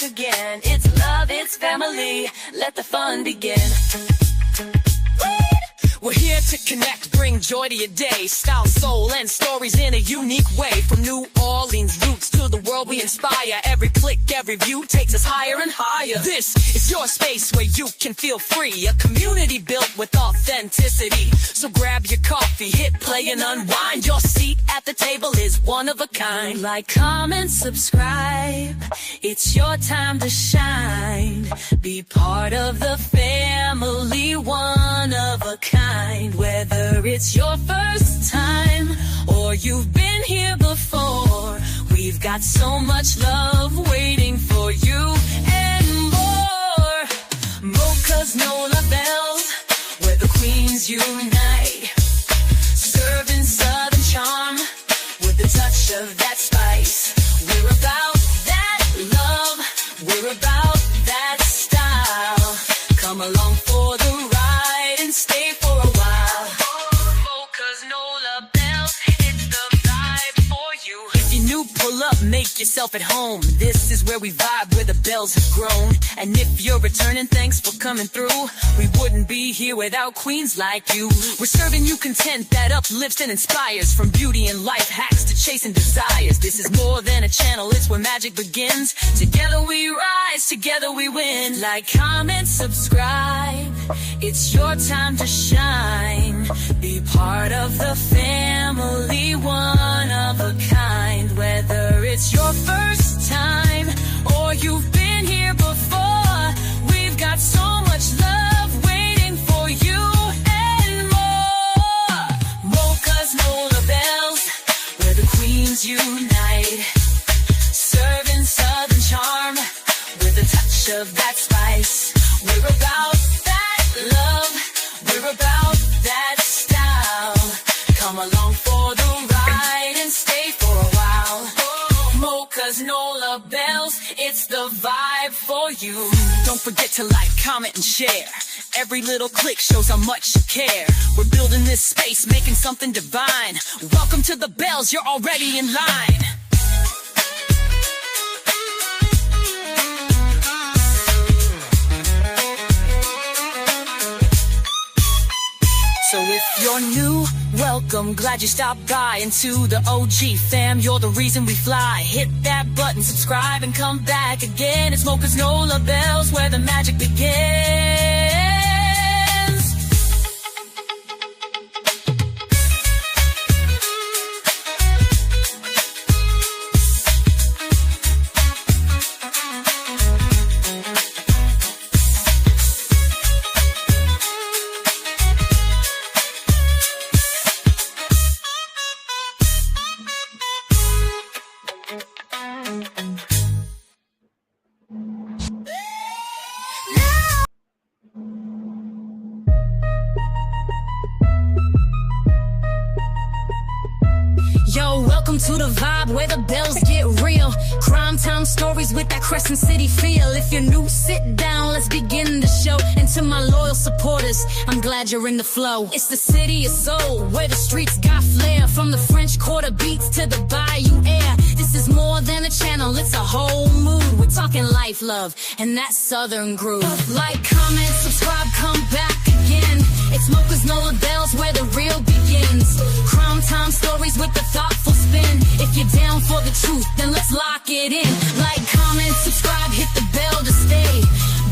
Again, it's love, it's family, let the fun begin. We're here to connect, bring joy to your day. Style, soul, and stories in a unique way. From New Orleans roots to the world we inspire. Every click, every view takes us higher and higher. This is your space where you can feel free. A community built with authenticity. So grab your coffee, hit play and unwind. Your seat at the table is one of a kind. Like, comment, subscribe. It's your time to shine. Be part of the family, one of a kind. Whether it's your first time or you've been here before, we've got so much love waiting for you and more. Mocha's Nola Bells, where the queens unite. Serving Southern charm with a touch of that spice. We're about that love, we're about that style. Come along for the ride and stay for a while. Mocha's Nola Bells, it's the vibe for you. If you're new, pull up, make yourself at home. This is where we vibe, where the bells have grown. And if you're returning, thanks for coming through. We wouldn't be here without queens like you. We're serving you content that uplifts and inspires. From beauty and life hacks to chasing desires. This is more than a channel, it's where magic begins. Together we rise, together we win. Like, comment, subscribe. It's your time to shine. Be part of the family, one of a kind. Whether it's your first time or you've been here before, we've got so much love waiting for you and more. Mocha's Nola Bells, where the queens unite. Serving Southern charm with a touch of that spice. We're about that love, we're about that style. Come along for the ride and stay for a while. Mocha's Nola Bells, it's the vibe for you. Don't forget to like, comment, and share. Every little click shows how much you care. We're building this space, making something divine. Welcome to the Bells, you're already in line. So if you're new, welcome, glad you stopped by. And to the OG fam, you're the reason we fly. Hit that button, subscribe, and come back again. It's Mocha's Nola Bells, where the magic begins. Yo, welcome to the vibe where the bells get real. Crime time stories with that Crescent City feel. If you're new, sit down, let's begin the show. And to my loyal supporters, I'm glad you're in the flow. It's the city of soul, where the streets got flair. From the French Quarter beats to the Bayou air. This is more than a channel, it's a whole mood. We're talking life, love, and that southern groove. Like, comment, subscribe, come back again. It's Mocha's Nola Bells, where the real begins. Crime time stories with the thoughtful spin. If you're down for the truth, then let's lock it in. Like, comment, subscribe, hit the bell to stay.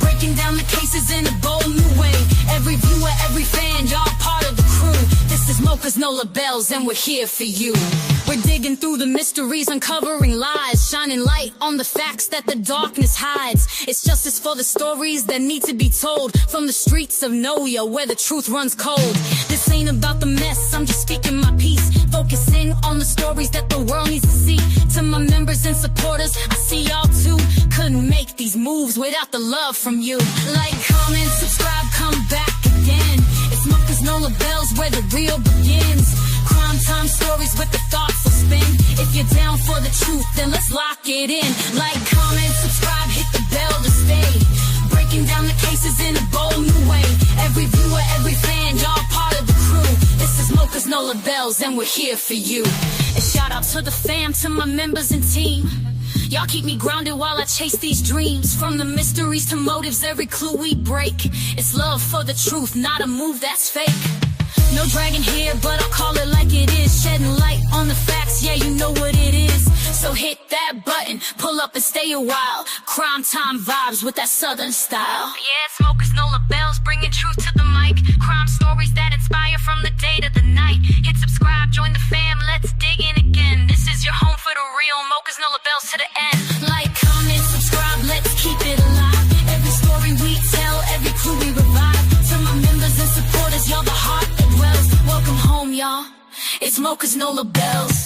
Breaking down the cases in a bold new way. Every viewer, every fan, y'all part of the crew. This is Mocha's Nola Bells, and we're here for you. We're digging through the mysteries, uncovering lies, shining light on the facts that the darkness hides. It's justice for the stories that need to be told. From the streets of Noya, where the truth runs cold. This ain't about the mess, I'm just speaking my piece. Focusing on the stories that the world needs to see. To my members and supporters, I see y'all too. Couldn't make these moves without the love from you. Like, comment, subscribe, come back again. It's Mocha's Nola Bells where the real begins. Crime time stories with the thoughtful spin. If you're down for the truth, then let's lock it in. Like, comment, subscribe, hit the bell to stay. Breaking down the cases in a bold new way. Every viewer, every fan, y'all part of the crew. This is Mocha's Nola Bells and we're here for you. A shout out to the fam, to my members and team. Y'all keep me grounded while I chase these dreams. From the mysteries to motives, every clue we break. It's love for the truth, not a move that's fake. No dragon here, but I'll call it like it is. Shedding light on the facts, yeah, you know what it is. So hit that button, pull up and stay a while. Crime time vibes with that southern style. Yeah, it's Mocha's Nola Bells, bringing truth to the mic. Crime stories that inspire from the day to the night. Hit subscribe, join the fam, let's dig in again. This is your home for the real, Mocha's Nola Bells to the end. Like, comment, subscribe, let's keep it alive. Every story we tell, every clue we revive. To my members and supporters, y'all the heart that dwells. Welcome home, y'all. It's Mocha's Nola Bells.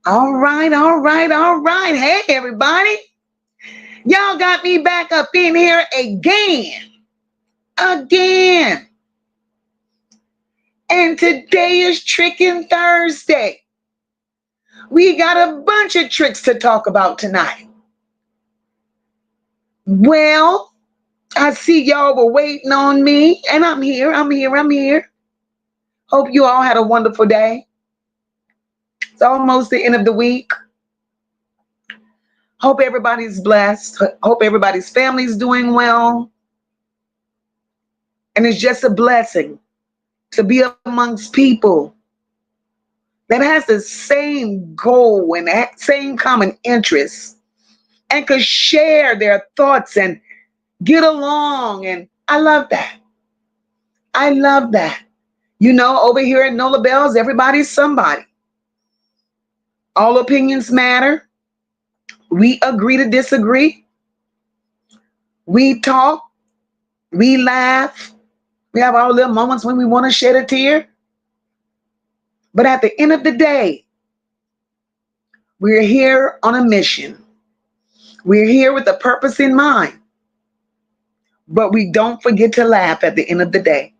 All right. Hey, everybody. Y'all got me back up in here again. And today is Trickin' Thursday. We got a bunch of tricks to talk about tonight. Well, I see y'all were waiting on me, and I'm here. Hope you all had a wonderful day. It's almost the end of the week. Hope everybody's blessed. Hope everybody's family's doing well. And it's just a blessing to be amongst people that has the same goal and that same common interests and could share their thoughts and get along. And I love that. You know, over here at Nola Bells, everybody's somebody. All opinions matter. We agree to disagree. We talk. We laugh. We have our little moments when we want to shed a tear. But at the end of the day, we're here on a mission. We're here with a purpose in mind. But we don't forget to laugh at the end of the day.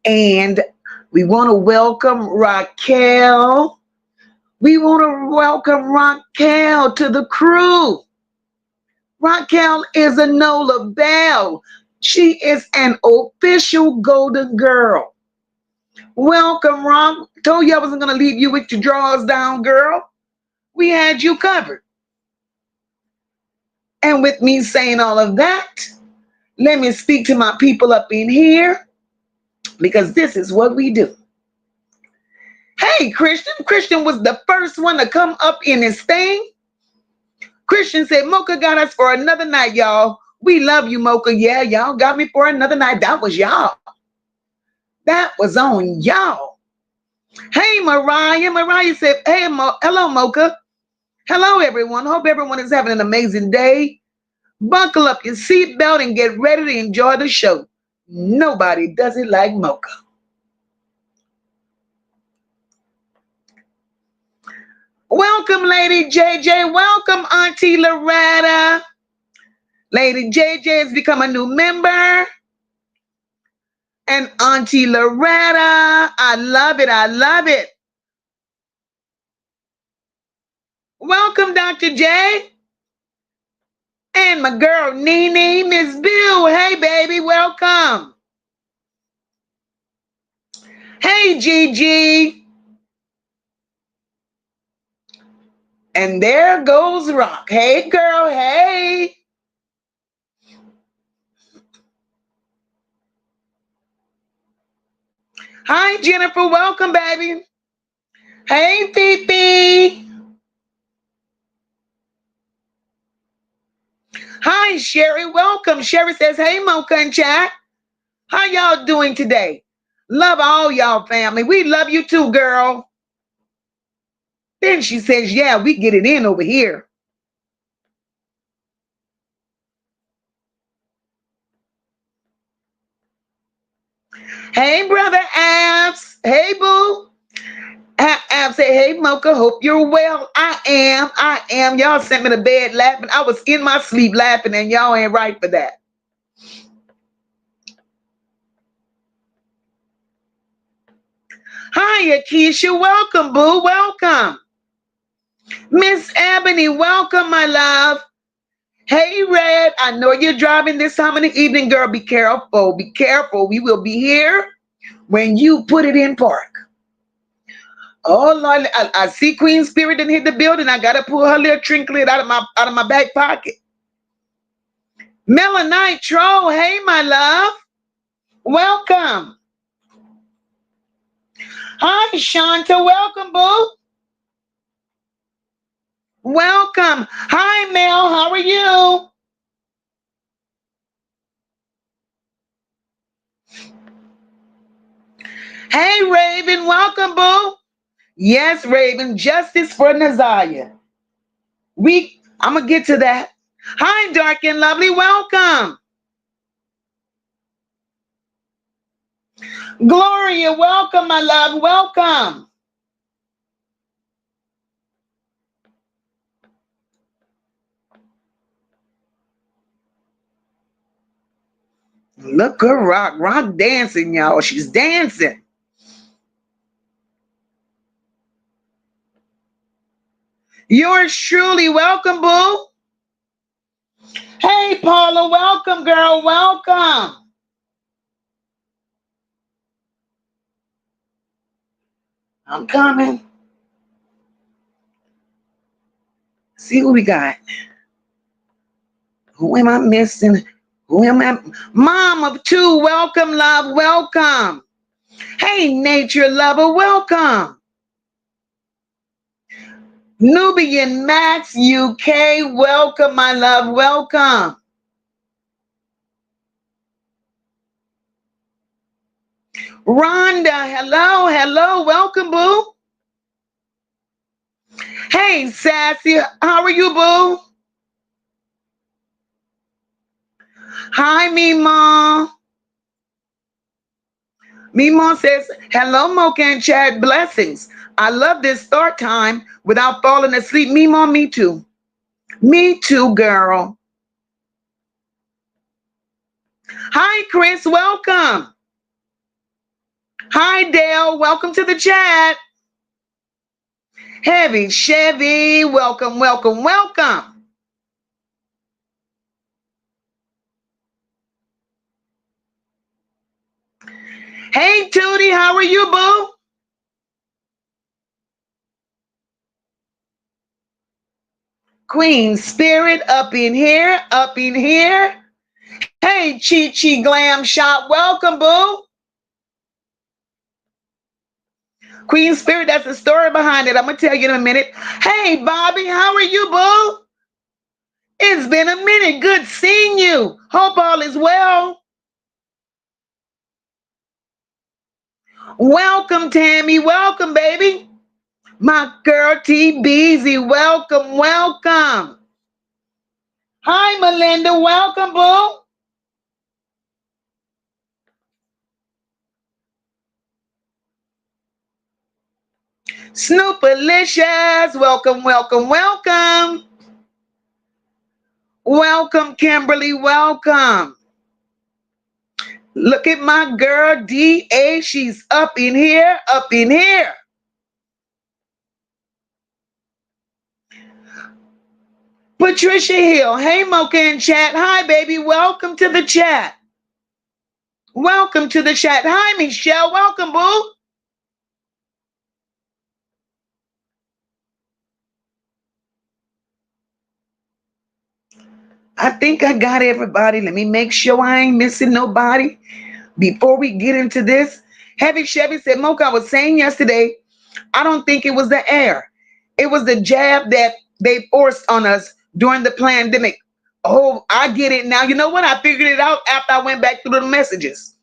And we want to welcome Raquel. We want to welcome Raquel to the crew. Raquel is a Nola Bell. She is an official Golden Girl. Welcome, Ron. Told you I wasn't going to leave you with your drawers down, girl. We had you covered. And with me saying all of that, let me speak to my people up in here. Because this is what we do. Hey, Christian. Christian was the first one to come up in his thing. Christian said, Mocha got us for another night, y'all. We love you, Mocha. Yeah, y'all got me for another night. That was y'all. That was on y'all. Hey, Mariah. Mariah said, hey, hello, Mocha. Hello, everyone. Hope everyone is having an amazing day. Buckle up your seatbelt and get ready to enjoy the show. Nobody does it like Mocha. Welcome, Lady JJ. Welcome, Auntie Loretta. Lady JJ has become a new member. And Auntie Loretta, I love it. Welcome, Dr. J. And my girl, Nene, Miss Bill. Hey, baby, welcome. Hey, Gigi. And there goes Rock. Hey, girl, hey. Hi, Jennifer. Welcome, baby. Hey, Fifi. Hi, Sherry. Welcome. Sherry says, hey, Mocha and chat. How y'all doing today? Love all y'all family. We love you too, girl. Then she says, yeah, we get it in over here. Hey, brother Abs. Hey, boo. Abs say, hey, Mocha, hope you're well. I am. I am. Y'all sent me to bed laughing. I was in my sleep laughing, and y'all ain't right for that. Hi, Akeisha. Welcome, boo. Welcome. Miss Ebony, welcome, my love. Hey, Red, I know you're driving this time of the evening, girl. Be careful. Be careful. We will be here when you put it in park. Oh, Lord, I see Queen Spirit didn't hit the building. I got to pull her little trinket out of my back pocket. Melanite Troll, hey, my love. Welcome. Hi, Shanta. Welcome, boo. Welcome. Hi, Mel. How are you? Hey, Raven. Welcome, boo. Yes, Raven. Justice for Naziah. I'm going to get to that. Hi, Dark and Lovely. Welcome. Gloria, welcome, my love. Welcome. Look her rock. Rock dancing, y'all. She's dancing. Yours truly. Welcome, boo. Hey, Paula. Welcome, girl. Welcome. I'm coming. See who we got. Who am I missing? Who am I? Mom of two. Welcome, love. Welcome. Hey, nature lover. Welcome. Nubian Max UK. Welcome, my love. Welcome. Rhonda, hello, hello, welcome, boo. Hey, Sassy, how are you, boo? Hi, Mima. Mima says, hello, Mocha and Chad, blessings. I love this start time without falling asleep. Mima, me too. Me too, girl. Hi, Chris, welcome. Hi, Dale, welcome to the chat. Heavy Chevy, welcome, welcome, welcome. Hey, Tootie, how are you, boo? Queen Spirit up in here, up in here. Hey, Chi Chi Glam Shop, welcome, boo. Queen Spirit, that's the story behind it. I'm going to tell you in a minute. Hey, Bobby, how are you, boo? It's been a minute. Good seeing you. Hope all is well. Welcome, Tammy. Welcome, baby. My girl, T. Beezy. Welcome, welcome. Hi, Melinda. Welcome, boo. Snoopalicious. Welcome, welcome, welcome. Welcome, Kimberly. Welcome. Look at my girl, DA. She's up in here, up in here. Patricia Hill. Hey, Mocha and chat. Hi, baby. Welcome to the chat. Welcome to the chat. Hi, Michelle. Welcome, boo. I think I got everybody. Let me make sure I ain't missing nobody before we get into this. Heavy Chevy said, Mocha, I was saying yesterday, I don't think it was the air. It was the jab that they forced on us during the pandemic. Oh, I get it now. You know what? I figured it out after I went back through the messages.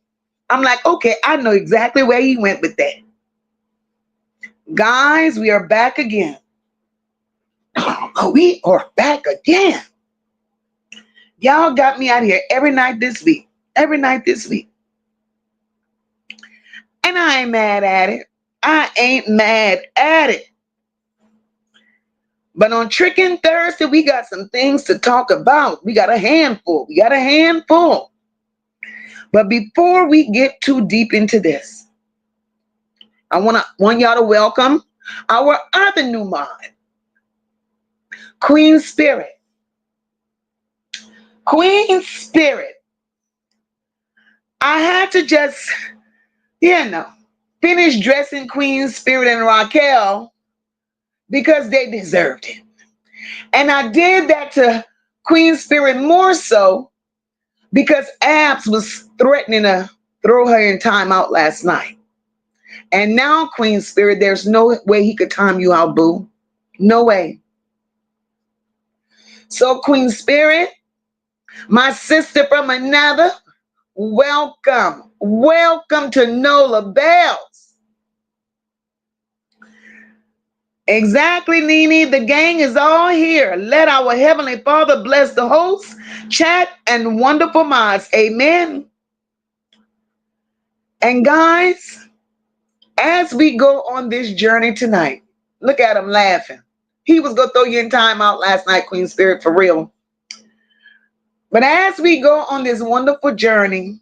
I'm like, okay, I know exactly where he went with that. Guys, we are back again. We are back again. Y'all got me out here every night this week. Every night this week. And I ain't mad at it. I ain't mad at it. But on Trickin' Thursday, we got some things to talk about. We got a handful. We got a handful. But before we get too deep into this, I want y'all to welcome our other new mod, Queen Spirit. Queen Spirit. I had to just, finish dressing Queen Spirit and Raquel because they deserved it. And I did that to Queen Spirit more so because Abs was threatening to throw her in timeout last night. And now, Queen Spirit, there's no way he could time you out, boo. No way. So, Queen Spirit, my sister from another, welcome. Welcome to Nola Bells. Exactly, Nene. The gang is all here. Let our Heavenly Father bless the host, chat, and wonderful mods. Amen. And guys, as we go on this journey tonight, look at him laughing. He was going to throw you in timeout last night, Queen Spirit, for real. But as we go on this wonderful journey,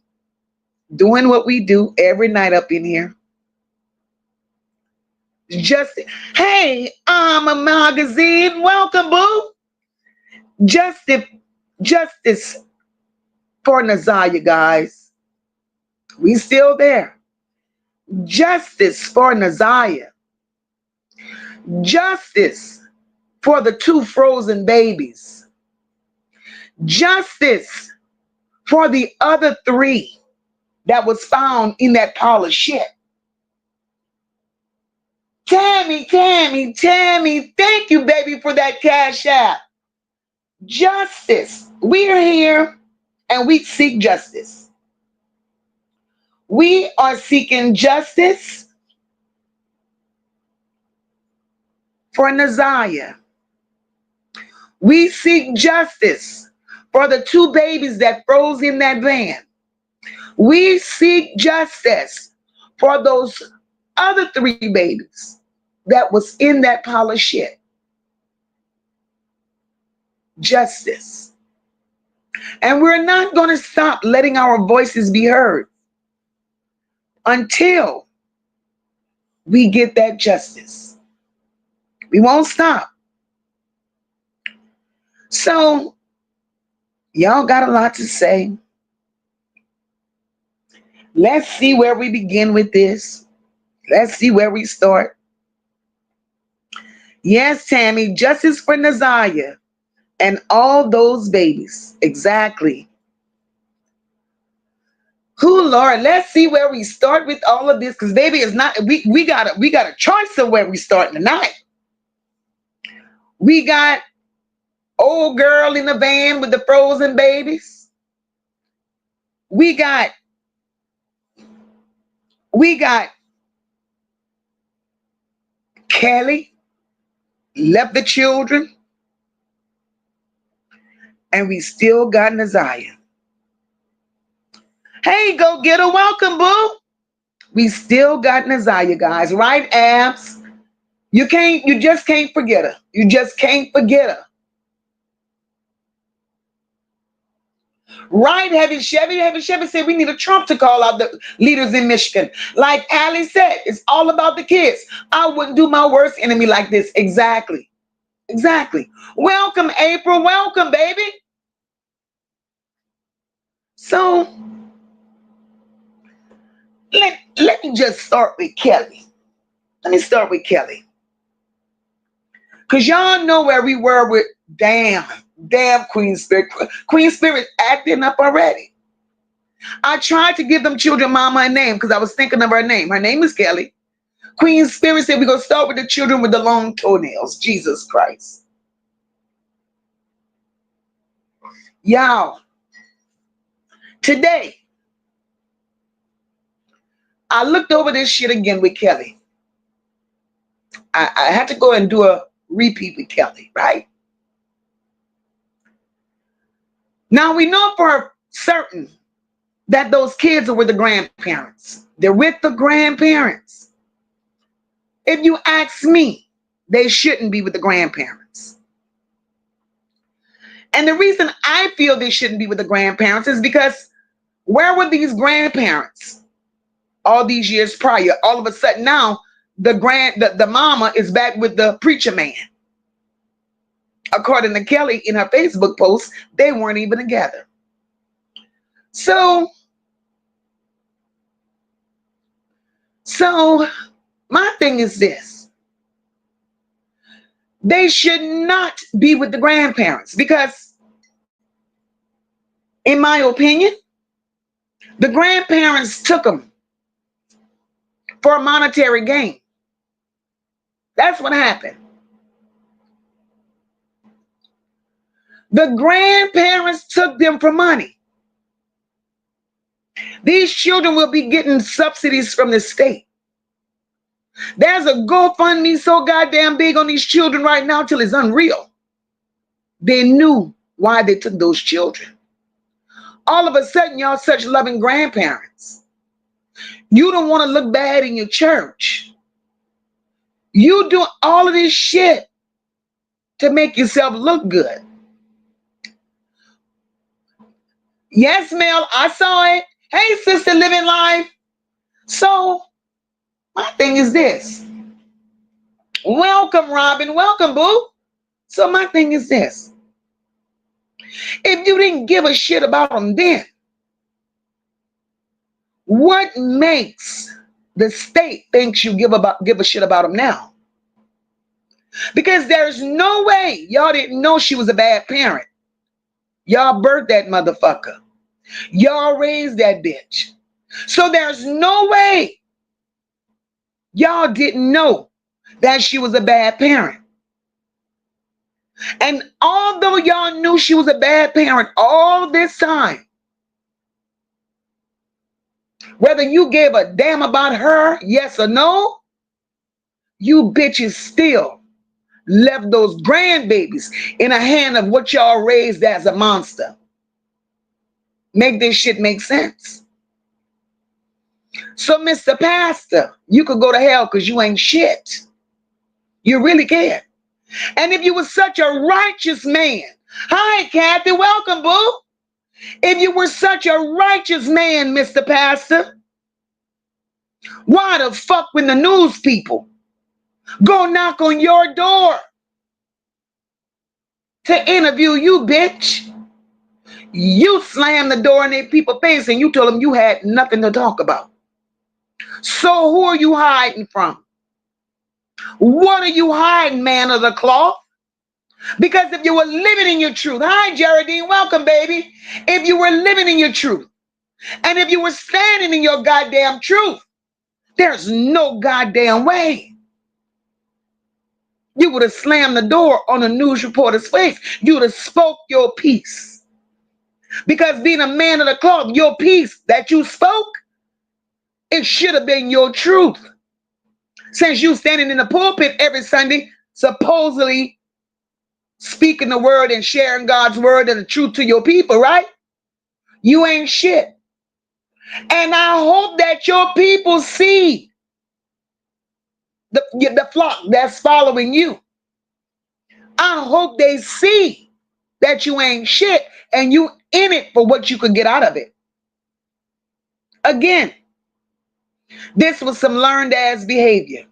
doing what we do every night up in here, hey, I'm a magazine. Welcome, boo. Justice for Naziah, guys. We still there. Justice for Naziah. Justice for the 2 frozen babies. Justice for the other 3 that was found in that pile of shit. Tammy, thank you, baby, for that cash app. Justice. We're here and we seek justice. We are seeking justice for Naziah. We seek justice for the 2 babies that froze in that van. We seek justice for those other 3 babies that was in that pile of shit. Justice. And we're not going to stop letting our voices be heard until we get that justice. We won't stop. So, y'all got a lot to say. Let's see where we begin with this. Let's see where we start. Yes, Tammy, justice for Naziah and all those babies. Exactly. Who, Lord, let's see where we start with all of this, because baby, it's not, we got a choice of where we start tonight. We got old girl in the van with the frozen babies. We got Kelli left the children, and we still got Naziah. Hey, go get her. Welcome, boo. We still got Naziah, guys. Right, Abs? You just can't forget her. You just can't forget her. Right, Heavy Chevy? Heavy Chevy said we need a Trump to call out the leaders in Michigan. Like Allie said, it's all about the kids. I wouldn't do my worst enemy like this. Exactly. Exactly. Welcome, April. Welcome, baby. So, let me just start with Kelli. Let me start with Kelli. Because y'all know where we were with damn Queen Spirit. Queen Spirit acting up already. I tried to give them children mama a name because I was thinking of her name. Her name is Kelli. Queen Spirit said we're going to start with the children with the long toenails. Jesus Christ. Y'all, today, I looked over this shit again with Kelli. I had to go and do a repeat with Kelli, right? Now we know for certain that those kids are with the grandparents. They're with the grandparents. If you ask me, they shouldn't be with the grandparents. And the reason I feel they shouldn't be with the grandparents is because where were these grandparents all these years prior? All of a sudden now, the mama is back with the preacher man. According to Kelli in her Facebook post, they weren't even together. So my thing is this. They should not be with the grandparents because, in my opinion, the grandparents took them for a monetary gain. That's what happened. The grandparents took them for money. These children will be getting subsidies from the state. There's a GoFundMe so goddamn big on these children right now till it's unreal. They knew why they took those children. All of a sudden, y'all such loving grandparents. You don't want to look bad in your church. You do all of this shit to make yourself look good. Yes, Mel, I saw it. Hey, sister, living life. So my thing is this. Welcome, Robin. Welcome, boo. So my thing is this. If you didn't give a shit about them then, what makes the state think you give a shit about them now? Because there's no way y'all didn't know she was a bad parent. Y'all birthed that motherfucker. Y'all raised that bitch. So there's no way y'all didn't know that she was a bad parent. And although y'all knew she was a bad parent all this time, whether you gave a damn about her, yes or no, you bitches still left those grandbabies in the hand of what y'all raised as a monster. Make this shit make sense. So, Mr. Pastor, you could go to hell because you ain't shit. You really can. And if you were such a righteous man, hi, Kathy, welcome, boo. If you were such a righteous man, Mr. Pastor, why the fuck when the news people go knock on your door to interview you, bitch? You slammed the door in their people's face and you told them you had nothing to talk about. So who are you hiding from? What are you hiding, man of the cloth? Because if you were living in your truth, hi, Geraldine, welcome, baby. If you were living in your truth, and if you were standing in your goddamn truth, there's no goddamn way you would have slammed the door on a news reporter's face. You would have spoke your piece. Because being a man of the cloth, your piece that you spoke, it should have been your truth. Since you standing in the pulpit every Sunday, supposedly speaking the word and sharing God's word and the truth to your people, right? You ain't shit. And I hope that your people see the flock that's following you. I hope they see that you ain't shit and you in it for what you could get out of it. Again, this was some learned ass behavior.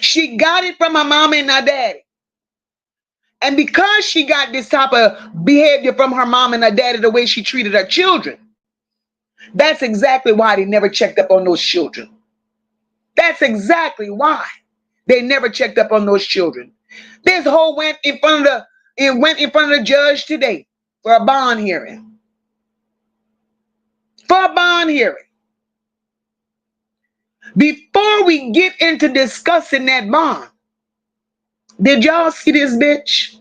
She got it from her mama and her daddy. And because she got this type of behavior from her mom and her daddy, the way she treated her children, that's exactly why they never checked up on those children. That's exactly why they never checked up on those children. This whole went in front of the judge today for a bond hearing. For a bond hearing. Before we get into discussing that bond, did y'all see this bitch?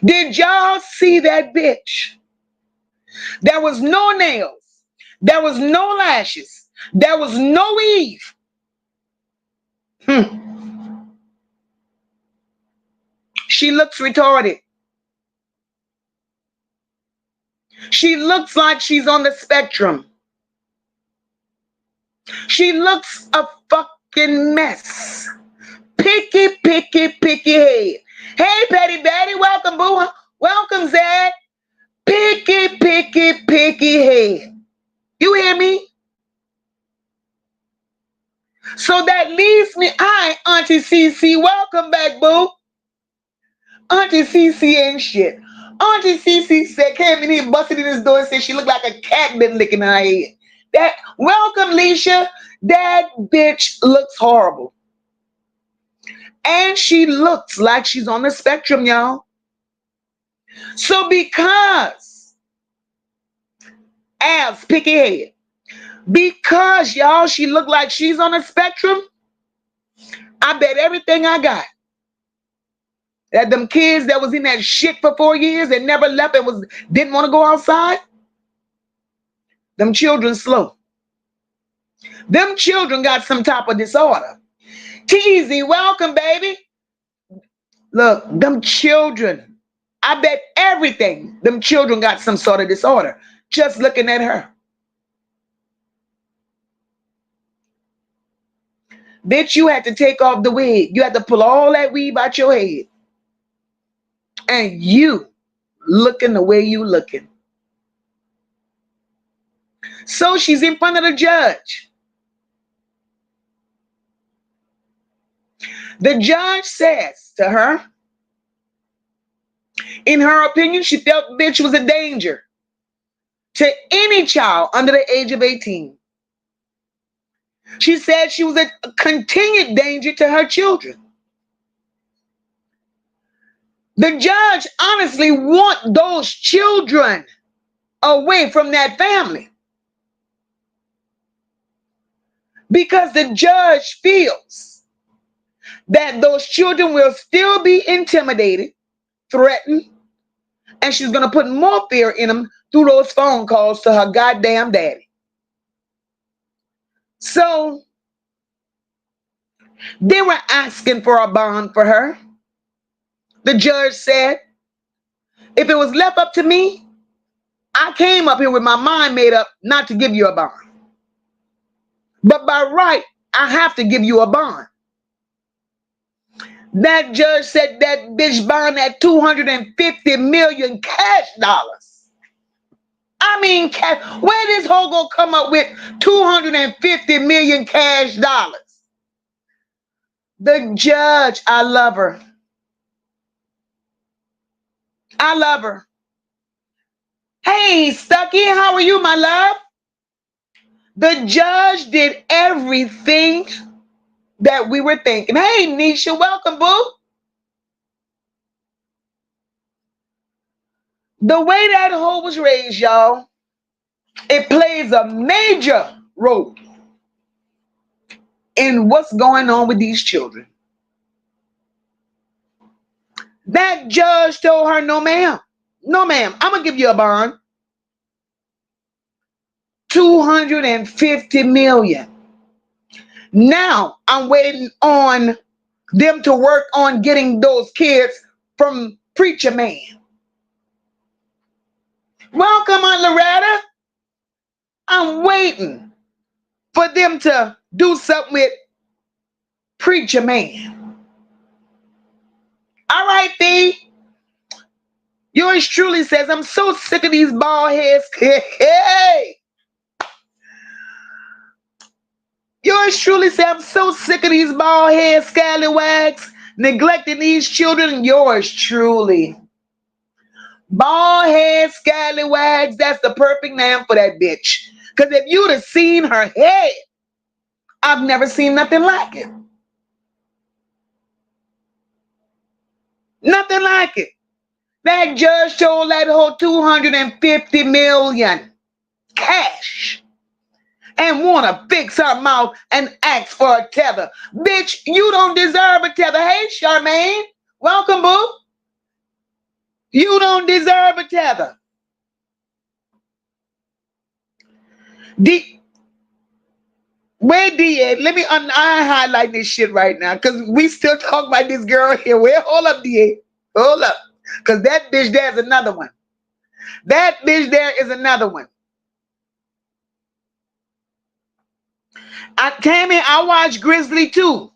Did y'all see that bitch? There was no nails. There was no lashes. There was no Eve. She looks retarded. She looks like she's on the spectrum. She looks a fucking mess. Picky, picky, picky head. Hey, Petty Betty, welcome, boo. Welcome, Zed. Picky, picky, picky head. You hear me? So that leaves me. Hi, Auntie Cece. Welcome back, boo. Auntie Cece ain't shit. Auntie Cece said, came in here, busted in his door and said she looked like a cat been licking her head. That welcome, Leisha. That bitch looks horrible. And she looks like she's on the spectrum, y'all. So because, as picky head, because y'all, she looked like she's on the spectrum, I bet everything I got that them kids that was in that shit for 4 years and never left and didn't want to go outside, them children slow. Them children got some type of disorder. Teasy, welcome, baby. Look, them children, I bet everything, them children got some sort of disorder. Just looking at her. Bitch, you had to take off the wig. You had to pull all that weave out your head. And you looking the way you looking. So she's in front of the judge. The judge says to her, in her opinion, she felt the bitch was a danger to any child under the age of 18. She said she was a continued danger to her children. The judge honestly wants those children away from that family because the judge feels that those children will still be intimidated, threatened, and she's going to put more fear in them through those phone calls to her goddamn daddy. So they were asking for a bond for her. The judge said, if it was left up to me, I came up here with my mind made up not to give you a bond. But by right, I have to give you a bond. That judge said that bitch bond at $250 million cash dollars. I mean, cash. Where this hoe gonna come up with $250 million cash dollars? The judge, I love her. I love her. Hey, Stucky, how are you, my love? The judge did everything that we were thinking. Hey, Nisha, welcome, boo. The way that hoe was raised, y'all, it plays a major role in what's going on with these children. That judge told her, no, ma'am. No, ma'am. I'm going to give you a bond. $250 million. Now I'm waiting on them to work on getting those kids from Preacher Man. Welcome, Aunt Loretta. I'm waiting for them to do something with Preacher Man. All right, B. Yours truly says, I'm so sick of these bald heads. Hey. Yours truly says, I'm so sick of these bald head scallywags neglecting these children. Yours truly. Bald head scallywags, that's the perfect name for that bitch. Because if you'd have seen her head, I've never seen nothing like it. Nothing like it. That judge told that whole $250 million cash and want to fix her mouth and ask for a tether. Bitch, you don't deserve a tether. Hey, Charmaine, welcome, boo. You don't deserve a tether. Where D at? Let me I highlight this shit right now because we still talk about this girl here. Where? Hold up, D. Hold up. Because that bitch there is another one. That bitch there is another one. Tammy, I watch Grizzly too.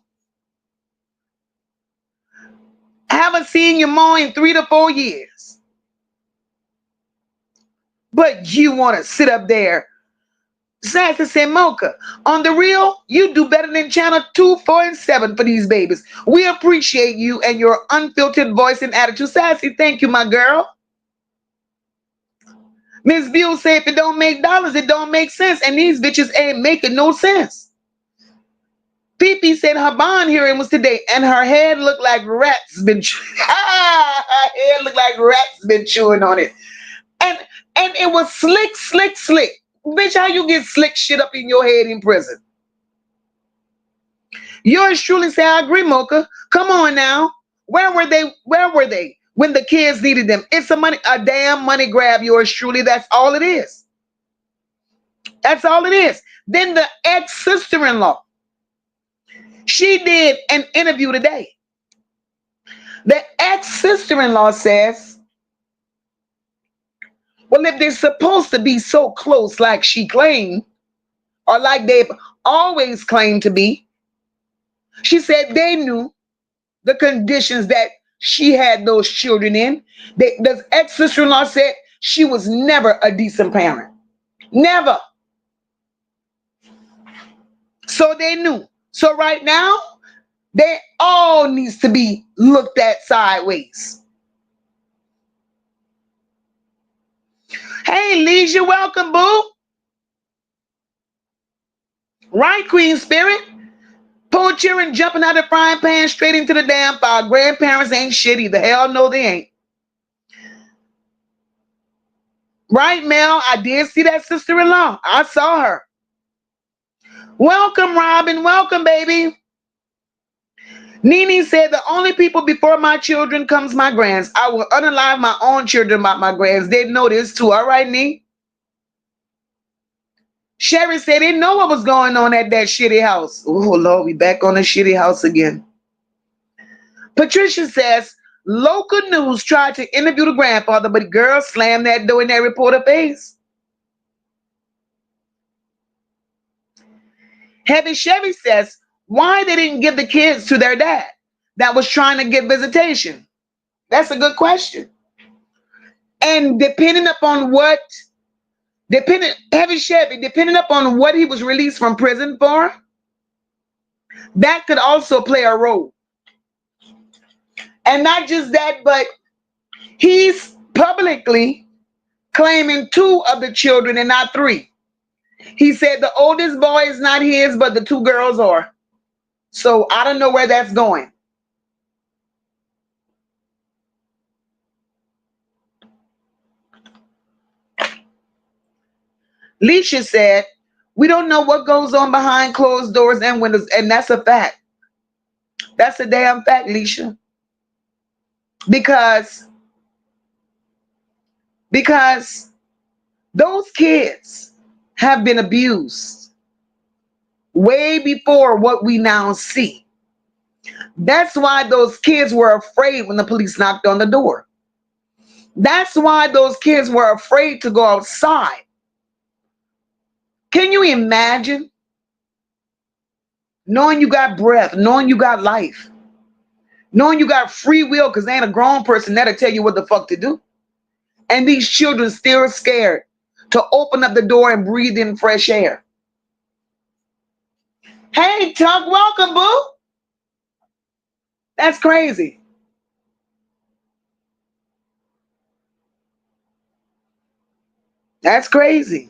Haven't seen your mom in 3 to 4 years. But you want to sit up there. Sassy said, Mocha, on the real, you do better than channel 2, 4, and 7 for these babies. We appreciate you and your unfiltered voice and attitude. Sassy, thank you, my girl. Miss View said, if it don't make dollars, it don't make sense. And these bitches ain't making no sense. Pee said her bond hearing was today, and her head looked like rats been her head looked like rats been chewing on it. And it was slick. Bitch, how you get slick shit up in your head in prison? Yours truly say, I agree, Mocha. Come on now. Where were they? When the kids needed them? It's a damn money grab, yours truly. That's all it is. That's all it is. Then the ex-sister-in-law. She did an interview today. The ex-sister-in-law says, well, if they're supposed to be so close like she claimed, or like they've always claimed to be, she said they knew the conditions that she had those children in. The ex-sister-in-law said she was never a decent parent. Never. So they knew. So right now, they all needs to be looked at sideways. Hey, Leisure, welcome, boo. Right, Queen Spirit. Poor children jumping out of the frying pan straight into the damn fire. Grandparents ain't shit either. Hell no, they ain't. Right, Mel? I did see that sister-in-law. I saw her. Welcome, Robin. Welcome, baby. Nene said, the only people before my children comes my grands. I will unalive my own children about my grands. They know this too. All right, Nee? Sherry said they know what was going on at that shitty house. Oh, Lord, we back on the shitty house again. Patricia says, local news tried to interview the grandfather, but the girl slammed that door in that reporter face. Heavy Chevy says, why they didn't give the kids to their dad that was trying to get visitation? That's a good question. And depending upon what he was released from prison for, that could also play a role. And not just that, but he's publicly claiming 2 of the children and not 3. He said the oldest boy is not his, but the 2 girls are. So I don't know where that's going. Leisha said, we don't know what goes on behind closed doors and windows. And that's a fact. That's a damn fact, Leisha. Because those kids have been abused way before what we now see. That's why those kids were afraid when the police knocked on the door. That's why those kids were afraid to go outside. Can you imagine knowing you got breath, knowing you got life, knowing you got free will, because there ain't a grown person that'll tell you what the fuck to do? And these children still scared to open up the door and breathe in fresh air. Hey, Tuck, welcome, boo. That's crazy. That's crazy.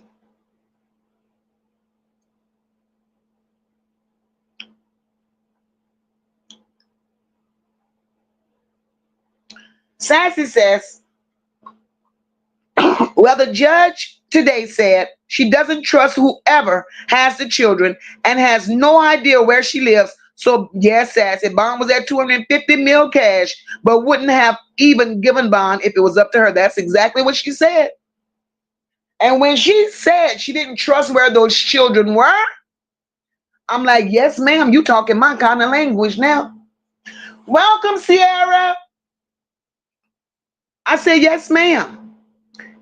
Sassy says, well, the judge today said she doesn't trust whoever has the children and has no idea where she lives. So, yes, Sassy, bond was at $250 million cash, but wouldn't have even given bond if it was up to her. That's exactly what she said. And when she said she didn't trust where those children were, I'm like, yes, ma'am, you talking my kind of language now. Welcome, Sierra. I said, yes, ma'am.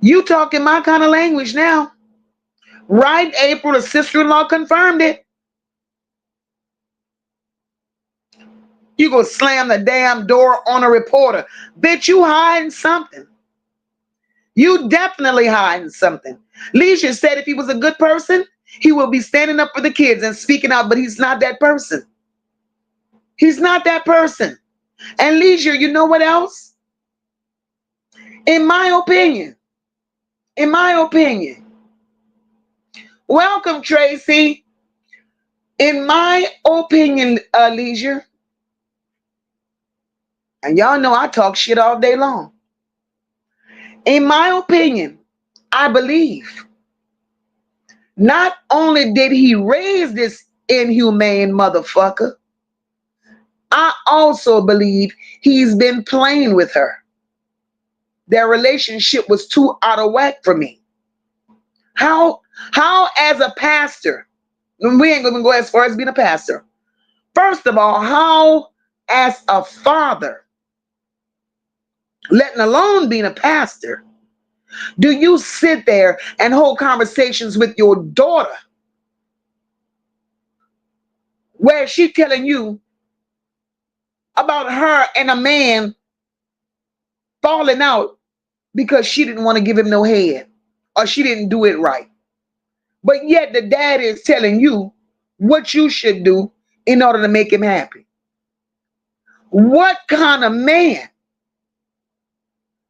You talking my kind of language now. Right, April, the sister-in-law confirmed it. You go slam the damn door on a reporter. Bitch, you hiding something. You definitely hiding something. Leisha said if he was a good person, he will be standing up for the kids and speaking out, but he's not that person. He's not that person. And Leisure, you know what else? In my opinion, welcome, Tracy. In my opinion, Leisure, and y'all know I talk shit all day long. In my opinion, I believe not only did he raise this inhumane motherfucker, I also believe he's been playing with her. Their relationship was too out of whack for me. How as a pastor, and we ain't gonna go as far as being a pastor. First of all, how as a father, letting alone being a pastor, do you sit there and hold conversations with your daughter where she telling you about her and a man falling out because she didn't want to give him no head or she didn't do it right? But yet the dad is telling you what you should do in order to make him happy. What kind of man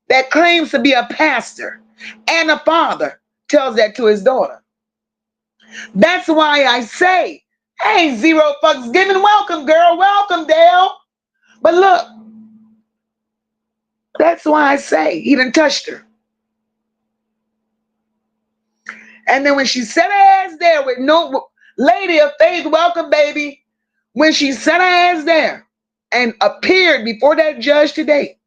that claims to be a pastor and a father tells that to his daughter? That's why I say, hey, zero fucks given. Welcome, girl. Welcome, Dale. But look, that's why I say he done touched her. And then when she sat her ass there with no lady of faith, welcome, baby. When she sat her ass there and appeared before that judge today,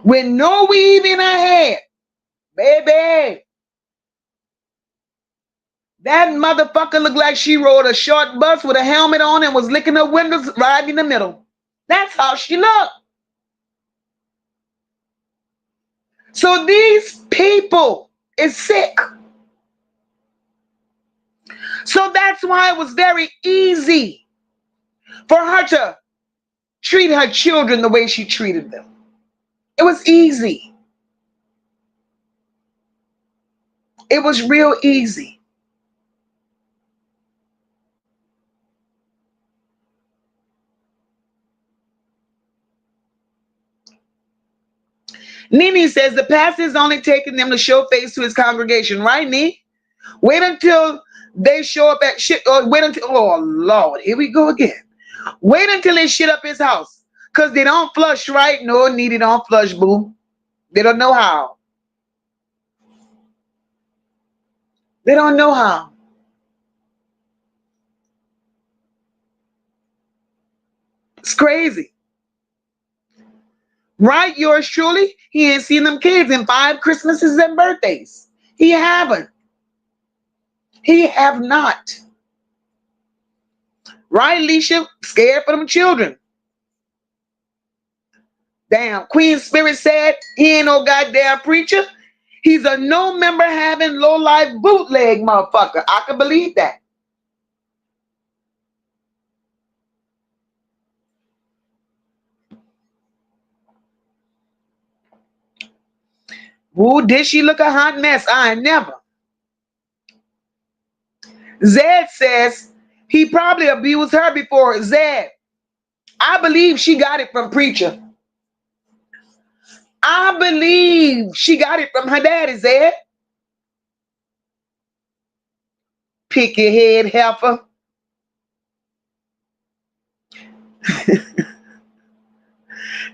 with no weave in her head, baby, that motherfucker looked like she rode a short bus with a helmet on and was licking her windows right in the middle. That's how she looked. So these people is sick. So that's why it was very easy for her to treat her children the way she treated them. It was easy. It was real easy. Nene says the pastor is only taking them to show face to his congregation, right, Nee? Wait until they show up at shit, or wait until, oh Lord, here we go again. Wait until they shit up his house. Because they don't flush, right? No, Nee, they don't flush, boo. They don't know how. They don't know how. It's crazy. Right, yours truly? He ain't seen them kids in 5 Christmases and birthdays. He haven't. He have not. Right, Alicia? Scared for them children. Damn, Queen Spirit said he ain't no goddamn preacher. He's a no member having low life bootleg motherfucker. I can believe that. Ooh, did she look a hot mess? I ain't never. Zed says he probably abused her before. Zed, I believe she got it from preacher. I believe she got it from her daddy, Zed. Pick your head, heifer.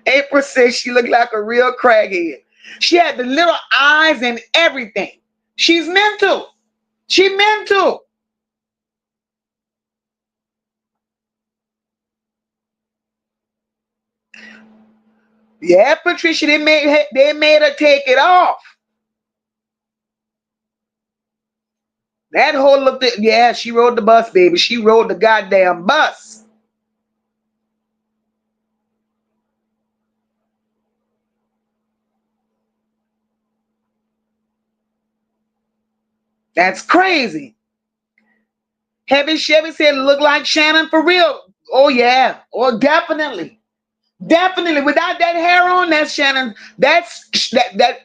April says she looked like a real crackhead. She had the little eyes and everything. She's mental. She mental. Yeah, Patricia, they made her take it off. That whole looked at, yeah, she rode the bus, baby. She rode the goddamn bus. That's crazy. Heavy Chevy said, look like Shannon for real. Oh, yeah. Oh, definitely. Definitely. Without that hair on, that's Shannon. That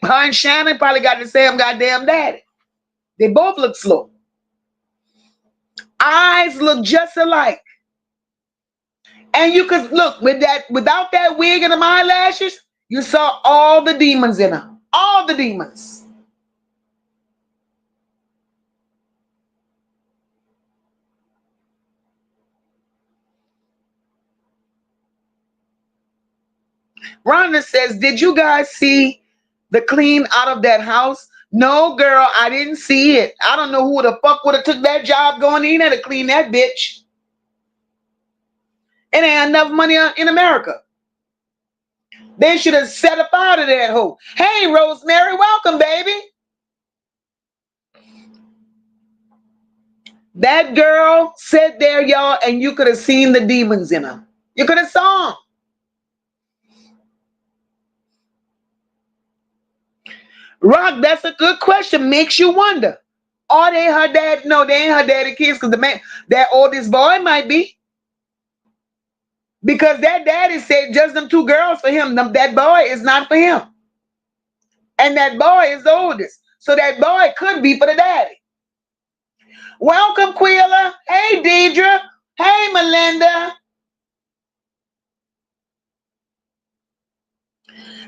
her and Shannon probably got the same goddamn daddy. They both look slow. Eyes look just alike. And you could look without that wig and the eyelashes, you saw all the demons in her. All the demons. Rhonda says, did you guys see the clean out of that house? No, girl, I didn't see it. I don't know who the fuck would have took that job going in there to clean that bitch. It ain't enough money in America. They should have set up out of that hole. Hey, Rosemary, welcome, baby. That girl sat there, y'all, and you could have seen the demons in her. You could have saw them. Rock, that's a good question. Makes you wonder. Are they her dad? No, they ain't her daddy kids because the man, that oldest boy might be. Because that daddy said just them two girls for him. That boy is not for him. And that boy is the oldest. So that boy could be for the daddy. Welcome, Quilla. Hey, Deidre. Hey, Melinda.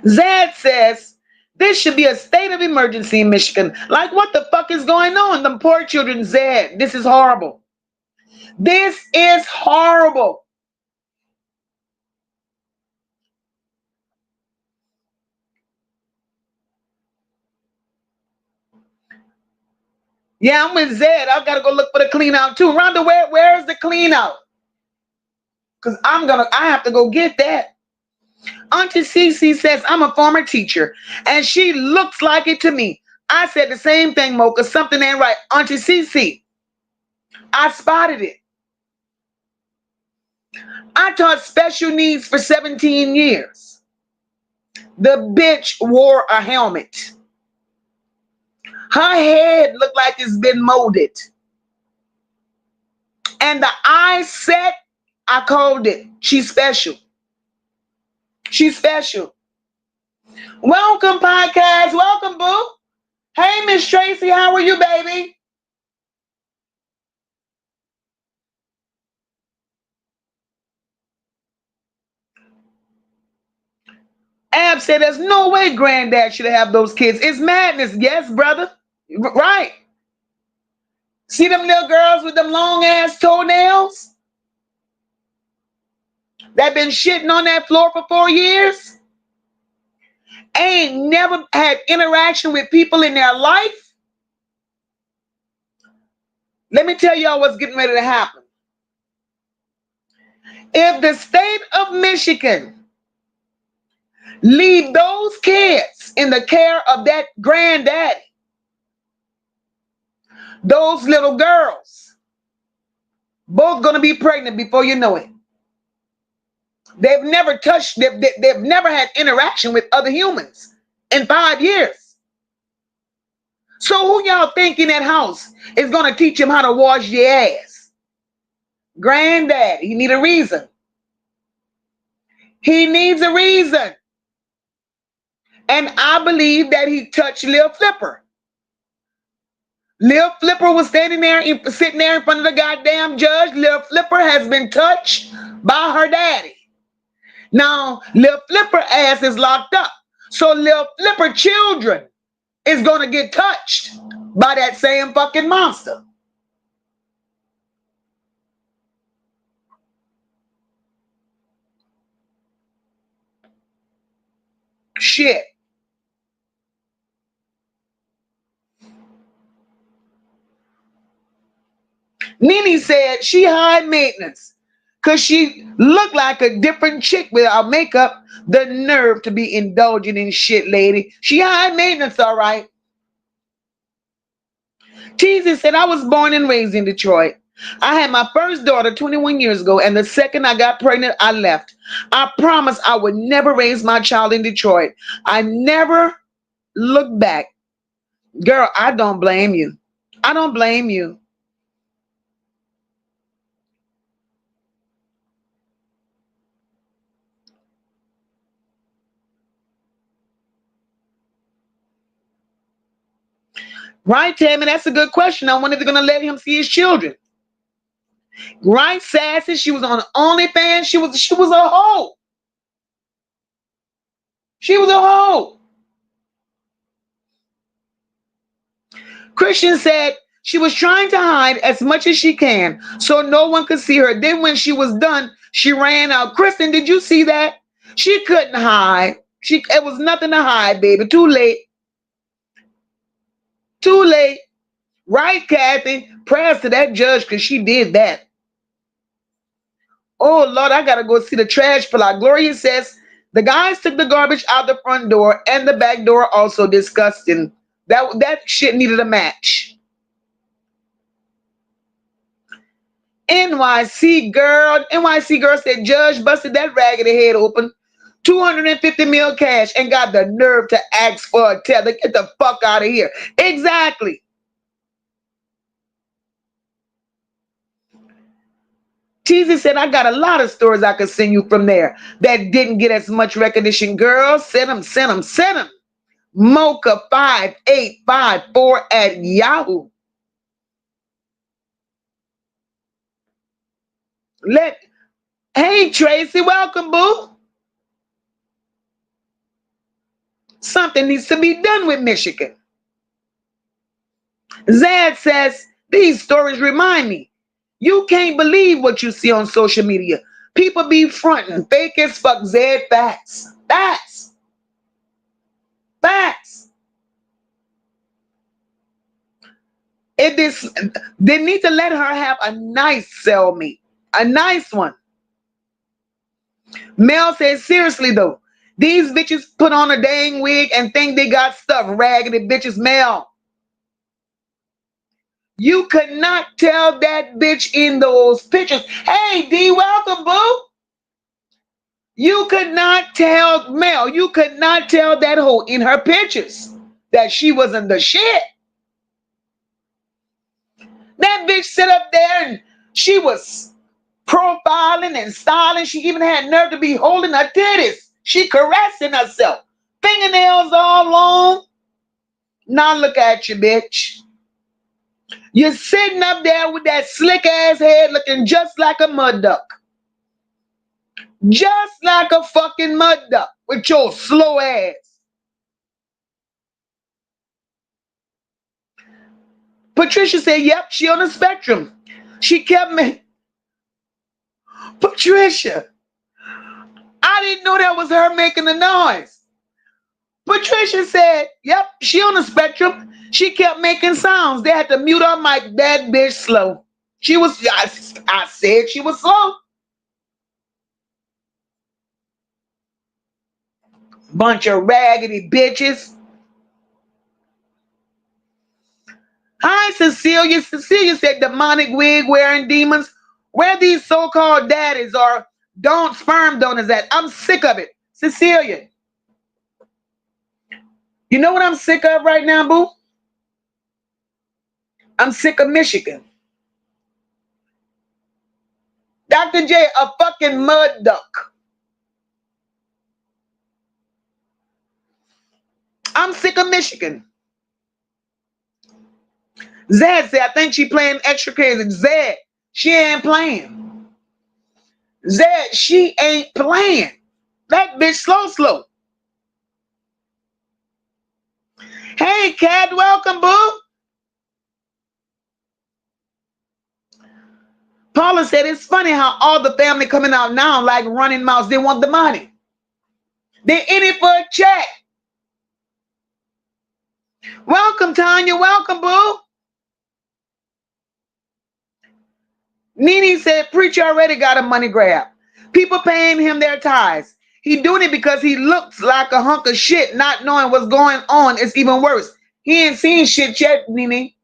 Zed says, this should be a state of emergency in Michigan. Like, what the fuck is going on? Them poor children, Zed. This is horrible. This is horrible. Yeah, I'm with Zed. I gotta go look for the clean out too. Rhonda, where is the clean out? Because I have to go get that. Auntie Cece says, I'm a former teacher, and she looks like it to me. I said the same thing, Mo, because something ain't right. Auntie Cece, I spotted it. I taught special needs for 17 years. The bitch wore a helmet. Her head looked like it's been molded. And the eyes set, I called it. She's special. She's special. Welcome, podcast. Welcome, boo. Hey, Miss Tracy, how are you, baby? Ab said, there's no way granddad should have those kids. It's madness. Yes, brother. Right. See them little girls with them long ass toenails that been shitting on that floor for 4 years? Ain't never had interaction with people in their life? Let me tell y'all what's getting ready to happen. If the state of Michigan leave those kids in the care of that granddaddy, those little girls, both gonna be pregnant before you know it. They've never touched, they've never had interaction with other humans in 5 years. So who y'all think in that house is gonna teach him how to wash your ass? Granddad, he need a reason. He needs a reason. And I believe that he touched Lil Flipper. Lil Flipper was sitting there in front of the goddamn judge. Lil Flipper has been touched by her daddy. Now, Lil Flipper ass is locked up. So Lil Flipper children is going to get touched by that same fucking monster. Shit. Nene said she high maintenance because she looked like a different chick without makeup. The nerve to be indulging in shit, lady. She high maintenance, all right. Teasy said, I was born and raised in Detroit. I had my first daughter 21 years ago, and the second I got pregnant, I left. I promised I would never raise my child in Detroit. I never looked back. Girl, I don't blame you. I don't blame you. Right, Tammy? That's a good question. I wonder if they're going to let him see his children. Right, Sassy? She was on OnlyFans. She was a hoe. She was a hoe. Christian said she was trying to hide as much as she can so no one could see her. Then when she was done, she ran out. Kristen, did you see that? She couldn't hide. It was nothing to hide, baby. Too late. Too late. Right, Kathy? Prayers to that judge because she did that. Oh, Lord, I got to go see the trash pull out. Gloria says the guys took the garbage out the front door and the back door also. Disgusting. That shit needed a match. NYC girl said judge busted that raggedy head open. 250 mil cash and got the nerve to ask for a tether. Get the fuck out of here. Exactly. Teasy said, I got a lot of stories I could send you from there that didn't get as much recognition. Girls, send them. Mocha5854 at Yahoo. Hey, Tracy, welcome, boo. Something needs to be done with Michigan. Zad says, these stories remind me. You can't believe what you see on social media. People be fronting, fake as fuck. Zed, facts. They need to let her have a nice cellmate. A nice one. Mel says, seriously though, these bitches put on a dang wig and think they got stuff. Raggedy bitches. Mel, you could not tell that bitch in those pictures. Hey, D, welcome, boo. You could not tell, Mel, you could not tell that hoe in her pictures that she wasn't the shit. That bitch sit up there and she was profiling and styling. She even had nerve to be holding her titties. She caressing herself. Fingernails all long. Now look at you, bitch. You're sitting up there with that slick ass head looking just like a mud duck. Just like a fucking mud duck with your slow ass. Patricia said, yep, she on the spectrum. She kept me. Patricia, I didn't know that was her making the noise. Patricia said, yep, she on the spectrum. She kept making sounds. They had to mute her mic. That bitch slow. I said she was slow. Bunch of raggedy bitches. Hi, Cecilia. Cecilia said demonic wig wearing demons. Where these so-called daddies are sperm donors at? I'm sick of it. Cecilia. You know what I'm sick of right now, boo? I'm sick of Michigan. Dr. J, a fucking mud duck. I'm sick of Michigan. Zed said, I think she playing extra crazy. Zed, she ain't playing. Zed, she ain't playing. That bitch slow. Hey, Cat, welcome, boo. Paula said, it's funny how all the family coming out now like running mouths. They want the money. They're in it for a check. Welcome, Tanya. Welcome, boo. Nene said, preacher already got a money grab. People paying him their tithes. He doing it because he looks like a hunk of shit, not knowing what's going on is even worse. He ain't seen shit yet, Nene.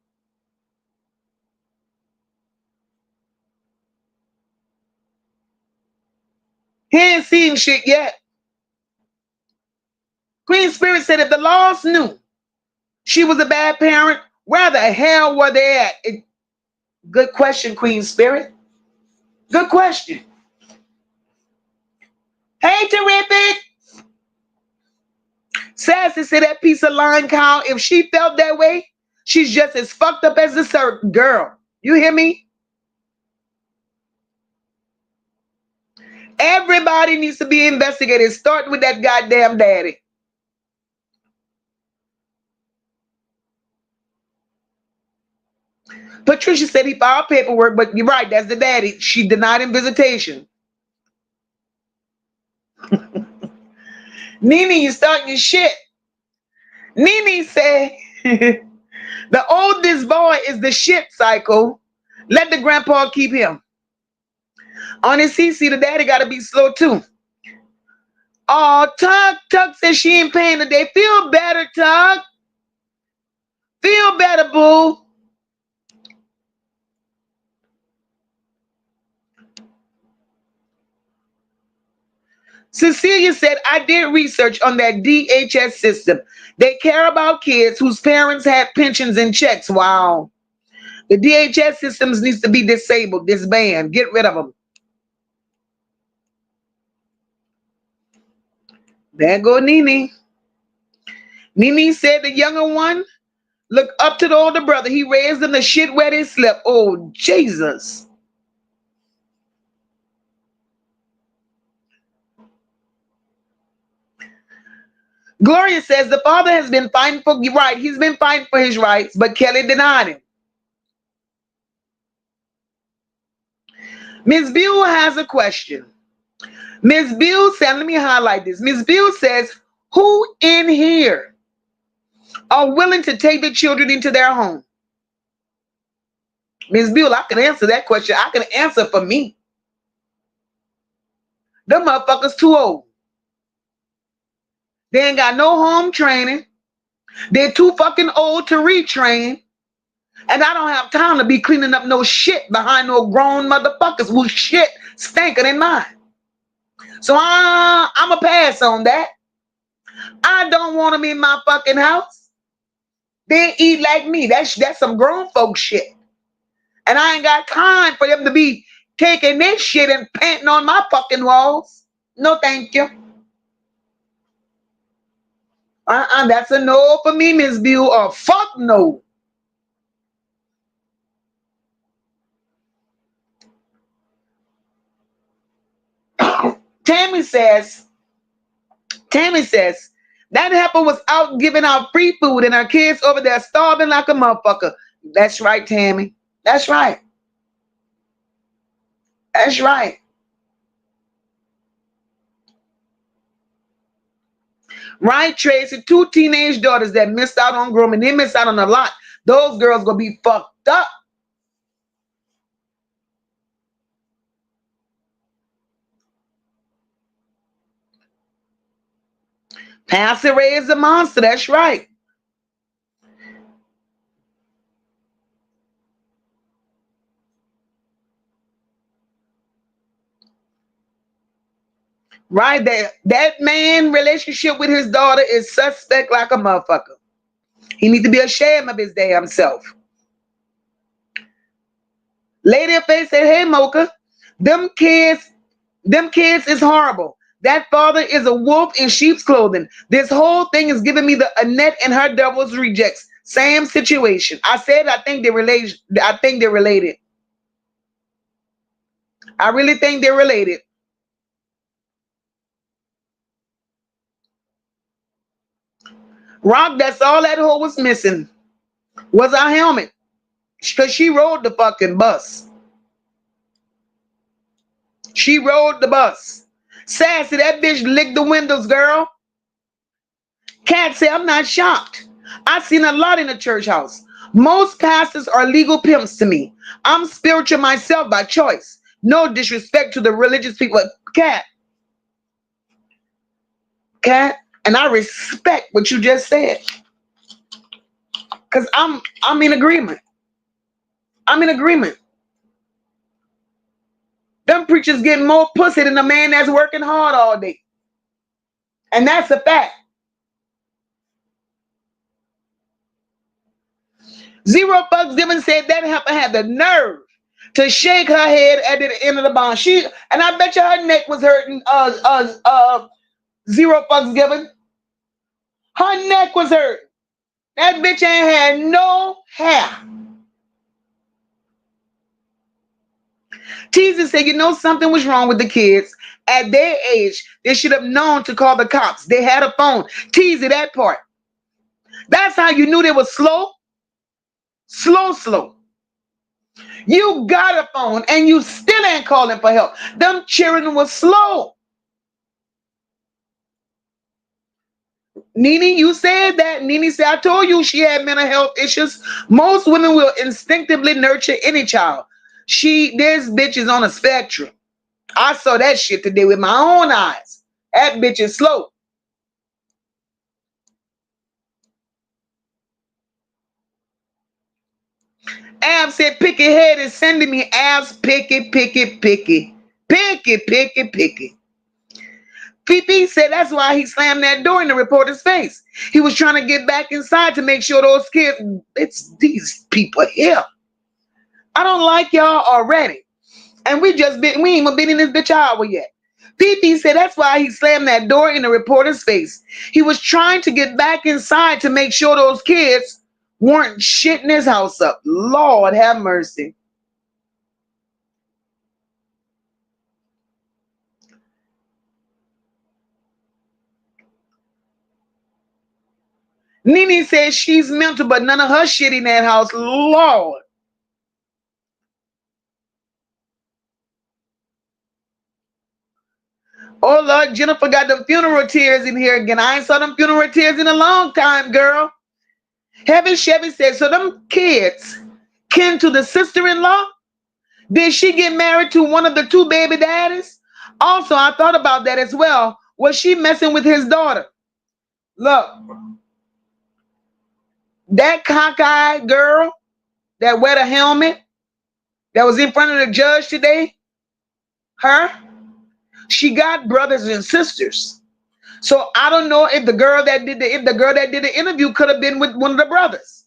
He ain't seen shit yet. Queen Spirit said if the laws knew she was a bad parent, where the hell were they at? Good question, Queen Spirit. Good question. Hey, Terrific. Sassy said that piece of line cow, if she felt that way, she's just as fucked up as the girl. You hear me? Everybody needs to be investigated, starting with that goddamn daddy. Patricia said he filed paperwork, but you're right, that's the daddy. She denied him visitation. Nene, you starting your shit. Nene said the oldest boy is the shit cycle. Let the grandpa keep him. On his CC, the daddy got to be slow too. Oh, Tuck says she ain't paying today. Feel better, Tuck. Feel better, boo. Cecilia said, I did research on that DHS system. They care about kids whose parents had pensions and checks. Wow. The DHS systems needs to be disabled, disbanded. Get rid of them. There go Nene. Nene said the younger one look up to the older brother. He raised them the shit where they slept. Oh, Jesus. Gloria says the father has been fighting for right. He's been fighting for his rights, but Kelly denied him. Ms. Buell has a question. Ms. Buell said, let me highlight this. Ms. Buell says, who in here are willing to take the children into their home? Ms. Buell, I can answer that question. I can answer for me. Them motherfuckers too old. They ain't got no home training. They're too fucking old to retrain. And I don't have time to be cleaning up no shit behind no grown motherfuckers whose shit stinking in mine. So I'm a pass on that. I don't want them in my fucking house. They eat like me. That's some grown folk shit. And I ain't got time for them to be taking this shit and painting on my fucking walls. No, thank you. That's a no for me, Miss Buell, or fuck no. Tammy says, that heifer was out giving out free food and our kids over there starving like a motherfucker. That's right, Tammy. That's right. That's right. Right, Tracy? 2 teenage daughters that missed out on grooming. They missed out on a lot. Those girls gonna be fucked up. Pastor Ray is a monster. That's right. Right, that man relationship with his daughter is suspect like a motherfucker. He needs to be ashamed of his damn self. Lady of Faith said, hey, Mocha, them kids is horrible. That father is a wolf in sheep's clothing. This whole thing is giving me the Annette and her devil's rejects. Same situation. I said I think they're related. I really think they're related. Rock, that's all that hoe was missing was our helmet. Because she rode the fucking bus. She rode the bus. Sassy, that bitch licked the windows, girl. Cat said, I'm not shocked. I've seen a lot in the church house. Most pastors are legal pimps to me. I'm spiritual myself by choice. No disrespect to the religious people. Cat, and I respect what you just said. Because I'm in agreement. I'm in agreement. Them preachers getting more pussy than a man that's working hard all day. And that's a fact. Zero Fucks Given said that heifer had the nerve to shake her head at the end of the bond. And I bet you her neck was hurting. Zero Fucks Given. Her neck was hurt. That bitch ain't had no hair. Teaser said, you know, something was wrong with the kids. At their age, they should have known to call the cops. They had a phone. Teaser, that part. That's how you knew they were slow. Slow. You got a phone and you still ain't calling for help. Them children was slow. Nene, you said that. Nene said, I told you she had mental health issues. Most women will instinctively nurture any child. This bitch is on a spectrum. I saw that shit today with my own eyes. That bitch is slow. Ab said, Picky Head is sending me abs. Picky. PP said that's why he slammed that door in the reporter's face. He was trying to get back inside to make sure those kids, it's these people here. I don't like y'all already. And we ain't even been in this bitch hour yet. PP said that's why he slammed that door in the reporter's face. He was trying to get back inside to make sure those kids weren't shitting his house up. Lord have mercy. Nene says she's mental, but none of her shit in that house. Lord. Oh, Lord, Jennifer got them funeral tears in here again. I ain't saw them funeral tears in a long time, girl. Heavy Chevy said, so them kids kin to the sister-in-law? Did she get married to one of the two baby daddies? Also, I thought about that as well. Was she messing with his daughter? Look, that cockeyed girl that wore the helmet that was in front of the judge today, she got brothers and sisters. So I don't know if the girl that did the interview could have been with one of the brothers.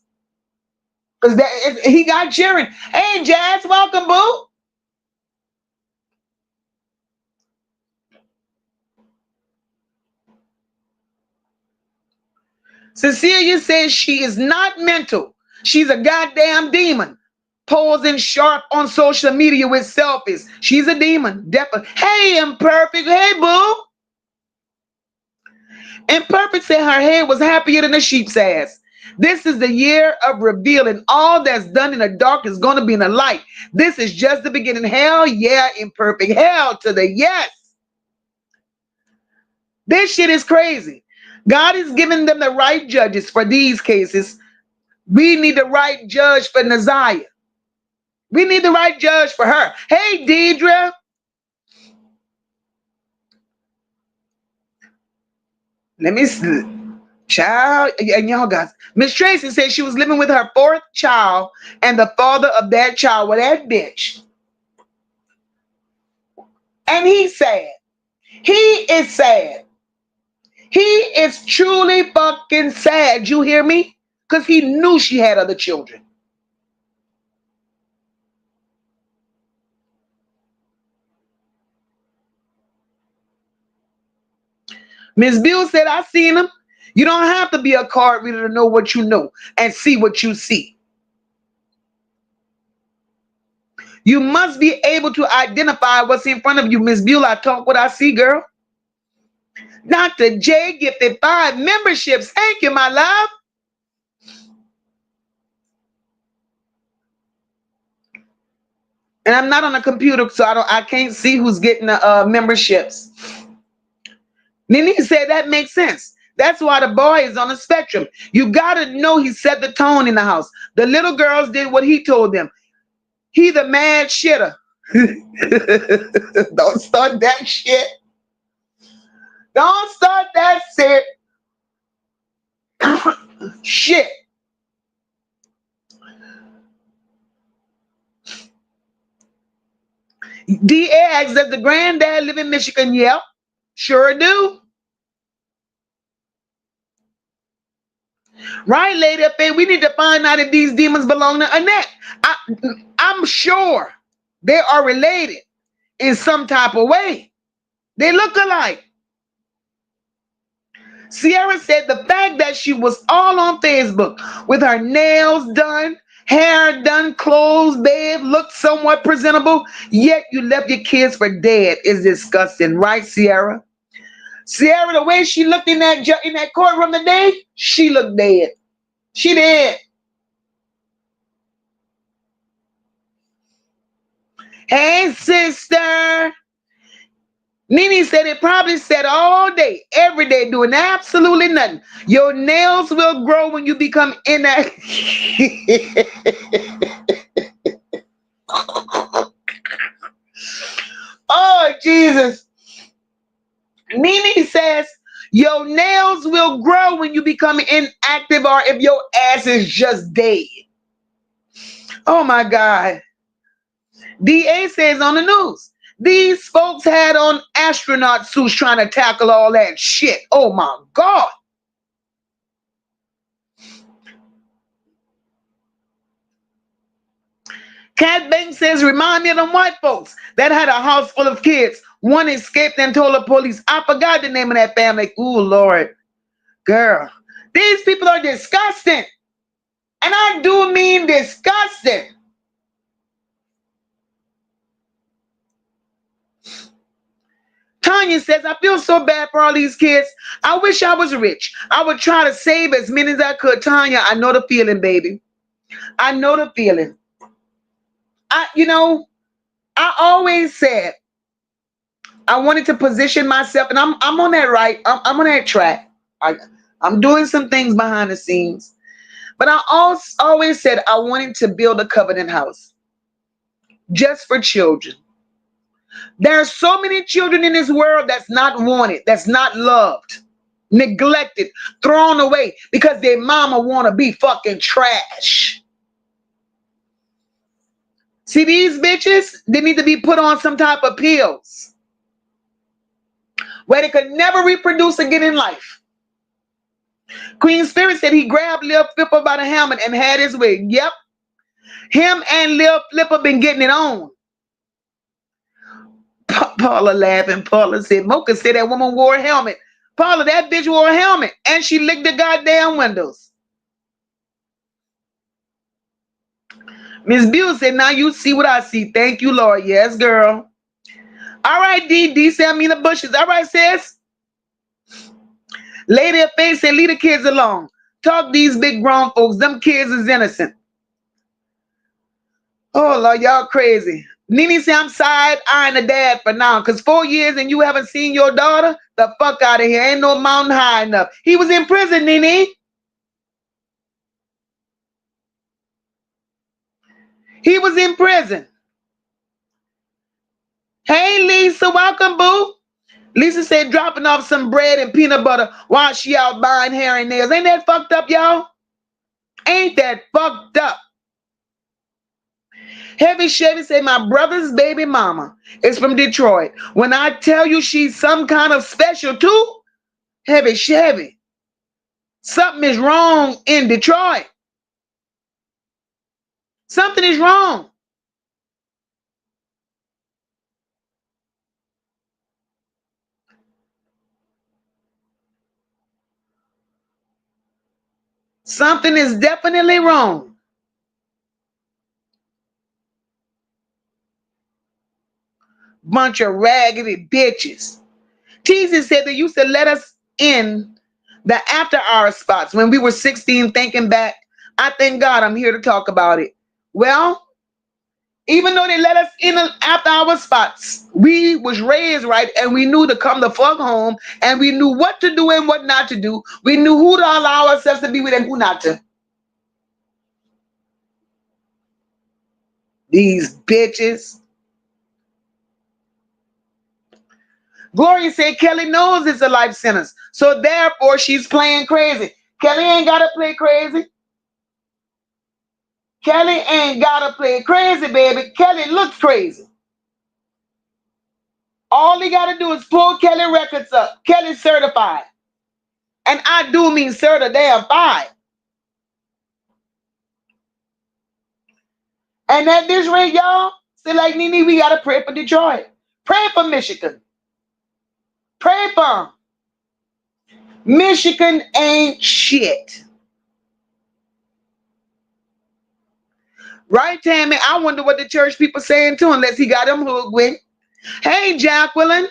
Because he got cheering. Hey, Jazz, welcome, boo. Cecilia says she is not mental. She's a goddamn demon. Posing sharp on social media with selfies. She's a demon. Definitely. Hey, Imperfect. Hey, boo. Imperfect said her head was happier than a sheep's ass. This is the year of revealing. All that's done in the dark is going to be in the light. This is just the beginning. Hell yeah, Imperfect. Hell to the yes. This shit is crazy. God is giving them the right judges for these cases. We need the right judge for Naziah. We need the right judge for her. Hey, Deidre. Let me see. Child, and y'all guys. Miss Tracy said she was living with her fourth child and the father of that child with that bitch. And he's sad. He is sad. He is truly fucking sad. You hear me? Because he knew she had other children. Miss Bill said, I seen him. You don't have to be a card reader to know what you know and see what you see. You must be able to identify what's in front of you. Miss Buell, I talk what I see, girl. Dr. J gifted 5 memberships. Thank you, my love. And I'm not on a computer, so I can't see who's getting the memberships. Nene said that makes sense. That's why the boy is on the spectrum. You gotta know he set the tone in the house. The little girls did what he told them. He the mad shitter. Don't start that shit. Don't start that shit. Shit. DA asks, does the granddad live in Michigan? Yep, sure do. Right, lady up there, we need to find out if these demons belong to Annette. I'm sure they are related in some type of way. They look alike. Sierra said the fact that she was all on Facebook with her nails done, hair done, clothes, bed, looked somewhat presentable, yet you left your kids for dead is disgusting, right, Sierra? Sierra, the way she looked in that courtroom today, she looked dead. She did. Hey, sister. Nene said it probably said all day, every day, doing absolutely nothing. Your nails will grow when you become inactive. Oh, Jesus. Nene says your nails will grow when you become inactive or if your ass is just dead. Oh, my God. DA says on the news, these folks had on astronaut suits trying to tackle all that shit. Oh my God. Cat Banks says, remind me of them white folks that had a house full of kids. One escaped and told the police. I forgot the name of that family. Ooh, Lord. Girl, these people are disgusting. And I do mean disgusting. Tanya says, I feel so bad for all these kids. I wish I was rich. I would try to save as many as I could. Tanya, I know the feeling, baby. I know the feeling. I always said I wanted to position myself, and I'm on that I'm on that track. I'm doing some things behind the scenes. But I always said I wanted to build a covenant house just for children. There are so many children in this world that's not wanted, that's not loved, neglected, thrown away because their mama want to be fucking trash. See, these bitches, they need to be put on some type of pills where they could never reproduce again in life. Queen Spirit said he grabbed Lil Flipper by the helmet and had his way. Yep. Him and Lil Flipper been getting it on. Paula laughing. Paula said, Mocha said that woman wore a helmet. Paula, that bitch wore a helmet and she licked the goddamn windows. Miss Buell said, now you see what I see. Thank you, Lord. Yes, girl. All right, D. D said, I mean the bushes. All right, sis. Lady of Faith said, leave the kids alone. Talk these big grown folks. Them kids is innocent. Oh, Lord, y'all crazy. Nene said, I'm side-eyeing the dad for now, because 4 years and you haven't seen your daughter? The fuck out of here. Ain't no mountain high enough. He was in prison, Nene. He was in prison. Hey, Lisa, welcome, boo. Lisa said dropping off some bread and peanut butter while she out buying hair and nails. Ain't that fucked up, y'all? Ain't that fucked up? Heavy Chevy said my brother's baby mama is from Detroit. When I tell you she's some kind of special too, Heavy Chevy, something is wrong in Detroit. Something is wrong. Something is definitely wrong. Bunch of raggedy bitches. Teasy said they used to let us in the after hour spots when we were 16. Thinking back, I thank God I'm here to talk about it. Well, even though they let us in the after hour spots, we was raised right and we knew to come the fuck home and we knew what to do and what not to do. We knew who to allow ourselves to be with and who not to. These bitches. Gloria said Kelly knows it's a life sentence, so therefore she's playing crazy. Kelly ain't gotta play crazy. Kelly ain't gotta play crazy, baby. Kelly looks crazy. All he got to do is pull Kelli records up. Kelli certified. And I do mean certified. And at this rate, y'all, say like Nene, we got to pray for Detroit. Pray for Michigan. Pray for 'em. Michigan ain't shit. Right, Tammy? I wonder what the church people saying too, unless he got them hooked with. Hey, Jacqueline.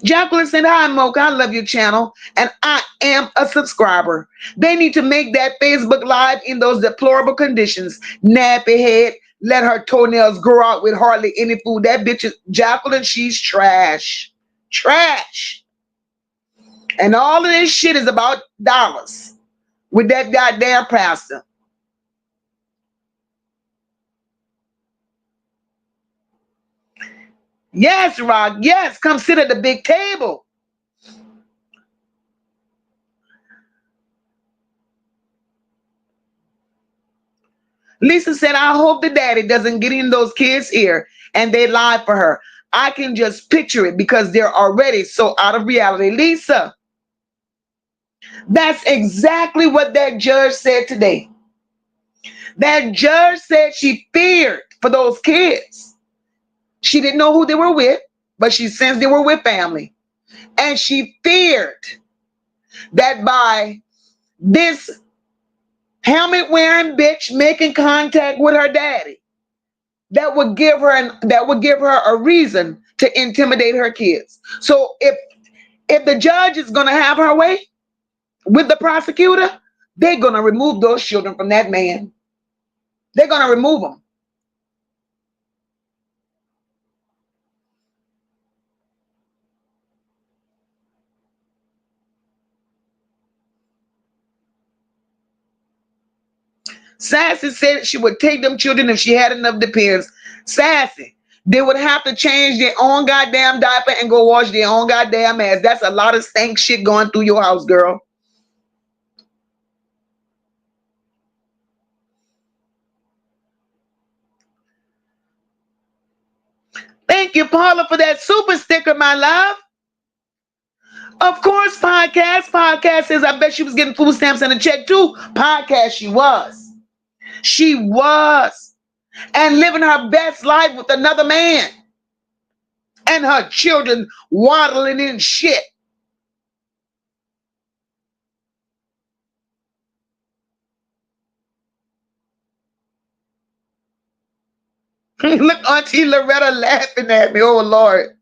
Jacqueline said, hi, Mocha. I love your channel, and I am a subscriber. They need to make that Facebook Live in those deplorable conditions. Nappy head. Let her toenails grow out with hardly any food. That bitch is, Jacqueline, she's trash. Trash. And all of this shit is about dollars with that goddamn pastor. Yes, Rock. Yes, come sit at the big table. Lisa said, I hope the daddy doesn't get in those kids' ear and they lie for her. I can just picture it because they're already so out of reality. Lisa, that's exactly what that judge said today. That judge said she feared for those kids. She didn't know who they were with, but she sensed they were with family. And she feared that by this helmet wearing bitch making contact with her daddy, that would give her a reason to intimidate her kids. So if the judge is going to have her way with the prosecutor, they're going to remove those children from that man. They're going to remove them. Sassy said she would take them children if she had enough depends. Sassy, they would have to change their own goddamn diaper and go wash their own goddamn ass. That's a lot of stank shit going through your house, girl. Thank you, Paula, for that super sticker, my love. Of course, podcast says, I bet she was getting food stamps and a check too. Podcast, she was. She was. And living her best life with another man. And her children waddling in shit. Look, Auntie Loretta laughing at me. Oh, Lord.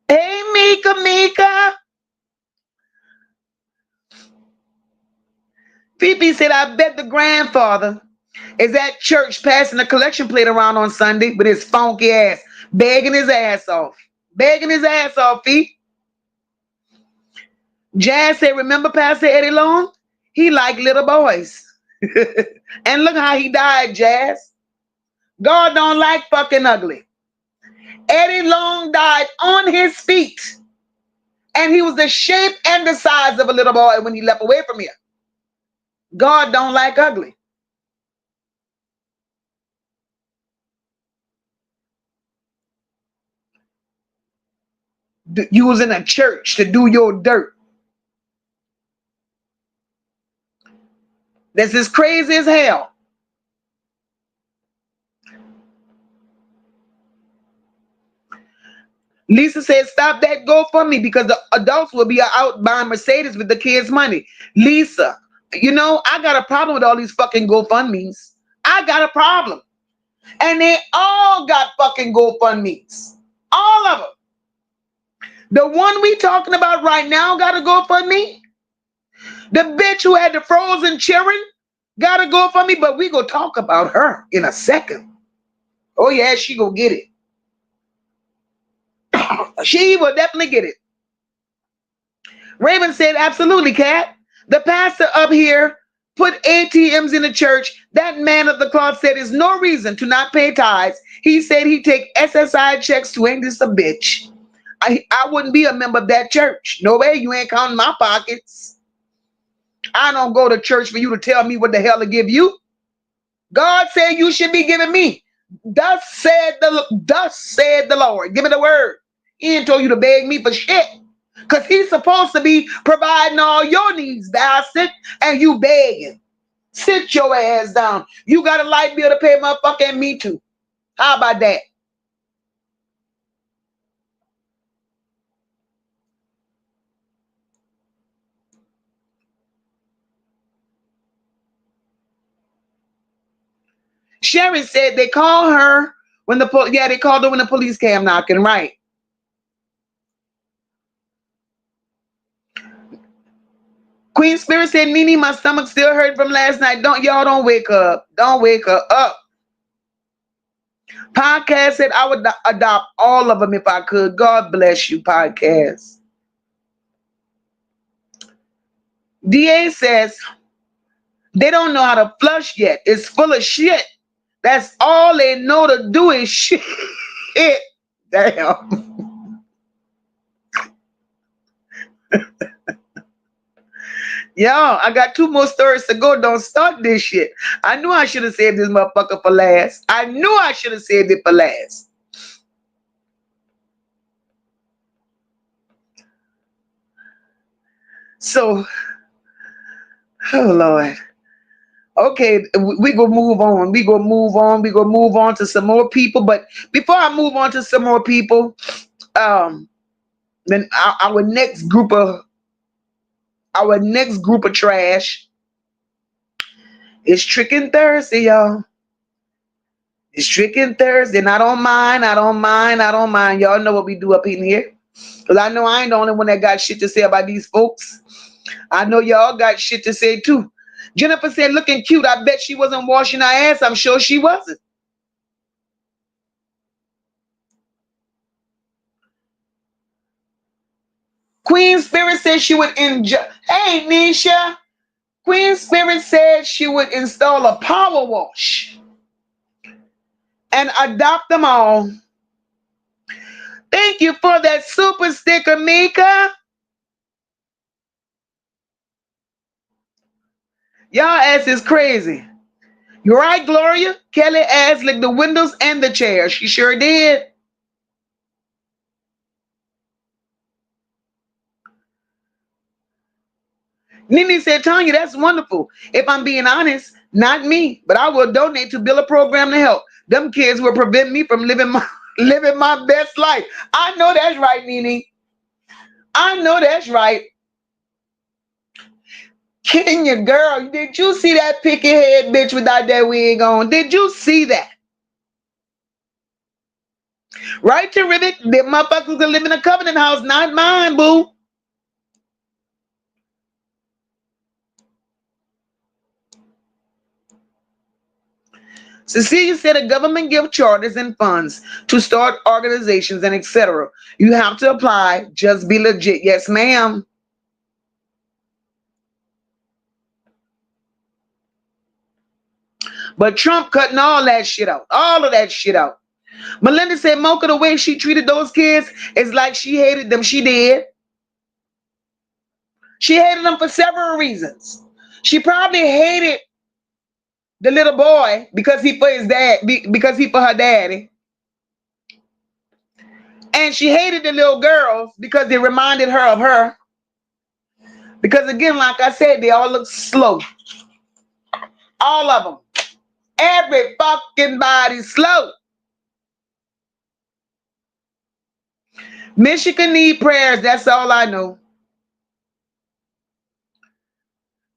Hey, Mika. Phoebe said, I bet the grandfather is at church passing the collection plate around on Sunday with his funky ass, begging his ass off. Begging his ass off, Phoebe. Jazz said, remember Pastor Eddie Long? He liked little boys. And look how he died, Jazz. God don't like fucking ugly. Eddie Long died on his feet. And he was the shape and the size of a little boy when he left away from here. God don't like ugly. You was in a church to do your dirt. This is crazy as hell. Lisa said, stop that GoFundMe because the adults will be out buying Mercedes with the kids' money. Lisa, you know, I got a problem with all these fucking GoFundMes. I got a problem. And they all got fucking GoFundMes. All of them. The one we talking about right now got a GoFundMe. The bitch who had the frozen children got a GoFundMe, but we gonna talk about her in a second. Oh yeah, she gonna get it. She will definitely get it. Raven said, absolutely, Kat. The pastor up here put ATMs in the church. That man of the cloth said there's no reason to not pay tithes. He said he'd take SSI checks to ain't this a bitch. I wouldn't be a member of that church. No way, you ain't counting my pockets. I don't go to church for you to tell me what the hell to give you. God said you should be giving me. Thus said the Lord. Give me the word. He ain't told you to beg me for shit. Because he's supposed to be providing all your needs, bastard. And you begging. Sit your ass down. You got a light bill to pay, motherfucker, and me too. How about that? Sherry said they called her when they called her when the police came knocking, right? Queen Spirit said, Nene, my stomach still hurt from last night. Don't wake up. Don't wake her up. Podcast said I would adopt all of them if I could. God bless you, podcast. DA says they don't know how to flush yet. It's full of shit. That's all they know to do is shit. Damn. Yo, I got 2 more stories to go. Don't start this shit. I knew I should have saved this motherfucker for last. I knew I should have saved it for last. So, oh Lord. Okay, we gonna move on. We gonna move on. We gonna move on to some more people. But before I move on to some more people, then our next group of trash is Tricking Thursday, y'all. It's Tricking Thursday. And I don't mind. Y'all know what we do up in here. Because I know I ain't the only one that got shit to say about these folks. I know y'all got shit to say too. Jennifer said, looking cute. I bet she wasn't washing her ass. I'm sure she wasn't. Queen Spirit said she would enjoy. Hey, Nisha. Queen Spirit said she would install a power wash and adopt them all. Thank you for that super sticker, Mika. Y'all ass is crazy. You're right, Gloria. Kelly ass licked the windows and the chairs. She sure did. Nene said, Tanya, that's wonderful. If I'm being honest, not me, but I will donate to build a program to help. Them kids will prevent me from living my best life. I know that's right, Nene. I know that's right. Kenya, girl, did you see that picky head bitch without that wig on? Did you see that? Right, terrific. The motherfuckers that live in a covenant house, not mine, boo. Cecilia said a government give charters and funds to start organizations and etc. You have to apply. Just be legit. Yes, ma'am. But Trump cutting all that shit out. All of that shit out. Melinda said, Mocha, the way she treated those kids is like she hated them. She did. She hated them for several reasons. She probably hated the little boy because he for his dad, because he for her daddy. And she hated the little girls because they reminded her of her. Because again, like I said, they all look slow. All of them. Every fucking body slow. Michigan need prayers. That's all I know.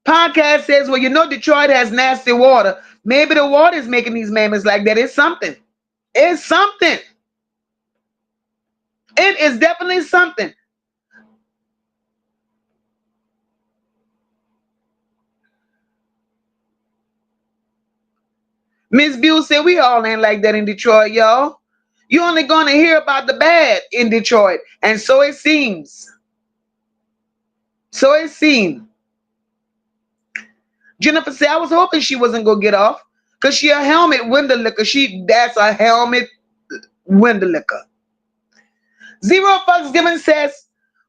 Podcast says, well, you know Detroit has nasty water. Maybe the water is making these mammoths like that. It's something. It's something. It is definitely something. Miss Buell said, we all ain't like that in Detroit, y'all. You're only going to hear about the bad in Detroit. And so it seems. So it seemed. Jennifer said, I was hoping she wasn't going to get off. Because she a helmet window licker. That's a helmet window licker. Zero Fucks Given says,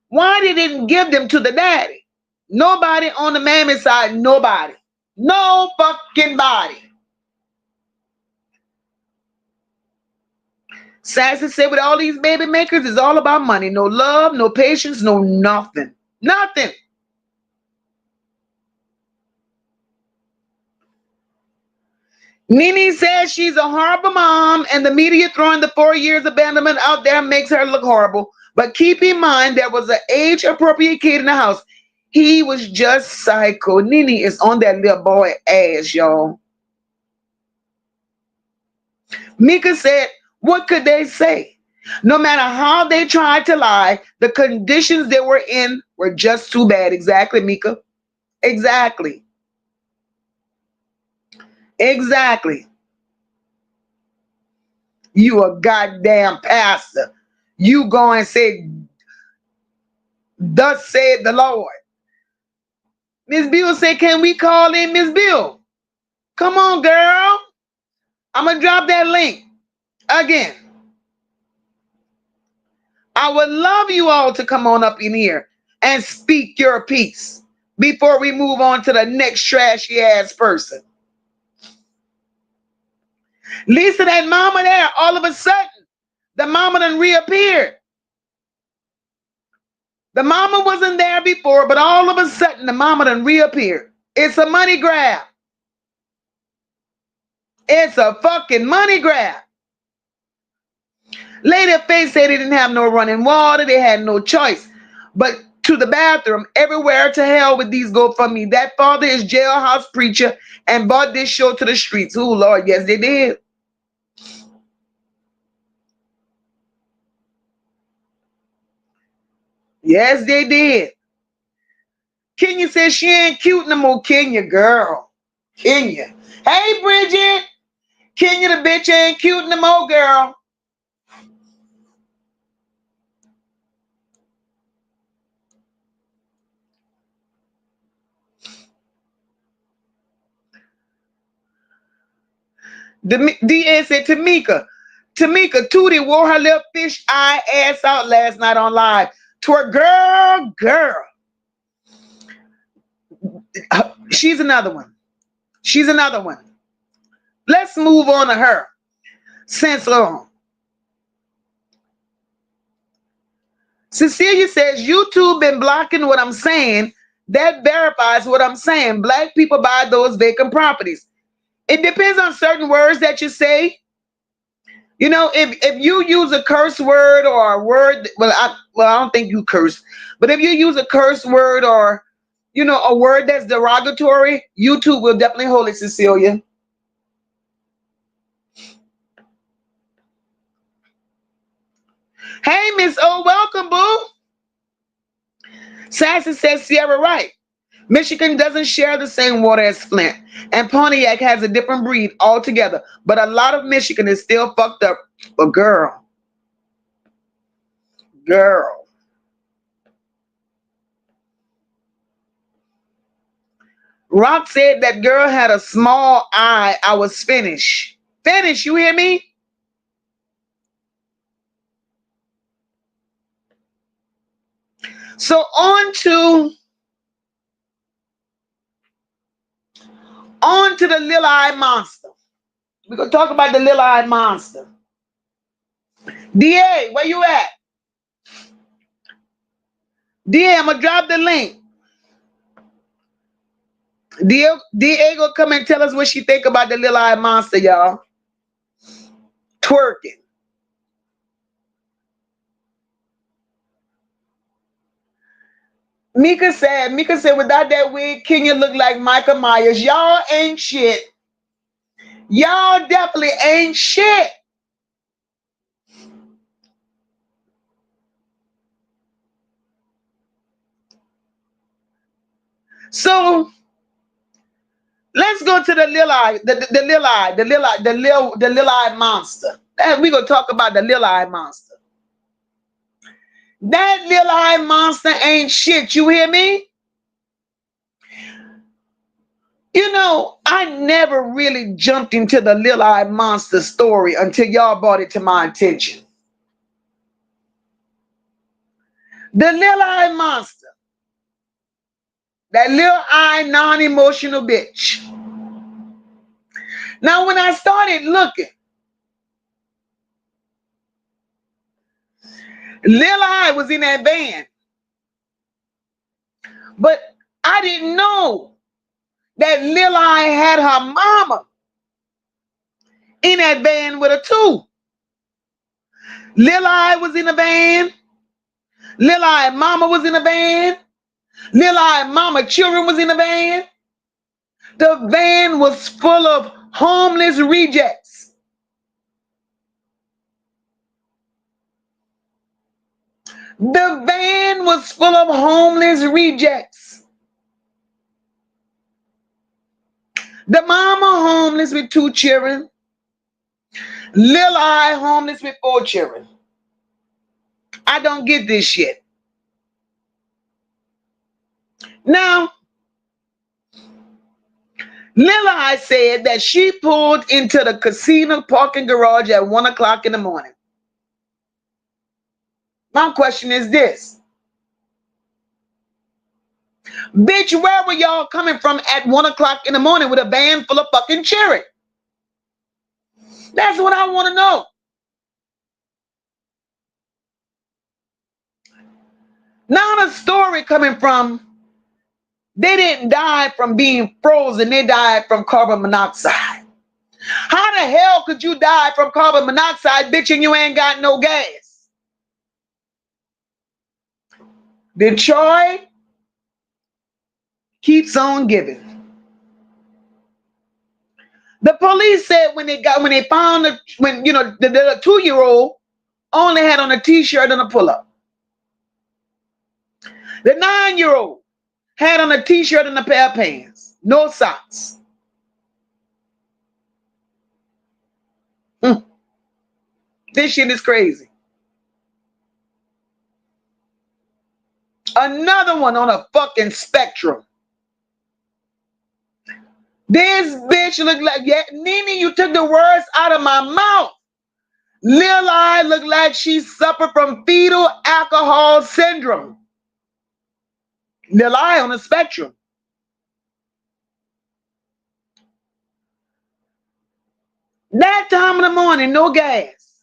why they didn't give them to the daddy? Nobody on the mammy side. Nobody. No fucking body. Sassy said with all these baby makers, it's all about money. No love, no patience, no nothing. Nothing. Nene says she's a horrible mom, and the media throwing the 4 years abandonment out there makes her look horrible. But keep in mind, there was an age-appropriate kid in the house. He was just psycho. Nene is on that little boy ass, y'all. Mika said, what could they say? No matter how they tried to lie, the conditions they were in were just too bad. Exactly, Mika. Exactly. Exactly. You a goddamn pastor. You go and say, thus said the Lord. Miss Bill said, can we call in Miss Bill? Come on, girl. I'm going to drop that link again. I would love you all to come on up in here and speak your piece before we move on to the next trashy ass person. Lisa, that mama there, all of a sudden, the mama done reappeared. The mama wasn't there before, but all of a sudden, the mama done reappeared. It's a money grab. It's a fucking money grab. Lady Faith said they didn't have no running water. They had no choice but to the bathroom. Everywhere to hell with these GoFundMe. That father is jailhouse preacher and brought this show to the streets. Oh, Lord, yes, they did. Yes, they did. Kenya says she ain't cute no more. Kenya, girl. Kenya. Hey, Bridget. Kenya, the bitch ain't cute no more, girl. The DA said, Tamika, Tootie wore her little fish eye ass out last night on live. To her girl. She's another one. She's another one. Let's move on to her. Since Cecilia says, YouTube been blocking what I'm saying. That verifies what I'm saying. Black people buy those vacant properties. It depends on certain words that you say. You know, if you use a curse word or a word, I don't think you curse, but if you use a curse word or, you know, a word that's derogatory, YouTube will definitely hold it, Cecilia. Hey, Miss O, welcome, boo. Sassy says Sierra right. Michigan doesn't share the same water as Flint, and Pontiac has a different breed altogether. But a lot of Michigan is still fucked up. But girl. Rock said that girl had a small eye. I was finished. Finished, you hear me? So on to the little eye monster. We're gonna talk about the little eye monster. DA, where you at? DA, I'm gonna drop the link. DA gonna come and tell us what she think about the little eye monster, y'all. Twerking. Mika said, without that wig, Kenya look like Michael Myers. Y'all ain't shit. Y'all definitely ain't shit. So let's go to the little eye, the little eye monster. We're gonna talk about the little eye monster. That little eye monster ain't shit. You hear me? You know, I never really jumped into the little eye monster story until y'all brought it to my attention. The little eye monster. That little eye non-emotional bitch. Now, when I started looking, Lil I was in that van. But I didn't know that Lil I had her mama in that van with her too. Lil I was in the van. Lil I mama was in the van. Lil I mama children was in the van. The van was full of homeless rejects. The van was full of homeless rejects. The mama homeless with 2 children. Lil I homeless with 4 children. I don't get this shit. Now, Lil I said that she pulled into the casino parking garage at 1 o'clock in the morning. My question is this. Bitch, where were y'all coming from at 1 o'clock in the morning with a van full of fucking children? That's what I want to know. Now the story coming from, they didn't die from being frozen. They died from carbon monoxide. How the hell could you die from carbon monoxide, bitch, and you ain't got no gas? Detroit keeps on giving. The police said when they found the 2-year-old only had on a t-shirt and a pull-up. The 9-year-old had on a t-shirt and a pair of pants, no socks. This shit is crazy. Another one on a fucking spectrum. This bitch looked like, yeah, Nene, you took the words out of my mouth. Lil I looked like she suffered from fetal alcohol syndrome. Lil I on a spectrum. That time in the morning, no gas.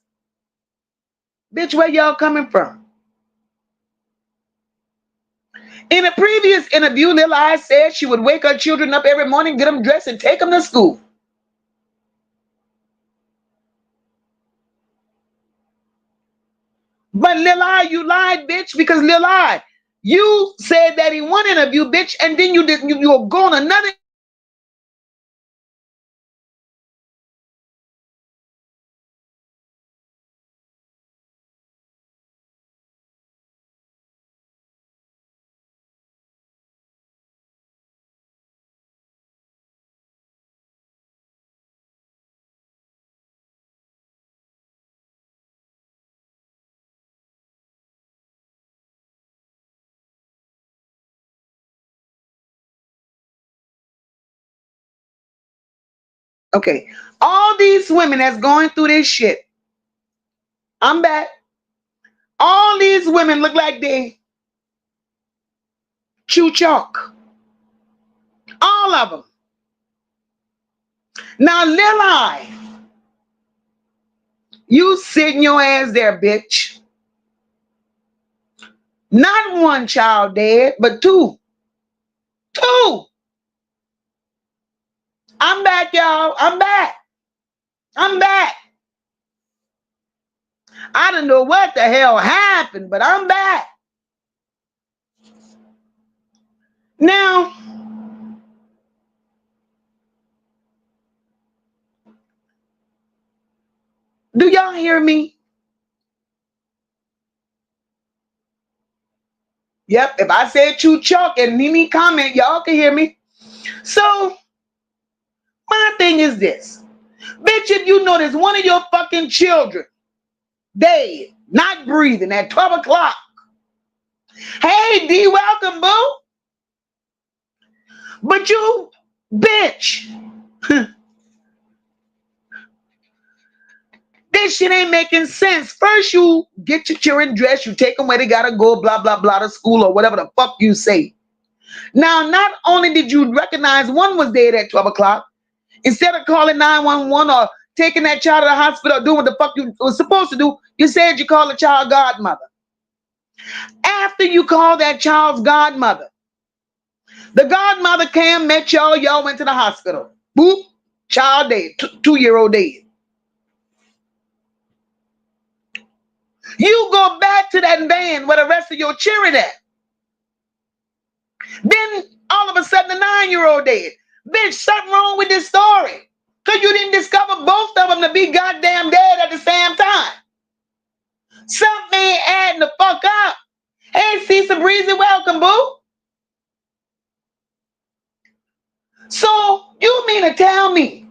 Bitch, where y'all coming from? In a previous interview, Lil I said she would wake her children up every morning, get them dressed, and take them to school. But Lil I, you lied, bitch, because Lil I, you said that in one interview, bitch, and then you were going another. Okay, all these women that's going through this shit, I'm back. All these women look like they chew chalk. All of them. Now, Lil I, you sitting your ass there, bitch. Not 1 child dead, but 2. 2. I'm back, y'all. I'm back. I'm back. I don't know what the hell happened, but I'm back. Now, do y'all hear me? Yep, if I said chew chalk and Nene comment, y'all can hear me. So, my thing is this. Bitch, if you notice one of your fucking children dead, not breathing at 12 o'clock. Hey, D, welcome, boo. But you, bitch. This shit ain't making sense. First, you get your children dressed, you take them where they gotta go, blah, blah, blah, to school or whatever the fuck you say. Now, not only did you recognize one was dead at 12 o'clock, instead of calling 911 or taking that child to the hospital or doing what the fuck you was supposed to do, you said you called the child godmother. After you call that child's godmother, the godmother came, met y'all went to the hospital. Boop, child dead, 2-year-old dead. You go back to that van where the rest of your children at. Then all of a sudden the 9-year-old dead. Bitch, something wrong with this story. Because you didn't discover both of them to be goddamn dead at the same time. Something ain't adding the fuck up. Hey, Cecil Breezy, welcome, boo. So you mean to tell me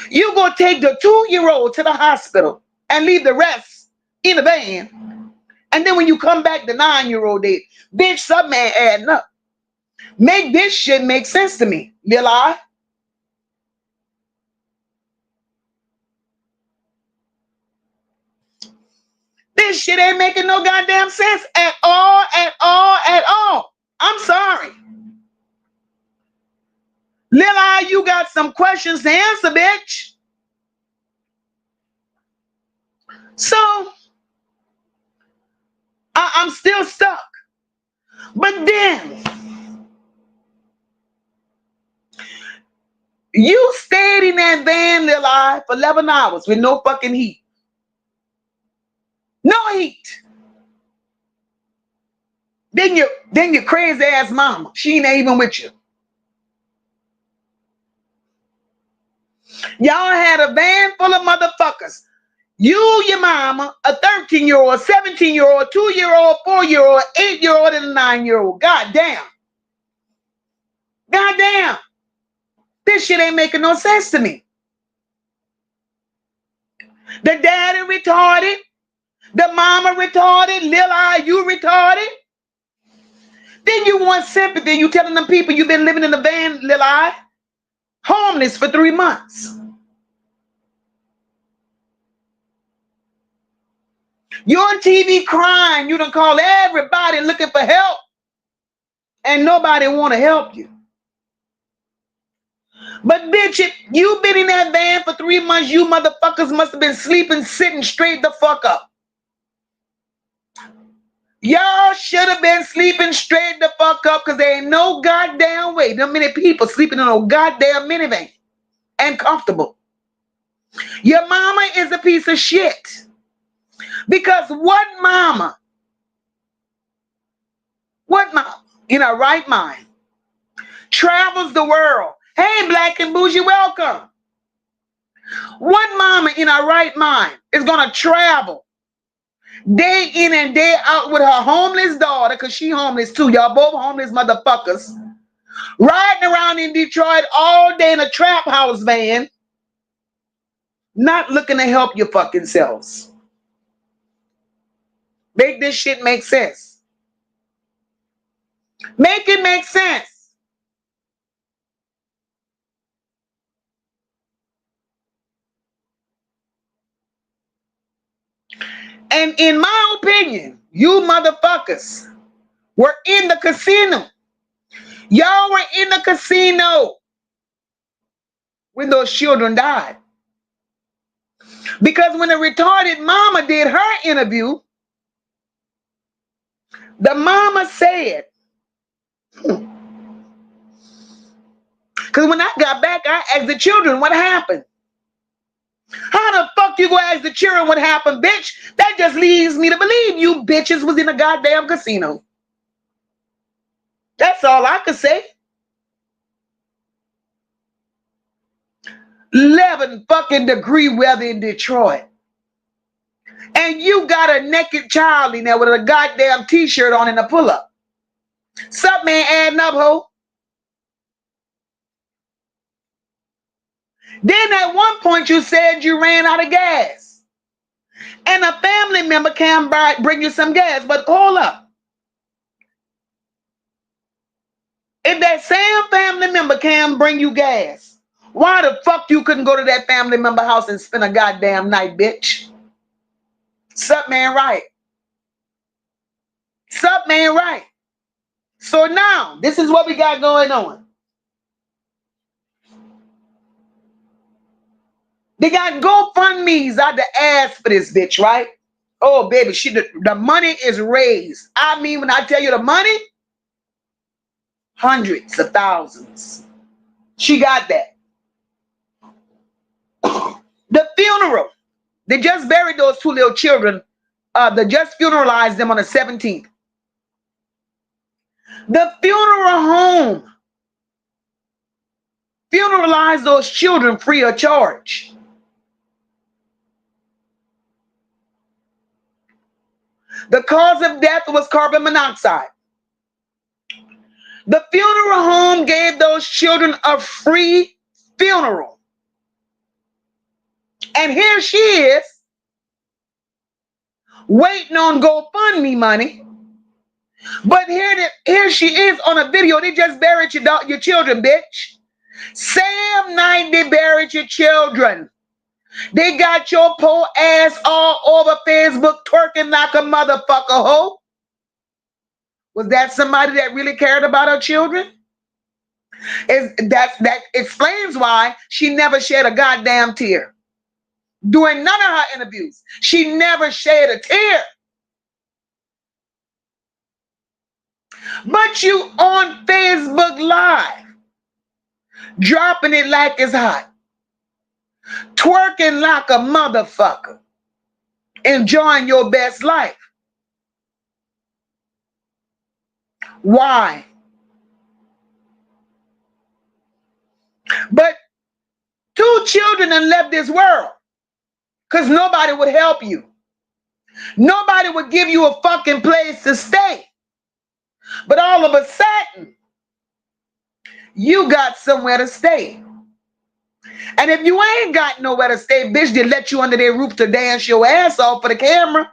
you gonna take the 2-year-old to the hospital and leave the rest in the van? And then when you come back, the 9-year-old dead. Bitch, something ain't adding up. Make this shit make sense to me, Lil I. This shit ain't making no goddamn sense at all, at all, at all. I'm sorry. Lil I, you got some questions to answer, bitch. So, I'm still stuck. But then, you stayed in that van, Lil I, for 11 hours with no fucking heat. No heat. Then your crazy ass mama, she ain't even with you. Y'all had a van full of motherfuckers. You, your mama, a 13-year-old, 17-year-old, 2-year-old, 4-year-old, 8-year-old, and a 9-year-old. God damn. God damn. This shit ain't making no sense to me. The daddy retarded. The mama retarded. Lil I, you retarded. Then you want sympathy. You telling them people you've been living in the van, Lil I, homeless for 3 months. You're on TV crying. You done call everybody looking for help. And nobody want to help you. But bitch, if you been in that van for 3 months, you motherfuckers must have been sleeping, sitting straight the fuck up. Y'all should have been sleeping straight the fuck up, because there ain't no goddamn way that many people sleeping in no goddamn minivan and comfortable. Your mama is a piece of shit. Because what mama in her right mind travels the world? Hey, Black and Bougie, welcome. What mama in her right mind is gonna travel day in and day out with her homeless daughter, because she homeless too, y'all both homeless motherfuckers, riding around in Detroit all day in a trap house van, not looking to help your fucking selves? Make this shit make sense. Make it make sense. And in my opinion, you motherfuckers were in the casino. Y'all were in the casino when those children died. Because when the retarded mama did her interview, the mama said, because when I got back, I asked the children what happened. How the fuck you gonna ask the children what happened, bitch? That just leads me to believe you bitches was in a goddamn casino. That's all I could say. 11 fucking degree weather in Detroit. And you got a naked child in there with a goddamn t-shirt on and a pull-up. Something ain't adding up, ho. Then at one point you said you ran out of gas. And a family member can bring you some gas. But hold up. If that same family member can bring you gas, why the fuck you couldn't go to that family member house and spend a goddamn night, bitch? Something ain't right. Something ain't right. So now, this is what we got going on. They got GoFundMe's out the ass for this bitch, right? Oh, baby, the money is raised. I mean, when I tell you the money, hundreds of thousands. She got that. The funeral. They just buried those two little children. They just funeralized them on the 17th. The funeral home funeralized those children free of charge. The cause of death was carbon monoxide. The funeral home gave those children a free funeral. And here she is, waiting on GoFundMe money. But here she is on a video. They just buried your children, bitch. Same night they buried your children. They got your poor ass all over Facebook twerking like a motherfucker hoe. Was that somebody that really cared about her children? That explains why she never shed a goddamn tear. During none of her interviews, she never shed a tear. But you on Facebook Live, dropping it like it's hot, twerking like a motherfucker, enjoying your best life. Why? But two children and left this world because nobody would help you. Nobody would give you a fucking place to stay. But all of a sudden, you got somewhere to stay. And if you ain't got nowhere to stay, bitch, they let you under their roof to dance your ass off for the camera.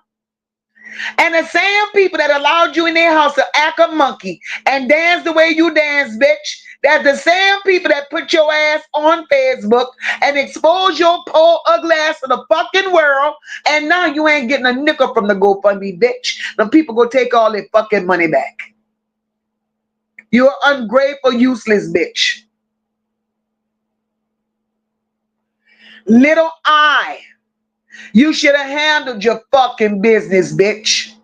And the same people that allowed you in their house to act a monkey and dance the way you dance, bitch, that's the same people that put your ass on Facebook and expose your poor ugly ass to the fucking world. And now you ain't getting a nickel from the GoFundMe, bitch. The people go take all their fucking money back. You're ungrateful, useless bitch. Little I. You should have handled your fucking business, bitch.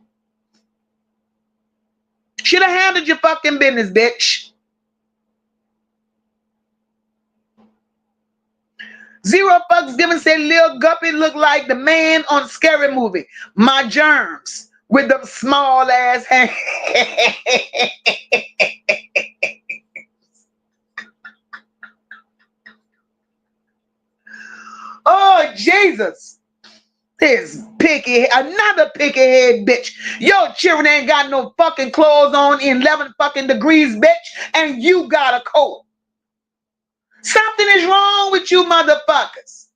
Should have handled your fucking business, bitch. Zero fucks given said Lil Guppy looked like the man on Scary Movie. My germs with them small ass hands. Oh, Jesus. This picky, another picky head bitch. Your children ain't got no fucking clothes on in 11 fucking degrees, bitch, and you got a coat. Something is wrong with you motherfuckers.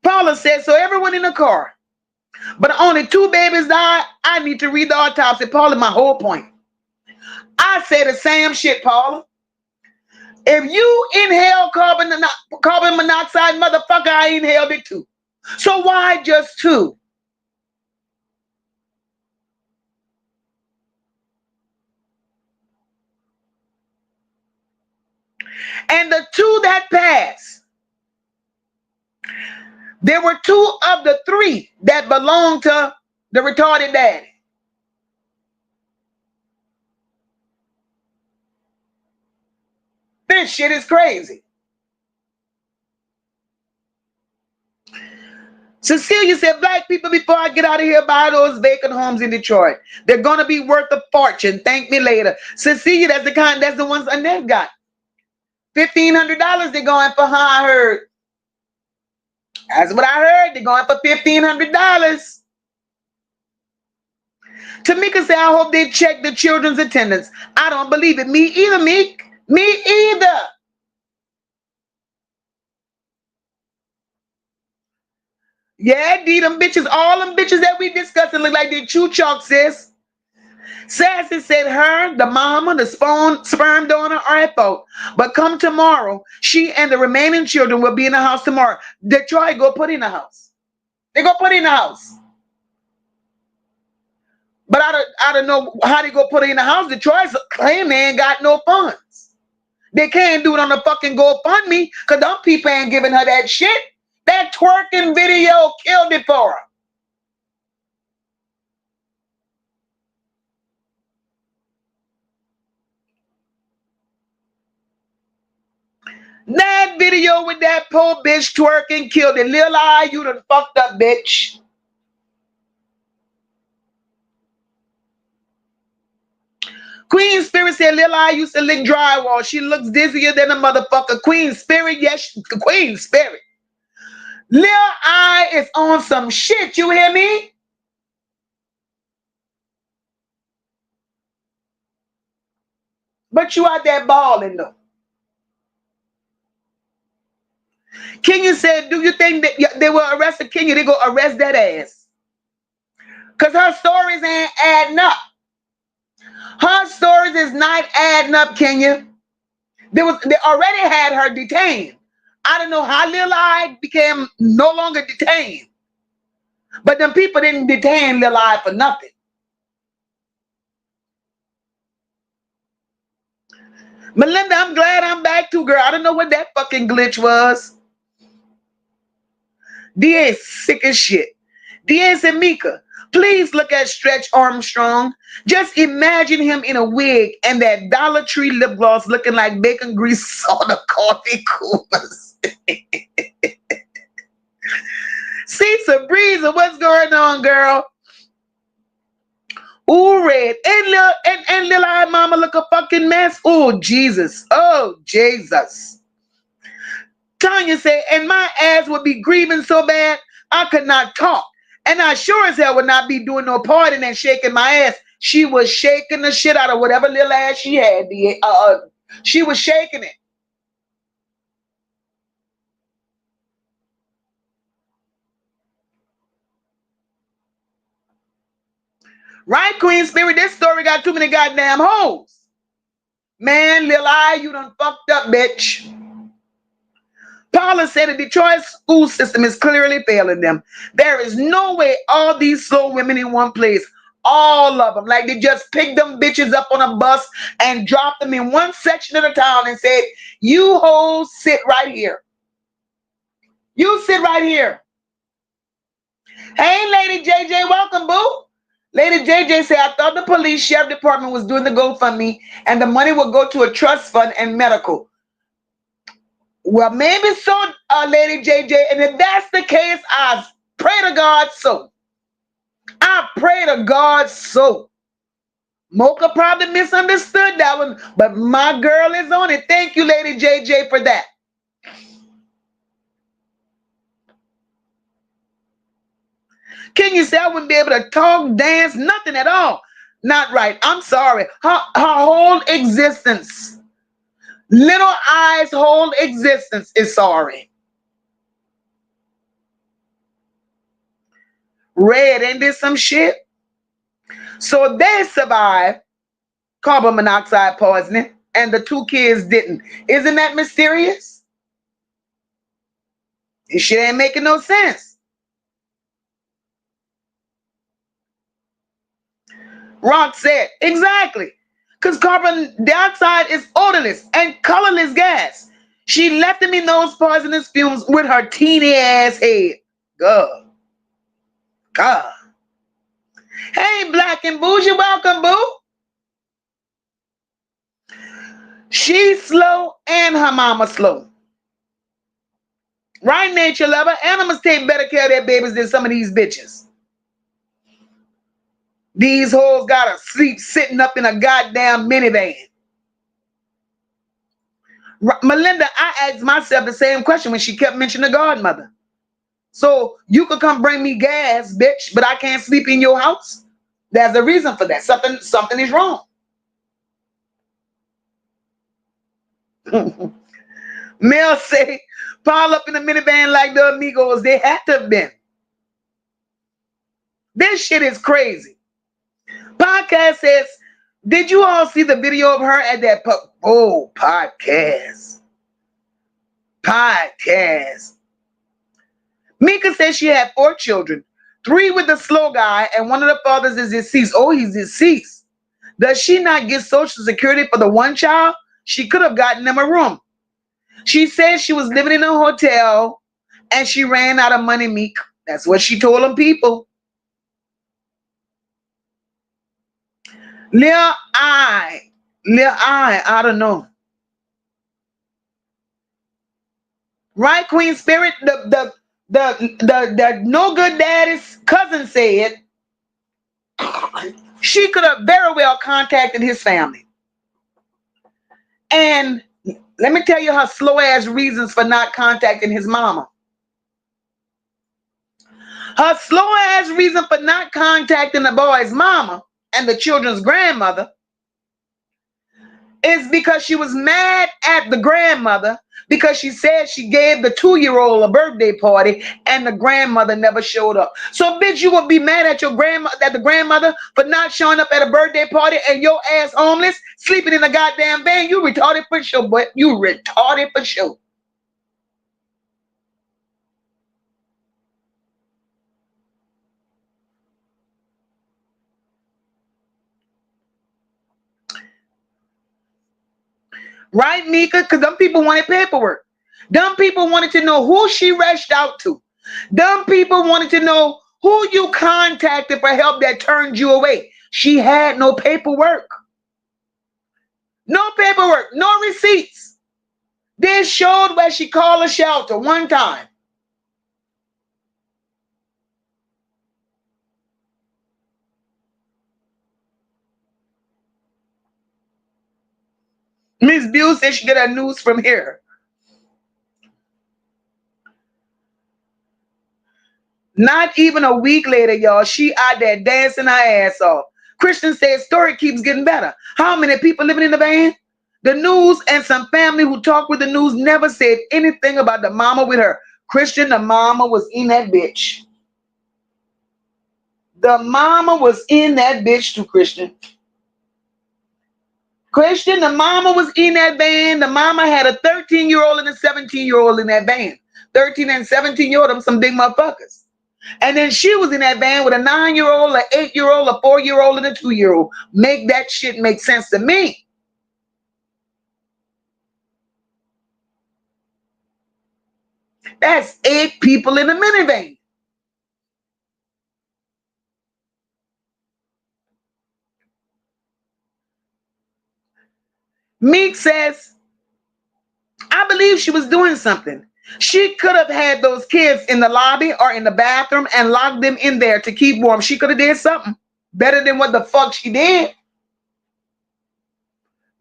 Paula said, so everyone in the car, but only 2 babies died. I need to read the autopsy. Paula, my whole point. I say the same shit, Paula. If you inhale carbon monoxide, motherfucker, I inhaled it too. So why just 2? And the 2 that passed, there were 2 of the 3 that belonged to the retarded daddy. This shit is crazy. Cecilia said, black people, before I get out of here, buy those vacant homes in Detroit. They're going to be worth a fortune. Thank me later. Cecilia, that's the ones Annette got. $1,500 they're going for, huh? I heard. That's what I heard. They're going for $1,500. Tamika said, I hope they check the children's attendance. I don't believe it. Me either, Meek. Me either. Yeah, D, them bitches, all them bitches that we discussing look like they chew chalk, sis. Sassy said her, the mama, the sperm donor are at fault. But come tomorrow, she and the remaining children will be in the house tomorrow. Detroit go put in the house. They go put in the house. But I don't know how they go put it in the house. Detroit's claim they ain't got no funds. They can't do it on the fucking GoFundMe because them people ain't giving her that shit. That twerking video killed it for her. That video with that poor bitch twerking killed it. Lil I, you done fucked up, bitch. Queen Spirit said Lil I used to lick drywall. She looks dizzier than a motherfucker. Queen Spirit, yes, Queen Spirit. Lil I is on some shit, you hear me? But you out there balling though. Kenya said, do you think that they will arrest the Kenya? They go arrest that ass. Because her stories ain't adding up. Her stories is not adding up, Kenya. They already had her detained. I don't know how Lil I became no longer detained. But them people didn't detain Lil I for nothing. Melinda, I'm glad I'm back too, girl. I don't know what that fucking glitch was. DA sick as shit. DA said, Mika, please look at Stretch Armstrong. Just imagine him in a wig and that Dollar Tree lip gloss looking like bacon grease on the coffee coolers. See, Sabrina, what's going on, girl? Ooh, red. And Lil I mama look a fucking mess. Oh, Jesus. Oh, Jesus. Tanya said, and my ass would be grieving so bad, I could not talk. And I sure as hell would not be doing no partying and shaking my ass. She was shaking the shit out of whatever little ass she had. She was shaking it. Right, Queen Spirit? This story got too many goddamn hoes. Man, Lil I, you done fucked up, bitch. Paula said the Detroit school system is clearly failing them. There is no way all these slow women in one place, all of them, like they just picked them bitches up on a bus and dropped them in one section of the town and said, you hoes sit right here. You sit right here. Hey, Lady JJ, welcome, boo. Lady JJ said, I thought the police sheriff department was doing the GoFundMe and the money would go to a trust fund and medical. Well, maybe so, Lady JJ. And if that's the case, I pray to God so. I pray to God so. Mocha probably misunderstood that one, but my girl is on it. Thank you, Lady JJ, for that. Can you say I wouldn't be able to talk, dance, nothing at all? Not right. I'm sorry. Her whole existence. Little I's whole existence is sorry. Red, ain't this some shit? So they survived carbon monoxide poisoning and the two kids didn't. Isn't that mysterious? This shit ain't making no sense. Rock said, exactly. Because carbon dioxide is odorless and colorless gas. She left him in those poisonous fumes with her teeny ass head. God. God. Hey, Black and Bougie, welcome, boo. She's slow and her mama slow. Right, nature lover? Animals take better care of their babies than some of these bitches. These hoes gotta sleep sitting up in a goddamn minivan. Melinda, I asked myself the same question when she kept mentioning the godmother. So you could come bring me gas, bitch, but I can't sleep in your house? There's a reason for that. Something is wrong. Mel say, pile up in the minivan like the amigos. They had to have been. This shit is crazy. Podcast says, did you all see the video of her at that podcast? Podcast. Mika says she had 4 children, 3 with the slow guy, and one of the fathers is deceased. Oh, he's deceased. Does she not get Social Security for the one child? She could have gotten them a room. She said she was living in a hotel and she ran out of money, Meek. That's what she told them people. I don't know. Right, Queen Spirit? The no good daddy's cousin said she could have very well contacted his family. And let me tell you her slow ass reasons for not contacting his mama. Her slow ass reason for not contacting the boy's mama and the children's grandmother is because she was mad at the grandmother because she said she gave the 2-year-old a birthday party and the grandmother never showed up. So, bitch, you would be mad at the grandmother for not showing up at a birthday party and your ass homeless, sleeping in a goddamn van. You retarded for sure, but you retarded for sure. Right, Mika? Because them people wanted paperwork. Them people wanted to know who she reached out to. Them people wanted to know who you contacted for help that turned you away. She had no paperwork. No paperwork. No receipts. They showed where she called a shelter one time. Miss Bew said she got her news from here. Not even a week later, y'all, she out there dancing her ass off. Christian said story keeps getting better. How many people living in the van? The news and some family who talked with the news never said anything about the mama with her. Christian, the mama was in that bitch. The mama was in that bitch too, Christian. Christian, the mama was in that van. The mama had a 13-year-old and a 17-year-old in that van. 13 and 17-year-old, them some big motherfuckers. And then she was in that van with a 9-year-old, an 8-year-old, a 4-year-old, and a 2-year-old. Make that shit make sense to me. That's 8 people in a minivan. Meek says, I believe she was doing something. She could have had those kids in the lobby or in the bathroom and locked them in there to keep warm. She could have did something better than what the fuck she did.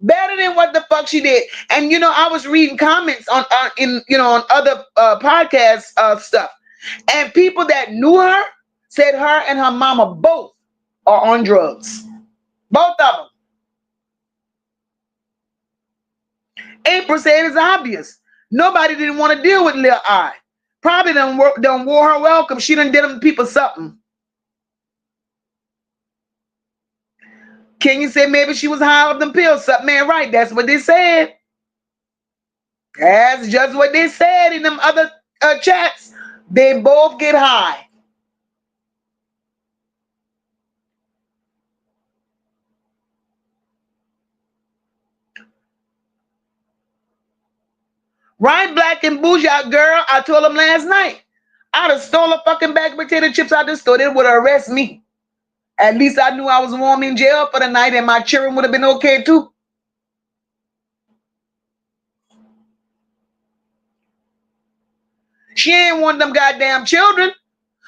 Better than what the fuck she did. And you know, I was reading comments on other podcast stuff, and people that knew her said her and her mama both are on drugs. Both of them. April said it's obvious. Nobody didn't want to deal with Lil I. Probably done wore her welcome. She done did them people something. Can you say maybe she was high off them pills? Something man, right? That's what they said. That's just what they said in them other chats. They both get high. Right, black and bougie girl. I told them last night. I'd have stole a fucking bag of potato chips out the store. They would arrest me. At least I knew I was warm in jail for the night and my children would have been okay too. She ain't one of them goddamn children.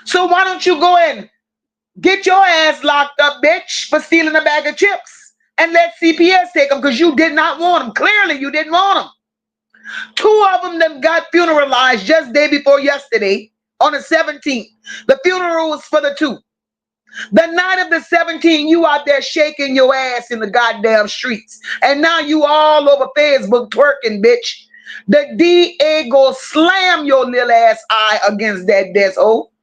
So why don't you go and get your ass locked up, bitch, for stealing a bag of chips and let CPS take them because you did not want them. Clearly, you didn't want them. 2 of them that got funeralized just day before yesterday on the 17th. The funeral was for the 2. The night of the 17th, you out there shaking your ass in the goddamn streets. And now you all over Facebook twerking, bitch. The DA go slam your little ass eye against that desk hole.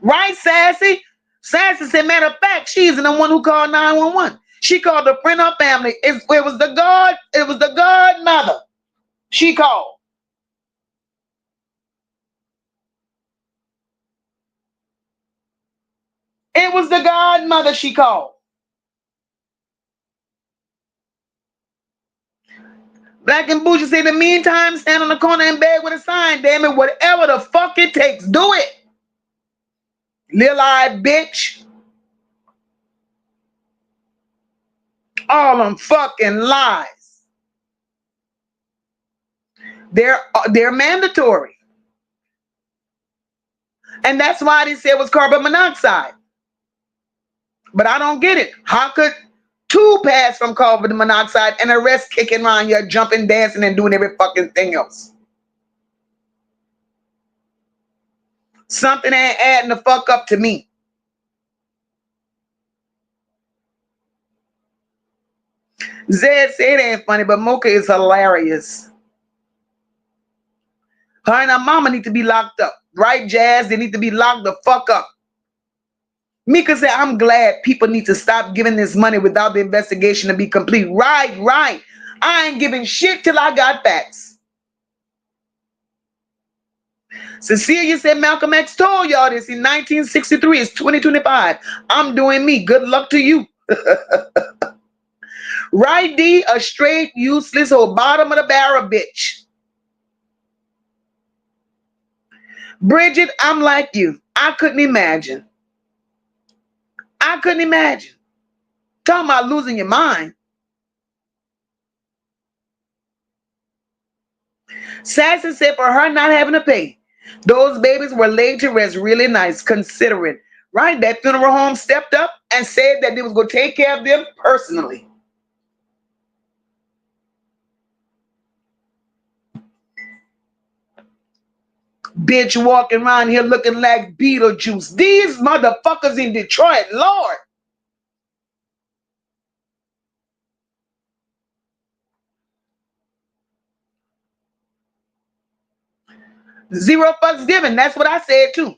Right, Sassy? Sassy said, matter of fact, she's the one who called 911. She called a friend of her family. It was the godmother. She called. It was the godmother she called. Black and Bougie said, in the meantime, stand on the corner and beg with a sign. Damn it, whatever the fuck it takes, do it. Lil-eyed bitch. All them fucking lies. They're mandatory. And that's why they said it was carbon monoxide. But I don't get it. How could 2 pass from carbon monoxide and the rest kicking around here, jumping, dancing, and doing every fucking thing else? Something ain't adding the fuck up to me. Zed said it ain't funny, but Mocha is hilarious. Her and her mama need to be locked up. Right, Jazz? They need to be locked the fuck up. Mika said, I'm glad people need to stop giving this money without the investigation to be complete. Right, right. I ain't giving shit till I got facts. Cecilia said, Malcolm X told y'all this in 1963. It's 2025. I'm doing me. Good luck to you. Right, D? A straight, useless, or bottom of the barrel bitch. Bridget, I'm like you. I couldn't imagine. I couldn't imagine. Talking about losing your mind. Sassy said for her not having to pay, those babies were laid to rest really nice, considering. Right? That funeral home stepped up and said that they was going to take care of them personally. Bitch walking around here looking like Beetlejuice. These motherfuckers in Detroit, Lord. Zero fucks given. That's what I said too.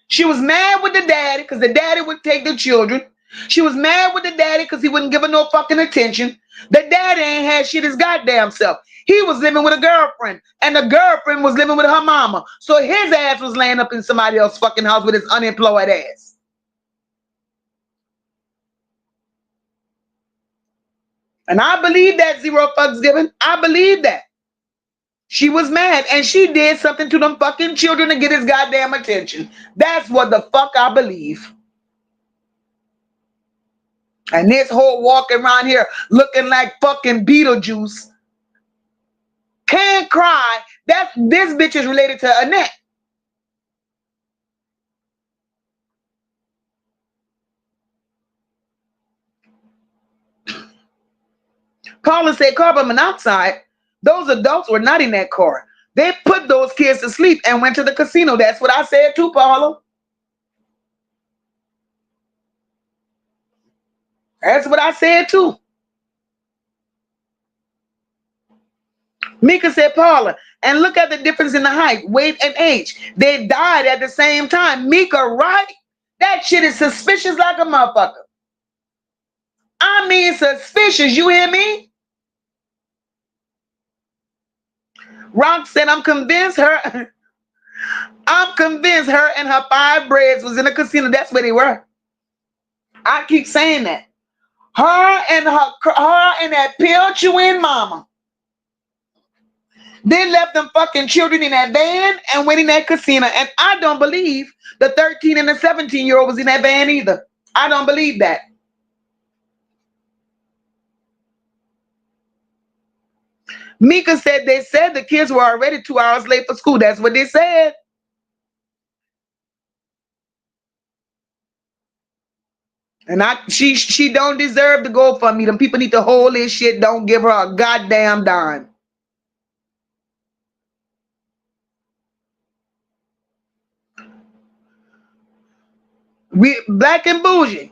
She was mad with the daddy because the daddy would take the children. She was mad with the daddy because he wouldn't give her no fucking attention. The daddy ain't had shit his goddamn self. He was living with a girlfriend, and the girlfriend was living with her mama. So his ass was laying up in somebody else's fucking house with his unemployed ass. And I believe that, zero fucks given. I believe that. She was mad, and she did something to them fucking children to get his goddamn attention. That's what the fuck I believe. And this whole walking around here looking like fucking Beetlejuice. Can't cry. This bitch is related to Annette. Paula said carbon monoxide. Those adults were not in that car. They put those kids to sleep and went to the casino. That's what I said too, Paula. That's what I said too. Mika said, Paula, and look at the difference in the height, weight, and age. They died at the same time. Mika, right? That shit is suspicious like a motherfucker. I mean suspicious, you hear me? Rock said, I'm convinced her and her 5 braids was in a casino. That's where they were. I keep saying that. Her and that pill chewing mama. They left them fucking children in that van and went in that casino. And I don't believe the 13 and the 17-year-old was in that van either. I don't believe that. Mika said they said the kids were already 2 hours late for school. That's what they said. And she don't deserve to go for me. Them people need to hold this shit. Don't give her a goddamn dime. Black and Bougie.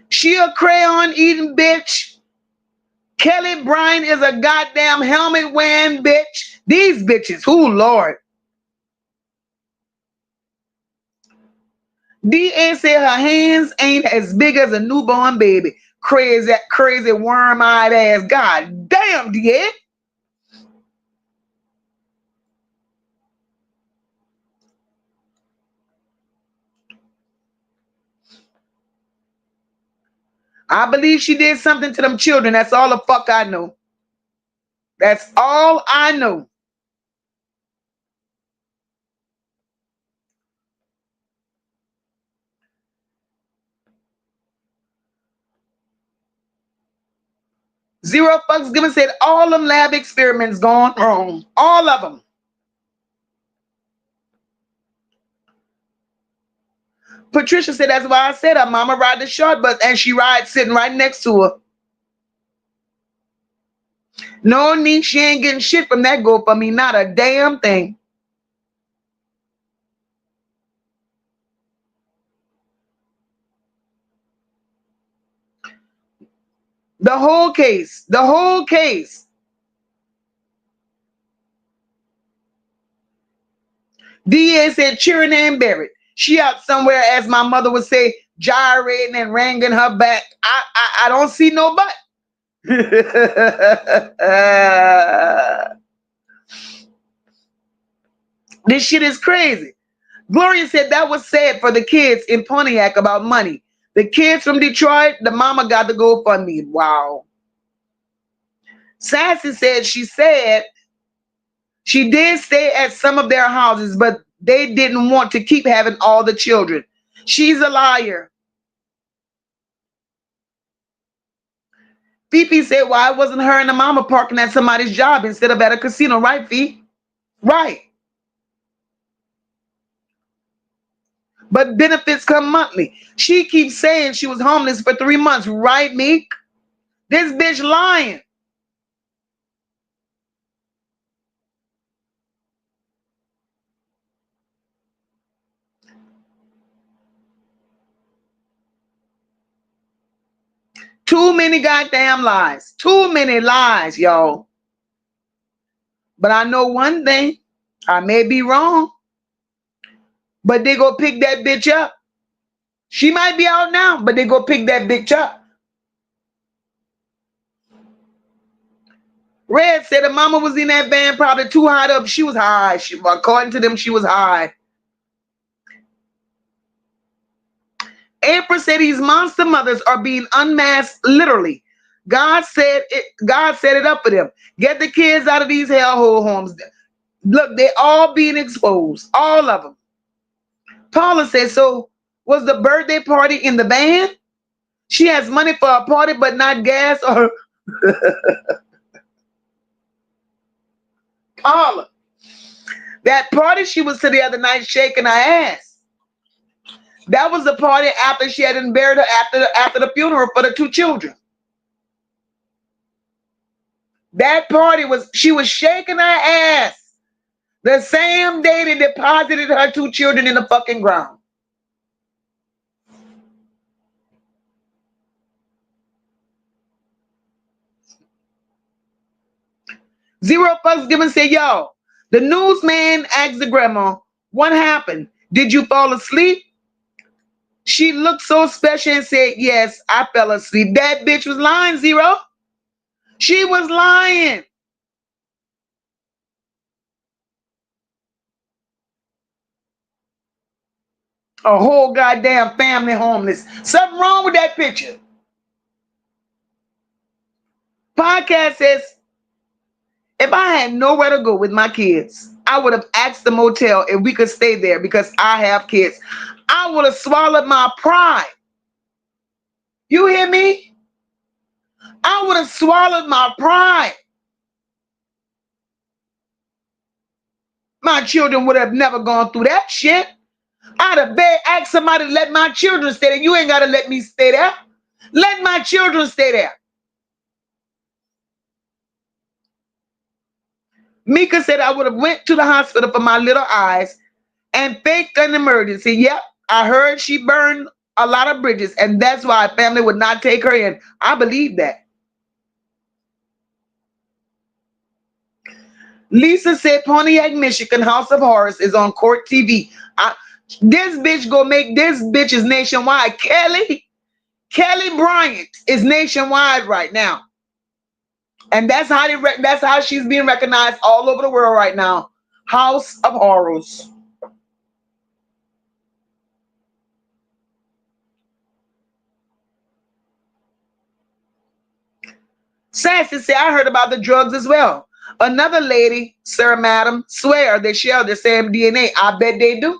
She a crayon eating bitch. Kelli Bryant is a goddamn helmet wearing bitch. These bitches, who Lord. DA said her hands ain't as big as a newborn baby. Crazy worm-eyed ass. God damn, DA. I believe she did something to them children. That's all the fuck I know. That's all I know. Zero fucks given said all them lab experiments gone wrong. All of them. Patricia said that's why I said her mama ride the short bus and she rides sitting right next to her. No need, she ain't getting shit from that GoFundMe, not a damn thing. The whole case. DA said cheering and buried. She out somewhere, as my mother would say, gyrating and wrangling her back. I don't see no butt. This shit is crazy. Gloria said that was sad for the kids in Pontiac about money. The kids from Detroit, the mama got the GoFundMe. Wow. Sassy said she did stay at some of their houses, but they didn't want to keep having all the children. She's a liar. Fifi said, why wasn't her and the mama parking at somebody's job instead of at a casino? Right, Fifi? Right. But benefits come monthly. She keeps saying she was homeless for 3 months. Right, Meek? This bitch lying. Too many goddamn lies. Too many lies, y'all. But I know one thing. I may be wrong. But they go pick that bitch up. She might be out now, but they go pick that bitch up. Red said the mama was in that van probably too high up. She was high. According to them, she was high. April said these monster mothers are being unmasked literally. God set it up for them. Get the kids out of these hellhole homes. Look, they're all being exposed. All of them. Paula said, so was the birthday party in the van? She has money for a party, but not gas or... Paula. That party she was to the other night shaking her ass. That was the party after she had buried her after the funeral for the 2 children. That party she was shaking her ass the same day they deposited her 2 children in the fucking ground. Zero fucks given said, yo, the newsman asked the grandma, what happened? Did you fall asleep? She looked so special and said, yes, I fell asleep. That bitch was lying, Zero. She was lying. A whole goddamn family homeless. Something wrong with that picture. Podcast says, if I had nowhere to go with my kids, I would have asked the motel if we could stay there because I have kids. I would have swallowed my pride. You hear me? I would have swallowed my pride. My children would have never gone through that shit. I'd have asked somebody to let my children stay there. You ain't got to let me stay there. Let my children stay there. Mika said I would have went to the hospital for my little eyes and faked an emergency. Yep, I heard she burned a lot of bridges, and that's why family would not take her in. I believe that. Lisa said Pontiac, Michigan, House of Horrors is on court TV. This bitch go make this bitch is nationwide. Kelli Bryant is nationwide right now. And that's how she's being recognized all over the world right now. House of Horrors. Sassy said, I heard about the drugs as well. Another lady, sir, madam, swear they share the same DNA. I bet they do.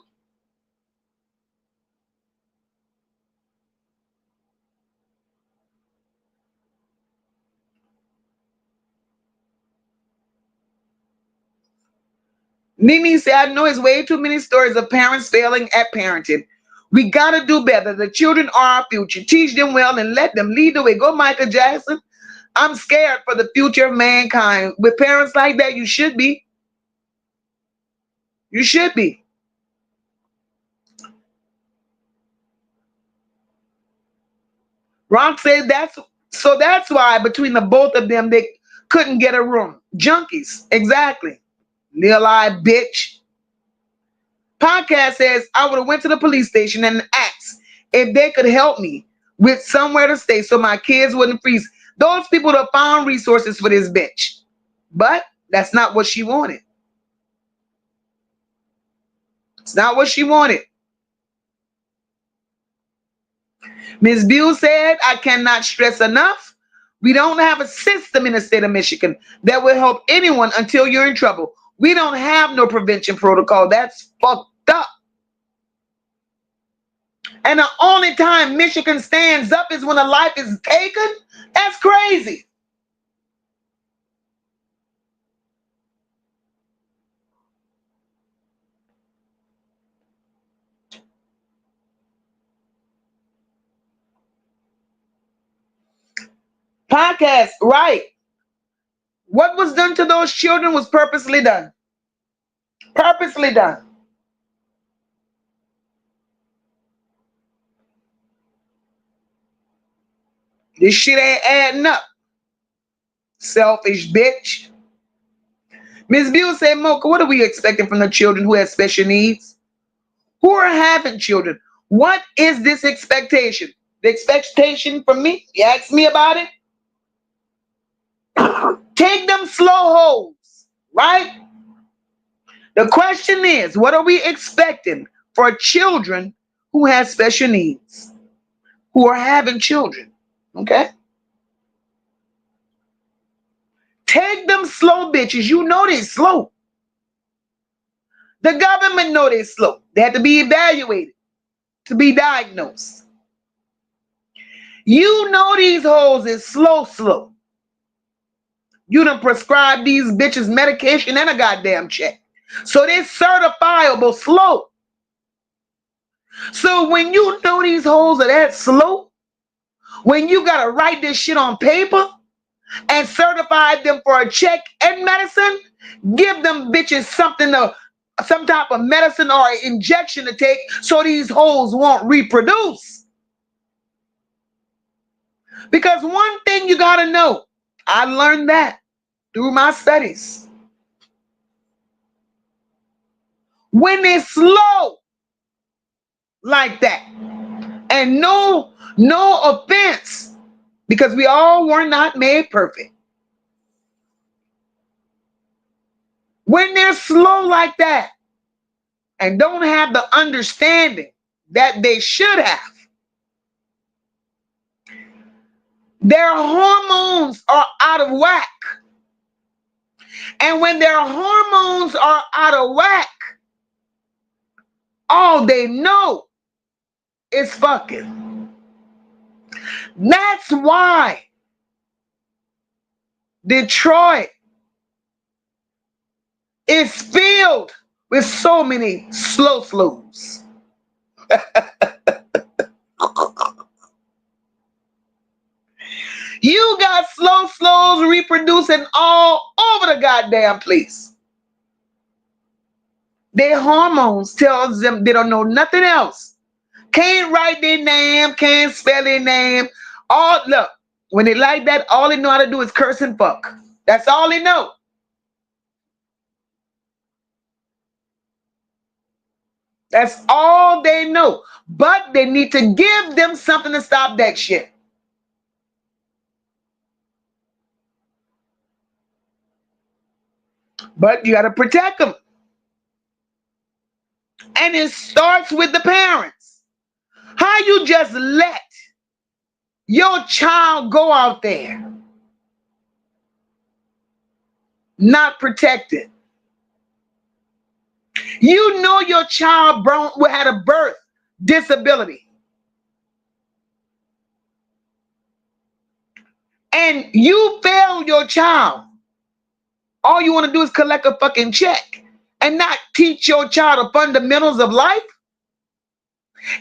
Nene said, I know it's way too many stories of parents failing at parenting. We got to do better. The children are our future. Teach them well and let them lead the way. Go, Michael Jackson. I'm scared for the future of mankind. With parents like that, you should be. You should be. Rock said that's why between the both of them, they couldn't get a room. Junkies. Exactly. Lil-eye bitch. Podcast says, I would have went to the police station and asked if they could help me with somewhere to stay so my kids wouldn't freeze. Those people would have found resources for this bitch. But that's not what she wanted. It's not what she wanted. Ms. Buell said, I cannot stress enough. We don't have a system in the state of Michigan that will help anyone until you're in trouble. We don't have no prevention protocol. That's fucked up. And the only time Michigan stands up is when a life is taken? That's crazy. Podcast, right. What was done to those children was purposely done. Purposely done. This shit ain't adding up. Selfish bitch. Ms. Buell said, Mocha, what are we expecting from the children who have special needs? Who are having children? What is this expectation? The expectation from me? You ask me about it? Take them slow holes, right? The question is, what are we expecting for children who have special needs, who are having children? Okay? Take them slow bitches. You know they slow. The government know they slow. They have to be evaluated to be diagnosed. You know these hoes is slow. You done prescribe these bitches medication and a goddamn check. So they're certifiable slow. So when you know these hoes are that slow, when you gotta write this shit on paper and certify them for a check and medicine, give them bitches something to, some type of medicine or injection to take so these hoes won't reproduce. Because one thing you gotta know, I learned that through my studies. When they're slow like that, and no offense, because we all were not made perfect. When they're slow like that and don't have the understanding that they should have, their hormones are out of whack. And when their hormones are out of whack, all they know is fucking. That's why Detroit is filled with so many slows. You got slows reproducing all over the goddamn place. Their hormones tells them they don't know nothing else. Can't write their name, can't spell their name. All look, when they like that, all they know how to do is curse and fuck. That's all they know. That's all they know. But they need to give them something to stop that shit. But you got to protect them. And it starts with the parents. How you just let your child go out there not protected. You know your child had a birth disability. And you failed your child. All you want to do is collect a fucking check and not teach your child the fundamentals of life.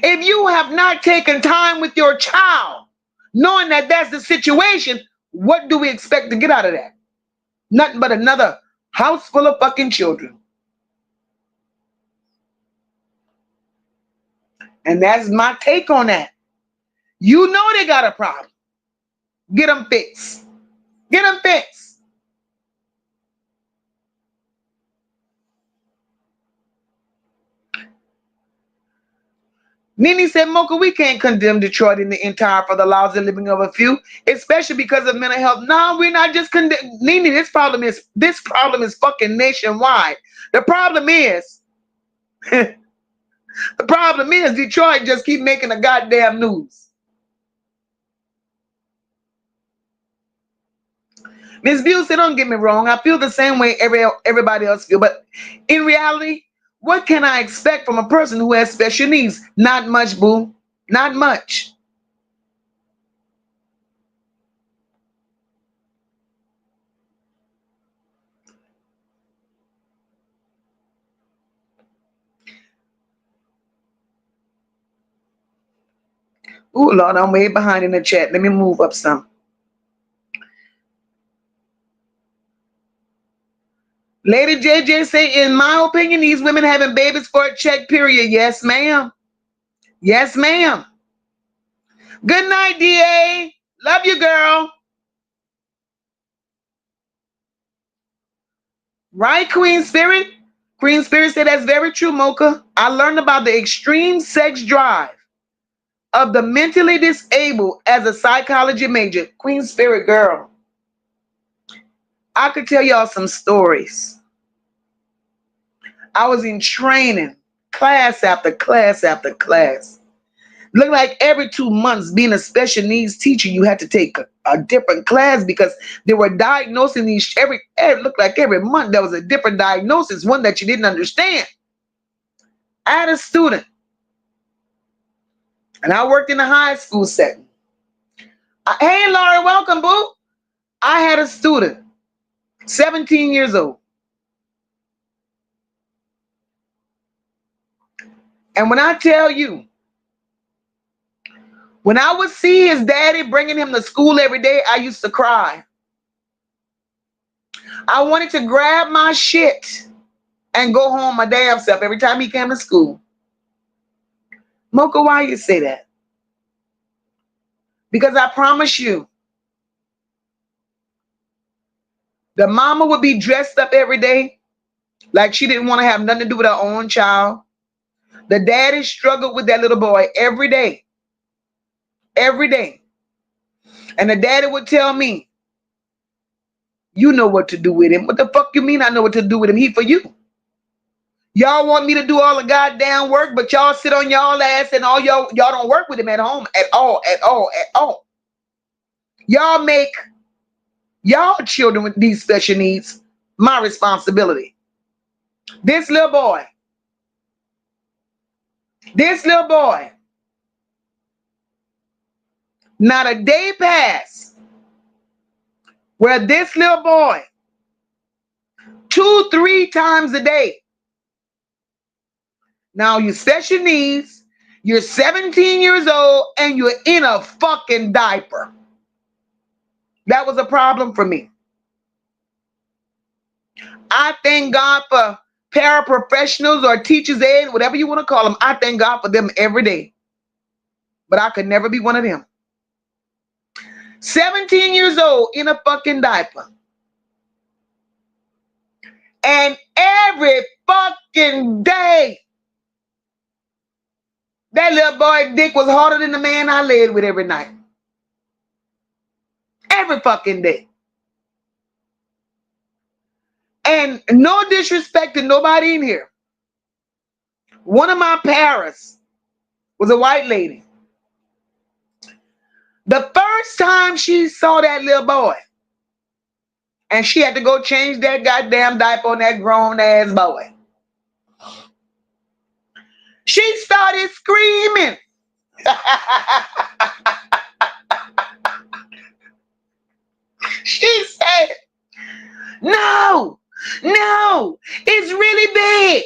If you have not taken time with your child, knowing that that's the situation, what do we expect to get out of that? Nothing but another house full of fucking children. And that's my take on that. You know they got a problem. Get them fixed. Get them fixed. Nene said, Mocha, we can't condemn Detroit in the entire for the lousy living of a few, especially because of mental health. No, we're not just condemning. Nene, this problem is fucking nationwide. The problem is, Detroit just keep making the goddamn news. Miss View said, don't get me wrong. I feel the same way everybody else feel. But in reality, what can I expect from a person who has special needs? Not much, boo. Not much. Ooh, Lord, I'm way behind in the chat. Let me move up some. Lady JJ say, in my opinion, these women having babies for a check, period. Yes, ma'am. Yes, ma'am. Good night, DA. Love you, girl. Right, Queen Spirit? Queen Spirit said that's very true, Mocha. I learned about the extreme sex drive of the mentally disabled as a psychology major. Queen Spirit, girl. I could tell y'all some stories. I was in training, class after class after class. Look like every 2 months, being a special needs teacher, you had to take a different class because they were diagnosing these it looked like every month there was a different diagnosis, one that you didn't understand. I had a student, and I worked in a high school setting. Hey, Laurie, welcome, boo. I had a student, 17 years old. And when I tell you, when I would see his daddy bringing him to school every day, I used to cry. I wanted to grab my shit and go home my damn self every time he came to school. Mocha, why you say that? Because I promise you, the mama would be dressed up every day like she didn't want to have nothing to do with her own child. The daddy struggled with that little boy every day. Every day. And the daddy would tell me, you know what to do with him. What the fuck you mean I know what to do with him? He for you. Y'all want me to do all the goddamn work, but y'all sit on y'all ass and all y'all don't work with him at home at all. Y'all make y'all children with these special needs my responsibility. This little boy, not a day passed where this little boy 2-3 times a day. Now you special needs, you're 17 years old, and you're in a fucking diaper. That was a problem for me. I thank God for paraprofessionals or teachers aid, whatever you want to call them. I thank God for them every day. But I could never be one of them. 17 years old in a fucking diaper. And every fucking day, that little boy dick was harder than the man I laid with every night. Every fucking day. And no disrespect to nobody in here. One of my parents was a white lady. The first time she saw that little boy, And she had to go change that goddamn diaper on that grown ass boy. She started screaming. She said, no, it's really big.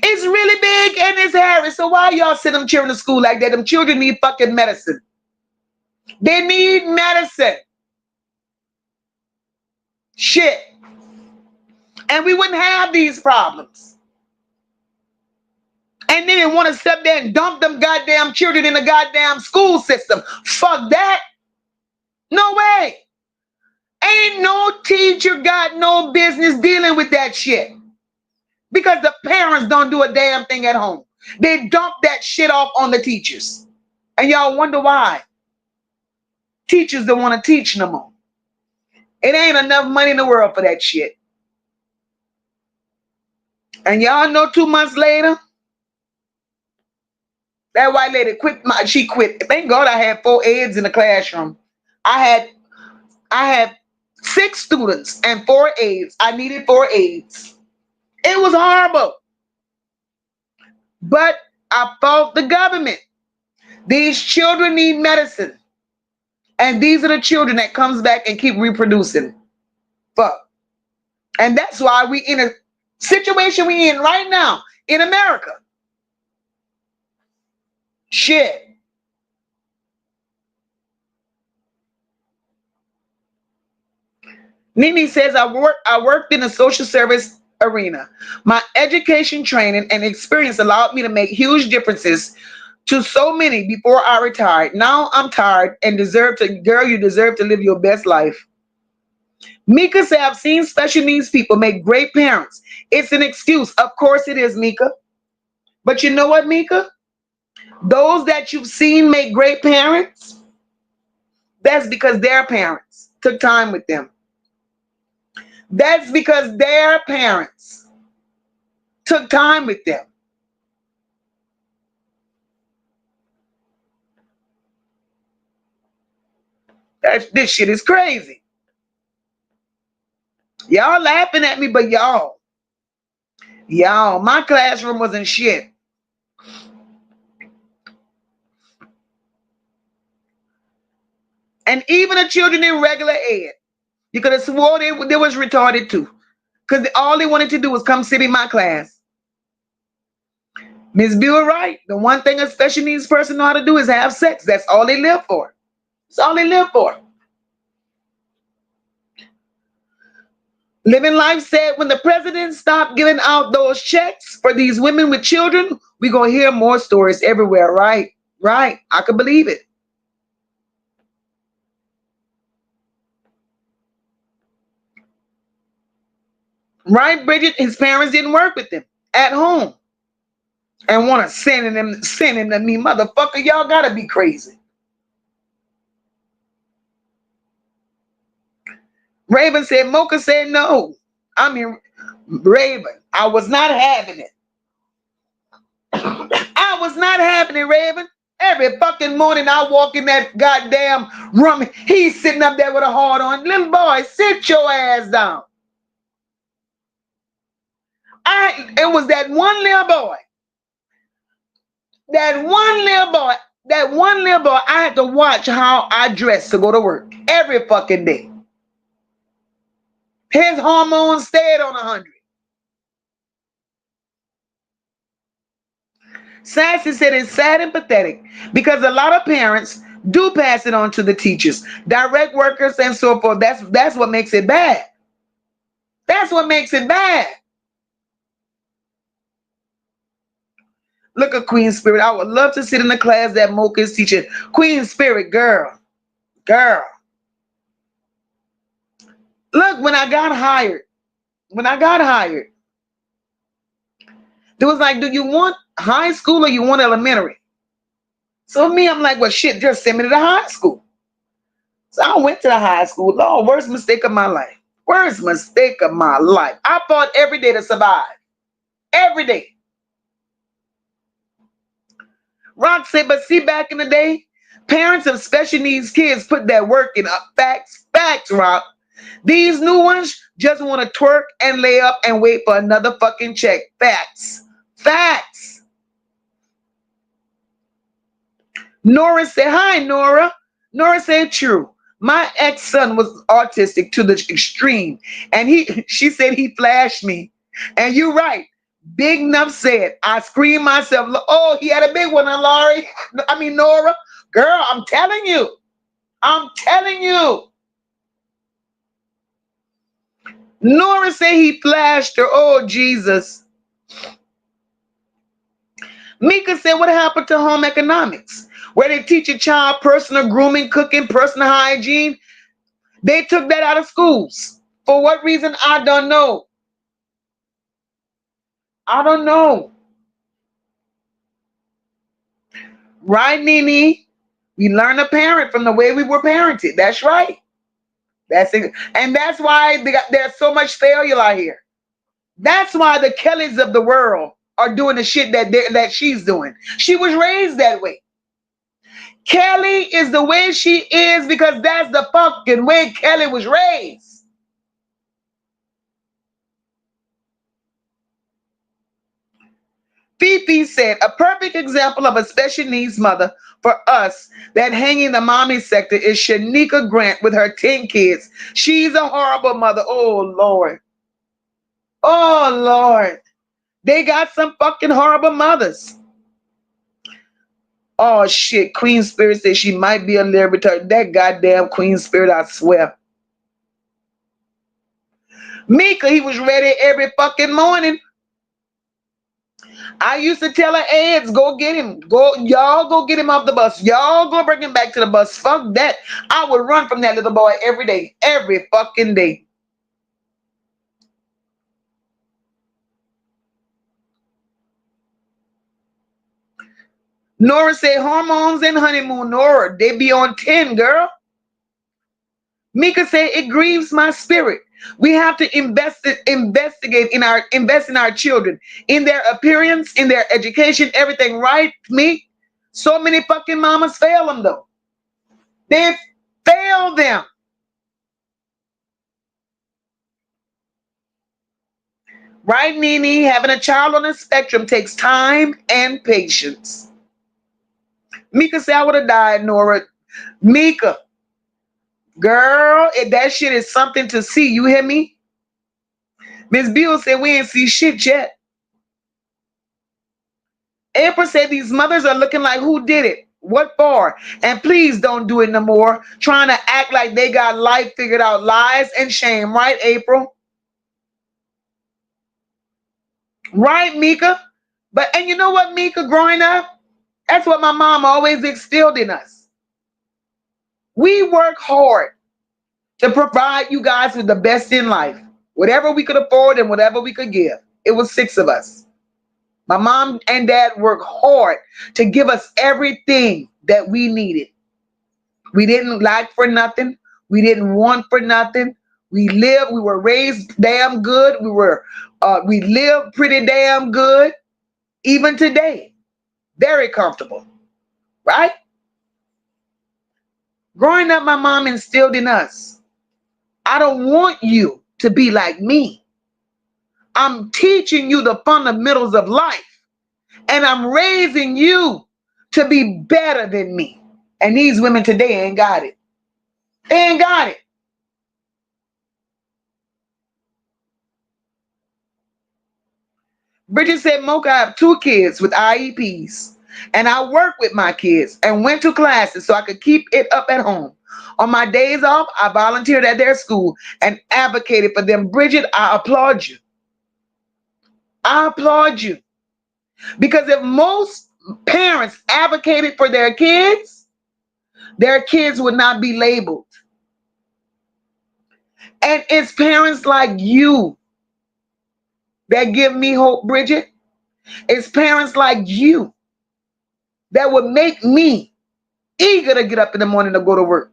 It's really big and it's Harris. So why y'all send them children to school like that? Them children need fucking medicine. They need medicine. Shit. And we wouldn't have these problems. And they didn't want to step there and dump them goddamn children in the goddamn school system. Fuck that. No way. Ain't no teacher got no business dealing with that shit. Because the parents don't do a damn thing at home. They dump that shit off on the teachers. And y'all wonder why. Teachers don't want to teach no more. It ain't enough money in the world for that shit. And y'all know 2 months later, that white lady she quit. Thank God I had 4 aides in the classroom. I had 6 students and 4 aides. I needed 4 aides. It was horrible. But I fault the government. These children need medicine. And these are the children that comes back and keep reproducing. Fuck. And that's why we in a situation we in right now in America. Shit. Nene says, I worked in the social service arena. My education, training, and experience allowed me to make huge differences to so many before I retired. Now I'm tired and you deserve to live your best life. Mika said, I've seen special needs people make great parents. It's an excuse. Of course it is, Mika. But you know what, Mika? Those that you've seen make great parents, that's because their parents took time with them. That's because their parents took time with them. This shit is crazy. Y'all laughing at me, but y'all, my classroom wasn't shit. And even the children in regular ed, you could have swore they was retarded too. Because all they wanted to do was come sit in my class. Ms. Buell right. The one thing a special needs person know how to do is have sex. That's all they live for. That's all they live for. Living Life said, when the president stopped giving out those checks for these women with children, we're going to hear more stories everywhere. Right. I could believe it. Right, Bridget? His parents didn't work with him at home. And want to send him to me. Motherfucker, y'all got to be crazy. Raven said, Mocha said no. I mean, Raven, I was not having it. I was not having it, Raven. Every fucking morning I walk in that goddamn room. He's sitting up there with a heart on. Little boy, sit your ass down. It was that one little boy. That one little boy, I had to watch how I dressed to go to work every fucking day. His hormones stayed on 100. Sassy said it's sad and pathetic because a lot of parents do pass it on to the teachers, direct workers, and so forth. That's what makes it bad. That's what makes it bad. Look at Queen Spirit. I would love to sit in the class that Mocha is teaching. Queen Spirit, girl. Look, when I got hired, it was like, do you want high school or you want elementary? So me, I'm like, well, shit, just send me to the high school. So I went to the high school. Lord, worst mistake of my life. Worst mistake of my life. I fought every day to survive. Every day. Rock said, but see, back in the day, parents of special needs kids put that work in. Facts, Rock. These new ones just want to twerk and lay up and wait for another fucking check. Facts. Facts. Nora said, hi, Nora. Nora said, true. My ex-son was autistic to the extreme. And she said he flashed me. And you're right. Big enough said, I screamed myself, oh, he had a big one, Laurie. I mean, Nora. Girl, I'm telling you. I'm telling you. Nora said he flashed her. Oh, Jesus. Mika said, what happened to home economics? Where they teach a child personal grooming, cooking, personal hygiene. They took that out of schools. For what reason? I don't know. I don't know. Right, Nene? We learn to parent from the way we were parented. That's right. That's it. And that's why there's so much failure out here. That's why the Kellys of the world are doing the shit that she's doing. She was raised that way. Kelli is the way she is because that's the fucking way Kelli was raised. Fifi said, a perfect example of a special needs mother for us that hanging the mommy sector is Shanika Grant with her 10 kids. She's a horrible mother. Oh, Lord. Oh, Lord. They got some fucking horrible mothers. Oh, shit. Queen Spirit said she might be a little retarded. That goddamn Queen Spirit, I swear. Mika, he was ready every fucking morning. I used to tell her, Eds, go get him. Y'all go get him off the bus. Y'all go bring him back to the bus. Fuck that. I would run from that little boy every day. Every fucking day. Nora said, hormones and honeymoon. Nora, they be on 10, girl. Mika said, it grieves my spirit. We have to invest in our children, in their appearance, in their education, everything, right? Me? So many fucking mamas fail them though. They fail them. Right, Nene? Having a child on the spectrum takes time and patience. Mika said, I would have died, Nora. Mika, girl, that shit is something to see. You hear me? Miss Beal said, we ain't see shit yet. April said, these mothers are looking like who did it? What for? And please don't do it no more. Trying to act like they got life figured out. Lies and shame. Right, April? Right, Mika? And you know what, Mika, growing up? That's what my mom always instilled in us. We work hard to provide you guys with the best in life. Whatever we could afford and whatever we could give. It was 6 of us. My mom and dad worked hard to give us everything that we needed. We didn't lack for nothing. We didn't want for nothing. We were raised damn good. We lived pretty damn good. Even today. Very comfortable. Right? Growing up, my mom instilled in us, I don't want you to be like me. I'm teaching you the fundamentals of life. And I'm raising you to be better than me. And these women today ain't got it. They ain't got it. Bridget said, Mocha, I have 2 kids with IEPs. And I work with my kids and went to classes so I could keep it up at home. On my days off, I volunteered at their school and advocated for them. Bridget, I applaud you. I applaud you. Because if most parents advocated for their kids would not be labeled. And it's parents like you that give me hope, Bridget. It's parents like you that would make me eager to get up in the morning to go to work.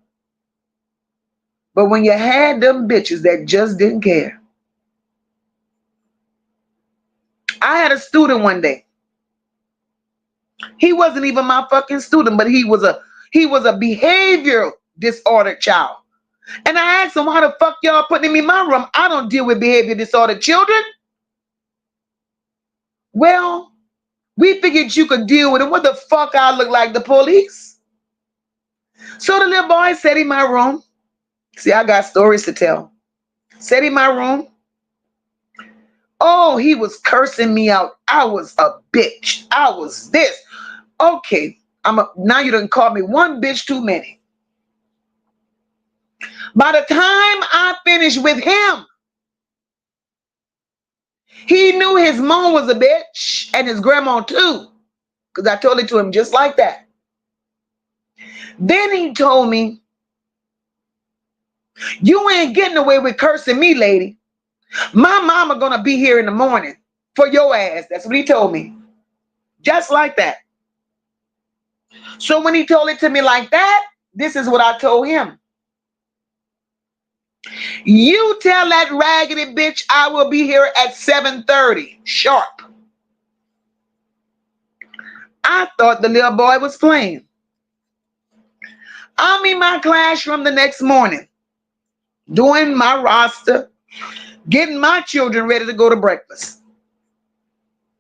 But when you had them bitches that just didn't care. I had a student one day. He wasn't even my fucking student, but he was a behavioral disordered child. And I asked him, why the fuck y'all putting him in my room? I don't deal with behavior disorder children. Well, we figured you could deal with it. What the fuck I look like, the police? So the little boy sat in my room. See, I got stories to tell. Sat in my room. Oh, he was cursing me out. I was a bitch. I was this. Okay, now you done call me one bitch too many. By the time I finished with him, he knew his mom was a bitch and his grandma too, because I told it to him just like that. Then he told me, you ain't getting away with cursing me, lady. My mama gonna be here in the morning for your ass. That's what he told me. Just like that. So when he told it to me like that, this is what I told him. You tell that raggedy bitch I will be here at 7:30 sharp. I thought the little boy was playing. I'm in my classroom the next morning, doing my roster, getting my children ready to go to breakfast.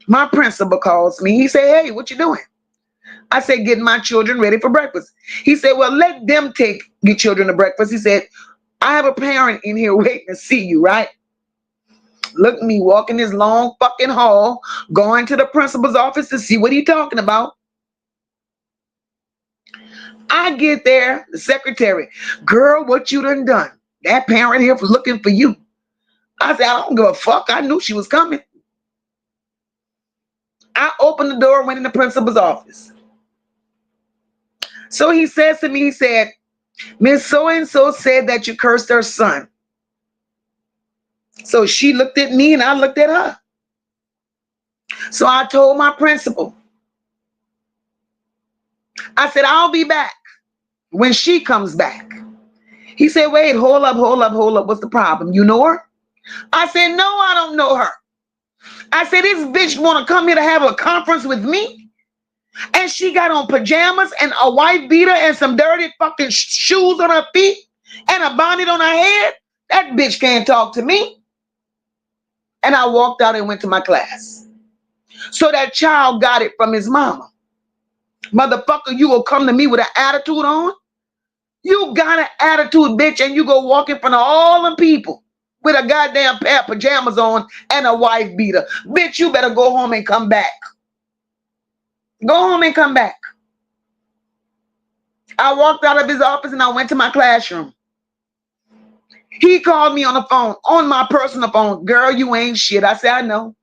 My principal calls me. He said, hey, what you doing? I said, getting my children ready for breakfast. He said, well, let them take your children to breakfast. He said, I have a parent in here waiting to see you, right? Look at me walking this long fucking hall, going to the principal's office to see what he's talking about. I get there, the secretary, girl, what you done done? That parent here for looking for you. I said, I don't give a fuck. I knew she was coming. I opened the door, went in the principal's office. So he says to me, he said, Miss So-and-so said that you cursed her son. So she looked at me and I looked at her. So I told my principal, I said, I'll be back when she comes back. He said, wait, hold up. What's the problem? You know her? I said, no, I don't know her. I said, this bitch want to come here to have a conference with me? And she got on pajamas and a white beater and some dirty fucking shoes on her feet and a bonnet on her head? That bitch can't talk to me. And I walked out and went to my class. So that child got it from his mama. Motherfucker, you will come to me with an attitude on? You got an attitude, bitch, and you go walk in front of all them people with a goddamn pair of pajamas on and a wife beater. Bitch, you better go home and come back. Go home and come back. I walked out of his office and I went to my classroom. He called me on the phone, on my personal phone. Girl, you ain't shit. I said, I know.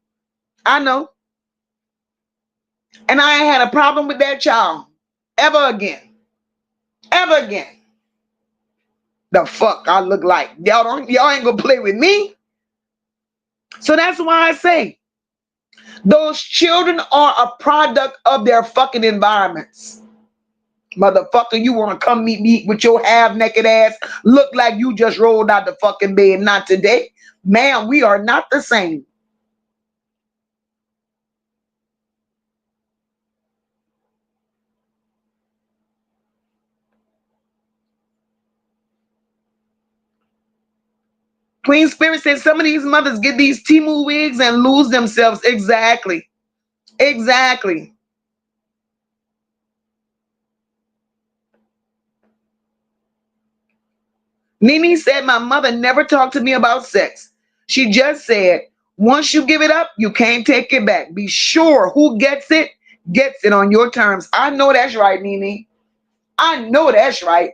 And I ain't had a problem with that child ever again. The fuck I look like? Y'all ain't gonna play with me. So that's why I say those children are a product of their fucking environments. Motherfucker, you want to come meet me with your half-naked ass, look like you just rolled out the fucking bed. Not today. Man, we are not the same. Queen Spirit says some of these mothers get these Timu wigs and lose themselves. Exactly. Nene said, my mother never talked to me about sex. She just said, once you give it up, you can't take it back. Be sure who gets it on your terms. I know that's right, Nene. I know that's right.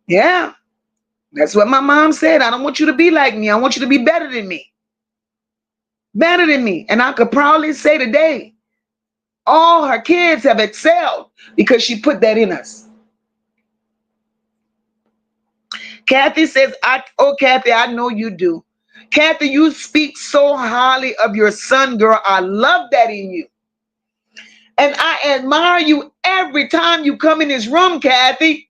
Yeah, that's what my mom said. I don't want you to be like me. I want you to be better than me. Better than me. And I could proudly say today, all her kids have excelled because she put that in us. Kathy says, Kathy, I know you do. Kathy, you speak so highly of your son, girl. I love that in you. And I admire you every time you come in this room, Kathy,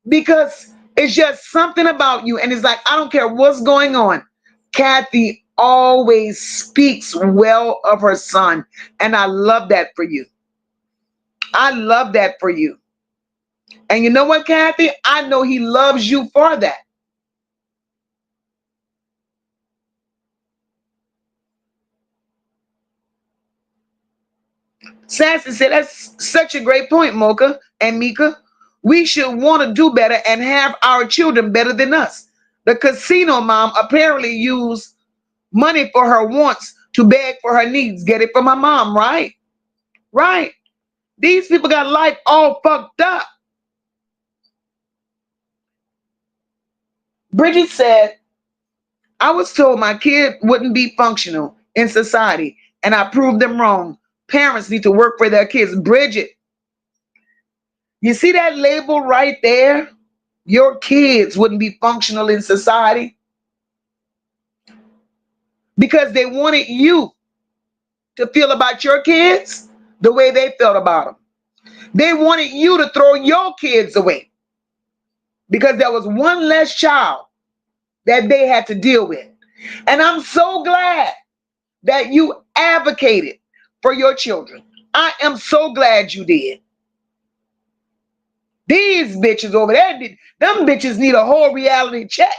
because it's just something about you. And it's like, I don't care what's going on. Kathy always speaks well of her son. And I love that for you. I love that for you. And you know what, Kathy? I know he loves you for that. Sassy said, that's such a great point, Mocha and Mika. We should want to do better and have our children better than us. The casino mom apparently used money for her wants to beg for her needs. Get it from my mom, right? Right. These people got life all fucked up. Bridget said, I was told my kid wouldn't be functional in society, and I proved them wrong. Parents need to work for their kids. Bridget, you see that label right there? Your kids wouldn't be functional in society because they wanted you to feel about your kids the way they felt about them. They wanted you to throw your kids away because there was one less child that they had to deal with. And I'm so glad that you advocated for your children. I am so glad you did. These bitches over there, them bitches need a whole reality check.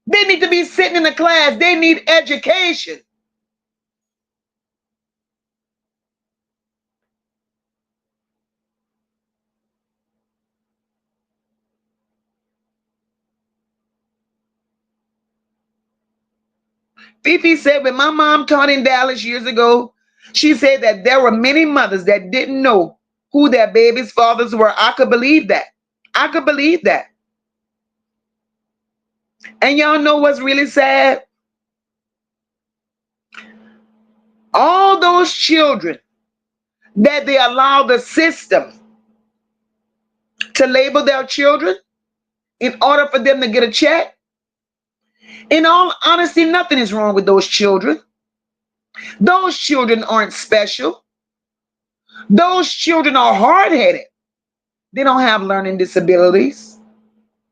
They need to be sitting in a class. They need education. Fifi said when my mom taught in Dallas years ago, she said that there were many mothers that didn't know who their babies' fathers were. I could believe that. I could believe that. And y'all know what's really sad? All those children that they allow the system to label their children in order for them to get a check. In all honesty, nothing is wrong with those children. Those children aren't special. Those children are hard-headed. They don't have learning disabilities.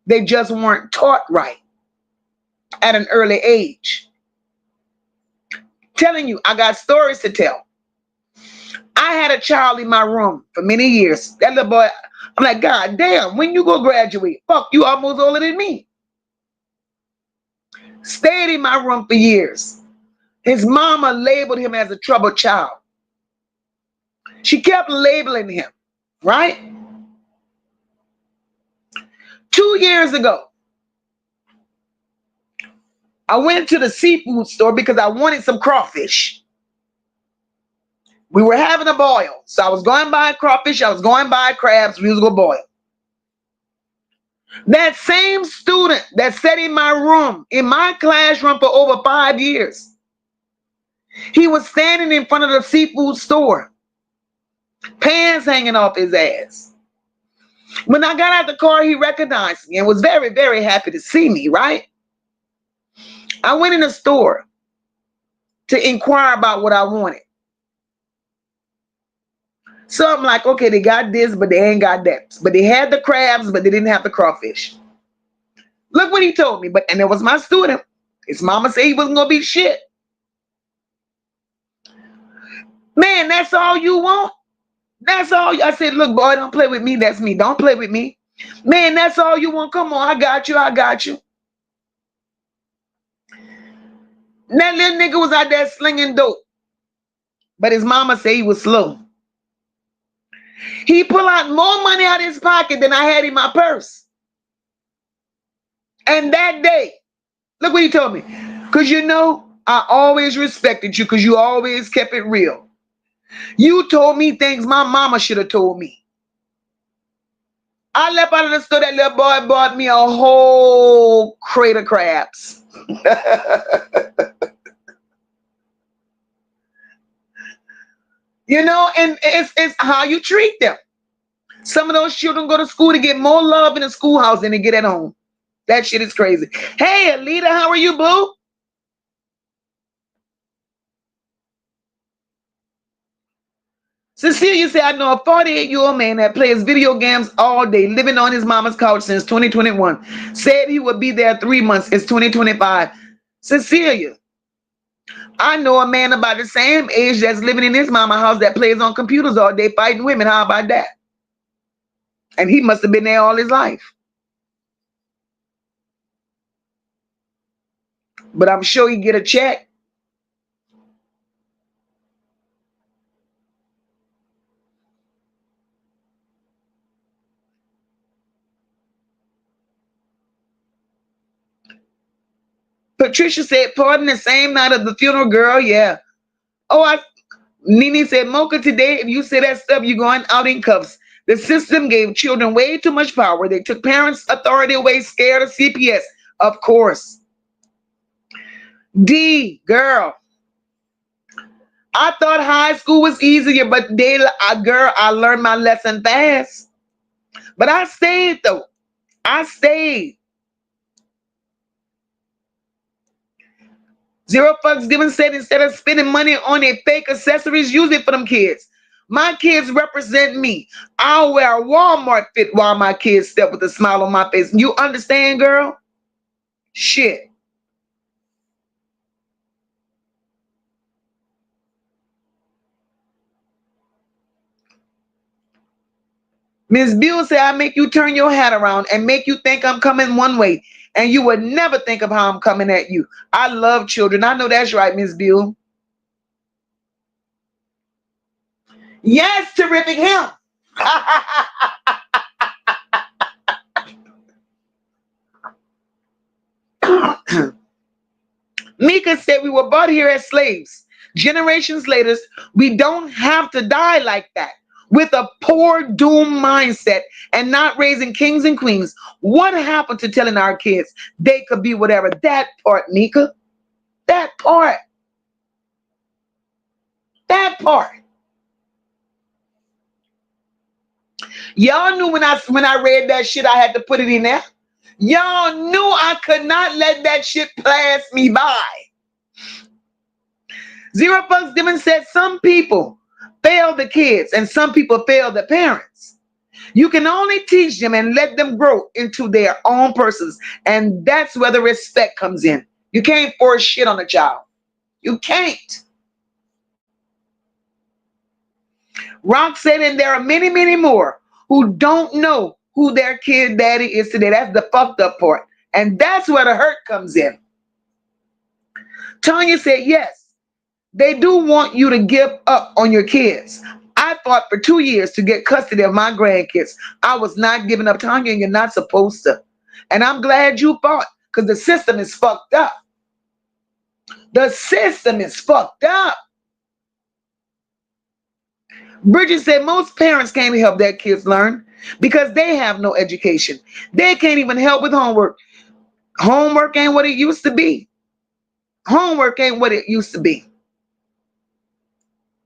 They just weren't taught right at an early age. Telling you, I got stories to tell. I had a child in my room for many years. That little boy, I'm like, God damn, when you go graduate? Fuck, you almost older than me. Stayed in my room for years. His mama labeled him as a troubled child. She kept labeling him, right? 2 years ago, I went to the seafood store because I wanted some crawfish. We were having a boil. So I was going to buy crawfish. I was going to buy crabs. We was going to boil. That same student that sat in my room, in my classroom for over 5 years, he was standing in front of the seafood store, pants hanging off his ass. When I got out the car, he recognized me and was very, very happy to see me, right? I went in the store to inquire about what I wanted. So I'm like, okay, they got this, but they ain't got that. But they had the crabs, but they didn't have the crawfish. Look what he told me. And it was my student. His mama said he wasn't going to be shit. Man, that's all you want? That's all. I said, look, boy, don't play with me. That's me. Don't play with me. Man, that's all you want? Come on, I got you. I got you. That little nigga was out there slinging dope. But his mama said he was slow. He pulled out more money out of his pocket than I had in my purse. And that day, look what he told me. Because you know, I always respected you because you always kept it real. You told me things my mama should have told me. I left out of the store. That little boy bought me a whole crate of crabs. You know, and it's how you treat them. Some of those children go to school to get more love in the schoolhouse than they get at home. That shit is crazy. Hey, Alita, how are you, boo? Cecilia said, I know a 48-year-old man that plays video games all day, living on his mama's couch since 2021. Said he would be there 3 months. It's 2025. Cecilia, I know a man about the same age that's living in his mama house that plays on computers all day fighting women. How about that? And he must have been there all his life. But I'm sure he get a check. Patricia said, pardon, the same night of the funeral, girl. Yeah. Oh, Nene said, Mocha, today, if you say that stuff, you're going out in cuffs. The system gave children way too much power. They took parents' authority away, scared of CPS. Of course. D, girl. I thought high school was easier, but girl, I learned my lesson fast. But I stayed, though. I stayed. Zero Fucks Given said, instead of spending money on their fake accessories, use it for them kids. My kids represent me. I'll wear a Walmart fit while my kids step with a smile on my face. You understand, girl? Shit. Miss Buell said, I make you turn your hat around and make you think I'm coming one way, and you would never think of how I'm coming at you. I love children. I know that's right, Miss Buell. Yes, terrific him. Mika said, we were brought here as slaves. Generations later, we don't have to die like that. With a poor, doomed mindset and not raising kings and queens, what happened to telling our kids they could be whatever? That part, Mika. That part. That part. Y'all knew when I read that shit, I had to put it in there. Y'all knew I could not let that shit pass me by. Zero Fucks Given said some people fail the kids and some people fail the parents. You can only teach them and let them grow into their own persons. And that's where the respect comes in. You can't force shit on a child. You can't. Rock said, and there are many, many more who don't know who their kid daddy is today. That's the fucked up part. And that's where the hurt comes in. Tanya said, yes, they do want you to give up on your kids. I fought for 2 years to get custody of my grandkids. I was not giving up, Tanya, and you're not supposed to. And I'm glad you fought, because the system is fucked up. The system is fucked up. Bridget said most parents can't help their kids learn because they have no education. They can't even help with homework. Homework ain't what it used to be. Homework ain't what it used to be.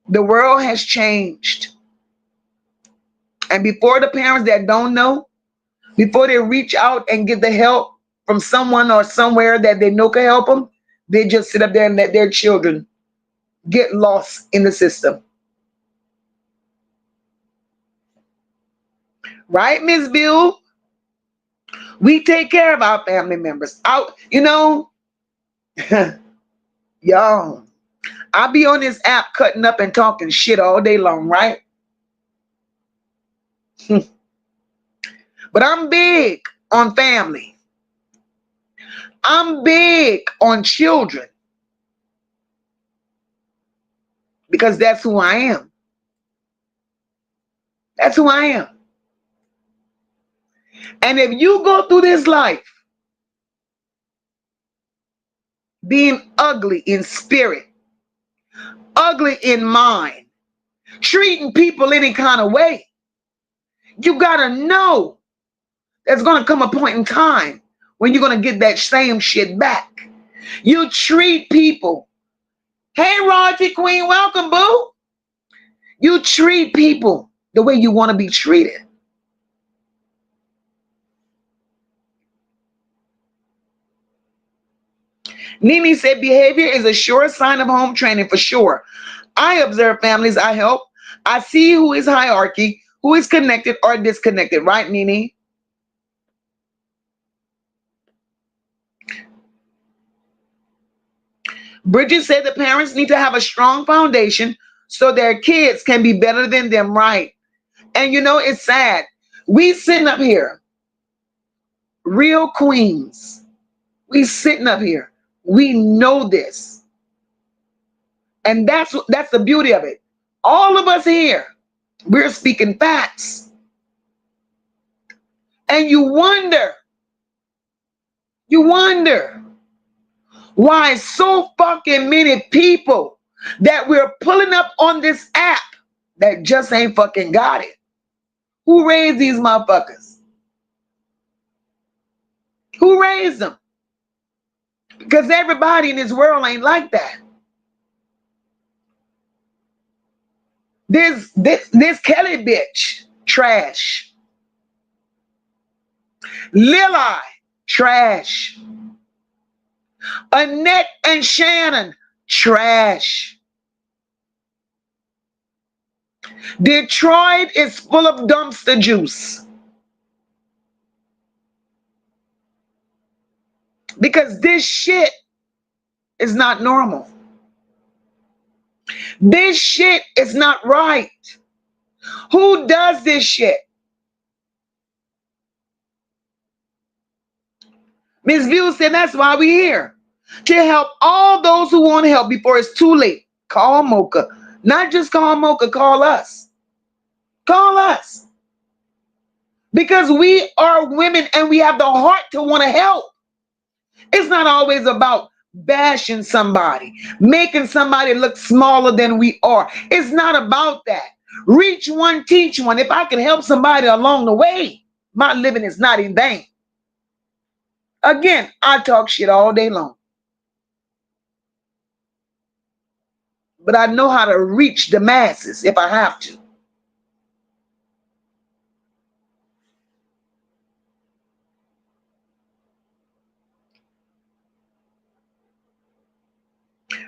The world has changed. And before the parents that don't know, before they reach out and get the help from someone or somewhere that they know can help them, they just sit up there and let their children get lost in the system. Right, Miss Bill? We take care of our family members. Out, y'all, I'll be on this app cutting up and talking shit all day long, right? But I'm big on family. I'm big on children. Because that's who I am. That's who I am. And if you go through this life being ugly in spirit, ugly in mind, treating people any kind of way, you gotta know there's gonna come a point in time when you're gonna get that same shit back. You treat people. Hey, Roger Queen, welcome, boo. You treat people the way you want to be treated. Nene said behavior is a sure sign of home training for sure. I observe families I help. I see who is hierarchy, who is connected or disconnected, right, Nene? Bridget said the parents need to have a strong foundation so their kids can be better than them, right? And you know, it's sad. We sitting up here, real queens. We sitting up here. We know this. And that's the beauty of it. All of us here, we're speaking facts. And you wonder why so fucking many people that we're pulling up on this app that just ain't fucking got it. Who raised these motherfuckers? Who raised them? Because everybody in this world ain't like that. This Kelli bitch, trash. Lil Eye, trash. Annette and Shannon, trash. Detroit is full of dumpster juice. Because this shit is not normal. This shit is not right. Who does this shit? Ms. View said that's why we're here. To help all those who want help before it's too late. Call Mocha. Not just call Mocha, call us. Call us. Because we are women and we have the heart to want to help. It's not always about bashing somebody, making somebody look smaller than we are. It's not about that. Reach one, teach one. If I can help somebody along the way, my living is not in vain. Again, I talk shit all day long. But I know how to reach the masses if I have to.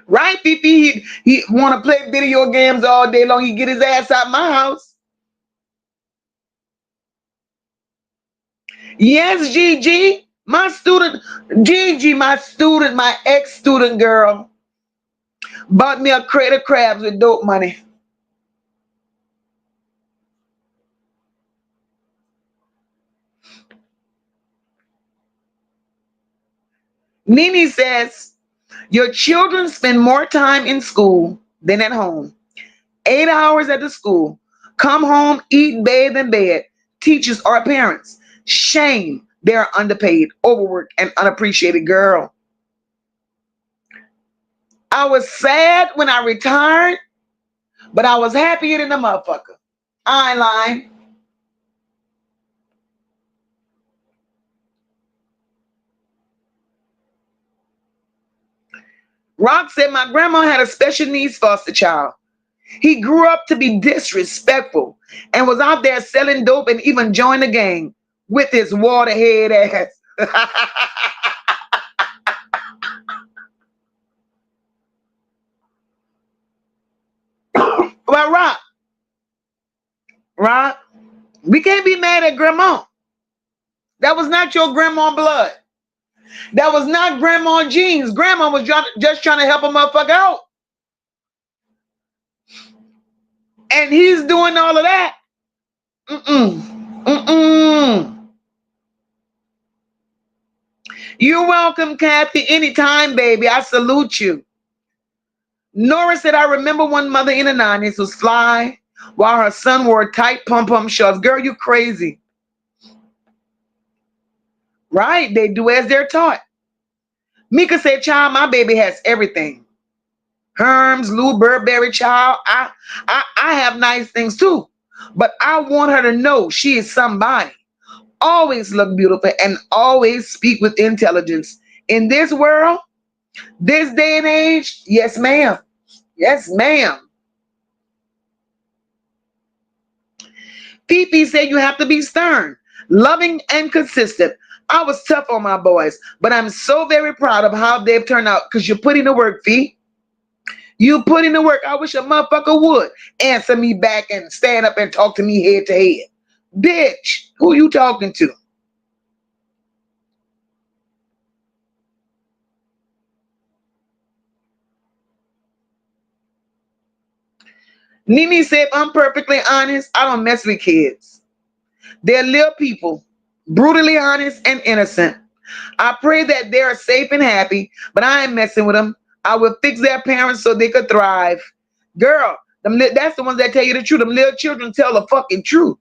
Right, Fifi? He want to play video games all day long. He get his ass out my house. Yes, Gigi, my student, Gigi, my student, my ex-student girl, bought me a crate of crabs with dope money. Nene says, your children spend more time in school than at home. 8 hours at the school. Come home, eat, bathe, and bed. Teachers or parents. Shame they're underpaid, overworked, and unappreciated. Girl, I was sad when I retired, but I was happier than a motherfucker. I ain't lying. Rock said my grandma had a special needs foster child. He grew up to be disrespectful and was out there selling dope and even joined the gang with his waterhead ass. Well, Rock, we can't be mad at grandma. That was not your grandma blood. That was not grandma genes. Grandma was just trying to help a motherfucker out. And he's doing all of that. You're welcome, Kathy. Anytime, baby. I salute you. Nora said, I remember one mother in the 90s was fly while her son wore tight pom-pom shorts. Girl, you crazy. Right? They do as they're taught. Mika said, child, my baby has everything. Herms, Lou Burberry, child. I have nice things too. But I want her to know she is somebody. Always look beautiful and always speak with intelligence. In this world, this day and age, yes, ma'am. Yes, ma'am. Fifi said you have to be stern, loving, and consistent. I was tough on my boys, but I'm so very proud of how they've turned out because you put in the work, Fee. You put in the work. I wish a motherfucker would answer me back and stand up and talk to me head to head. Bitch, who you talking to? Nene said, if I'm perfectly honest, I don't mess with kids. They're little people, brutally honest and innocent. I pray that they are safe and happy, but I ain't messing with them. I will fix their parents so they could thrive. Girl, that's the ones that tell you the truth. Them little children tell the fucking truth.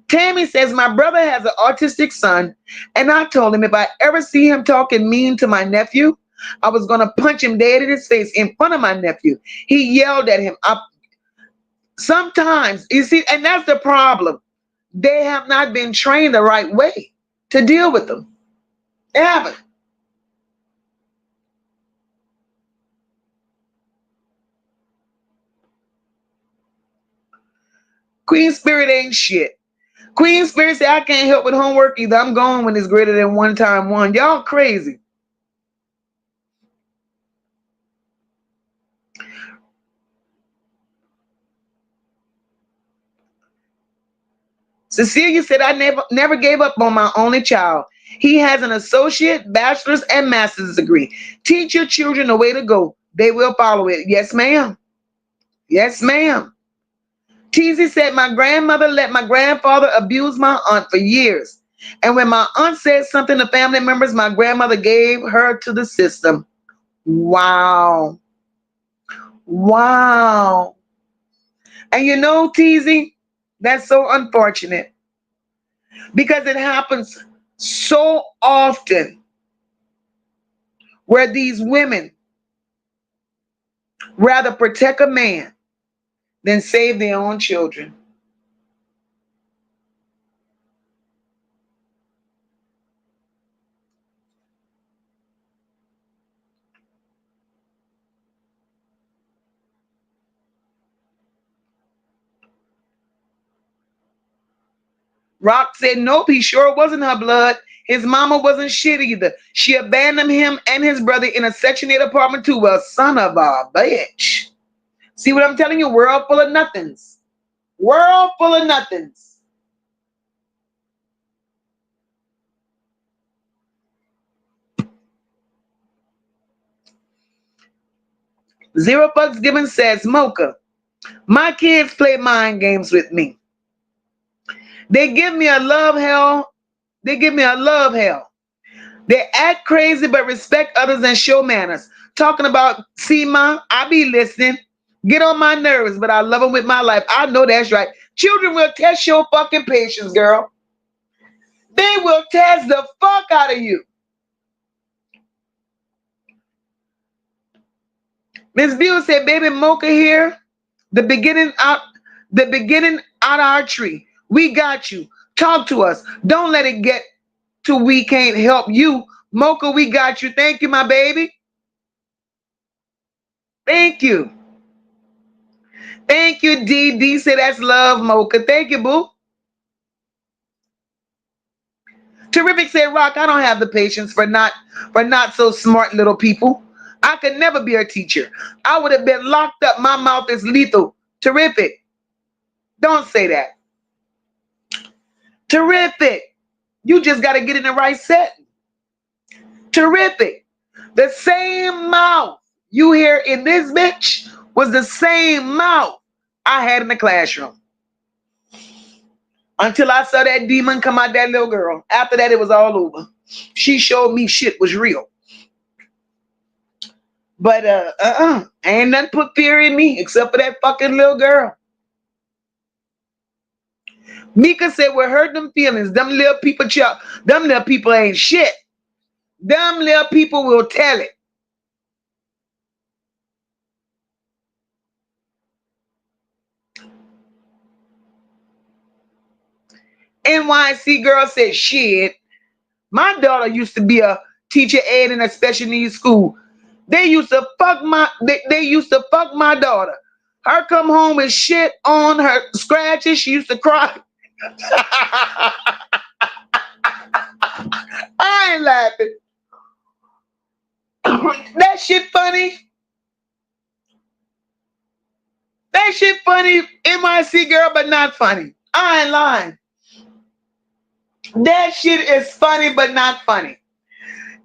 Tammy says, my brother has an autistic son, and I told him if I ever see him talking mean to my nephew, I was going to punch him dead in his face in front of my nephew. He yelled at him. Sometimes, you see, and that's the problem. They have not been trained the right way to deal with them. They haven't. Queen Spirit ain't shit. Queen Spirit said, I can't help with homework either. I'm going when it's greater than 1 times 1. Y'all crazy. Cecilia said, I never gave up on my only child. He has an associate, bachelor's, and master's degree. Teach your children the way to go. They will follow it. Yes, ma'am. Yes, ma'am. Teasy said, my grandmother let my grandfather abuse my aunt for years. And when my aunt said something to family members, my grandmother gave her to the system. Wow. Wow. And you know, Teasy, that's so unfortunate because it happens so often where these women rather protect a man than save their own children. Rock said, nope, he sure wasn't her blood. His mama wasn't shit either. She abandoned him and his brother in a Section 8 apartment too. Well, son of a bitch. See what I'm telling you? World full of nothings. World full of nothings. Zero Fucks Given says, Mocha, my kids play mind games with me. They give me a love hell. They give me a love hell. They act crazy but respect others and show manners. Talking about, see, ma, I be listening. Get on my nerves, but I love them with my life. I know that's right. Children will test your fucking patience, girl. They will test the fuck out of you. Miss View said, baby Mocha here. The beginning out our tree. We got you. Talk to us. Don't let it get to we can't help you. Mocha, we got you. Thank you, my baby. Thank you. Thank you, D. D said that's love, Mocha. Thank you, boo. Terrific said, Rock, I don't have the patience for not so smart little people. I could never be a teacher. I would have been locked up. My mouth is lethal. Terrific. Don't say that. Terrific. You just got to get in the right setting. Terrific. The same mouth you hear in this bitch was the same mouth I had in the classroom. Until I saw that demon come out that little girl. After that, it was all over. She showed me shit was real. But ain't nothing put fear in me except for that fucking little girl. Mika said, we're hurting them feelings. Them little people ain't shit. Them little people will tell it. NYC girl said, shit. My daughter used to be a teacher aide in a special needs school. They used to fuck my daughter. Her come home with shit on her scratches. She used to cry. I ain't laughing. That shit funny. That shit funny, NYC girl, but not funny. I ain't lying. That shit is funny, but not funny.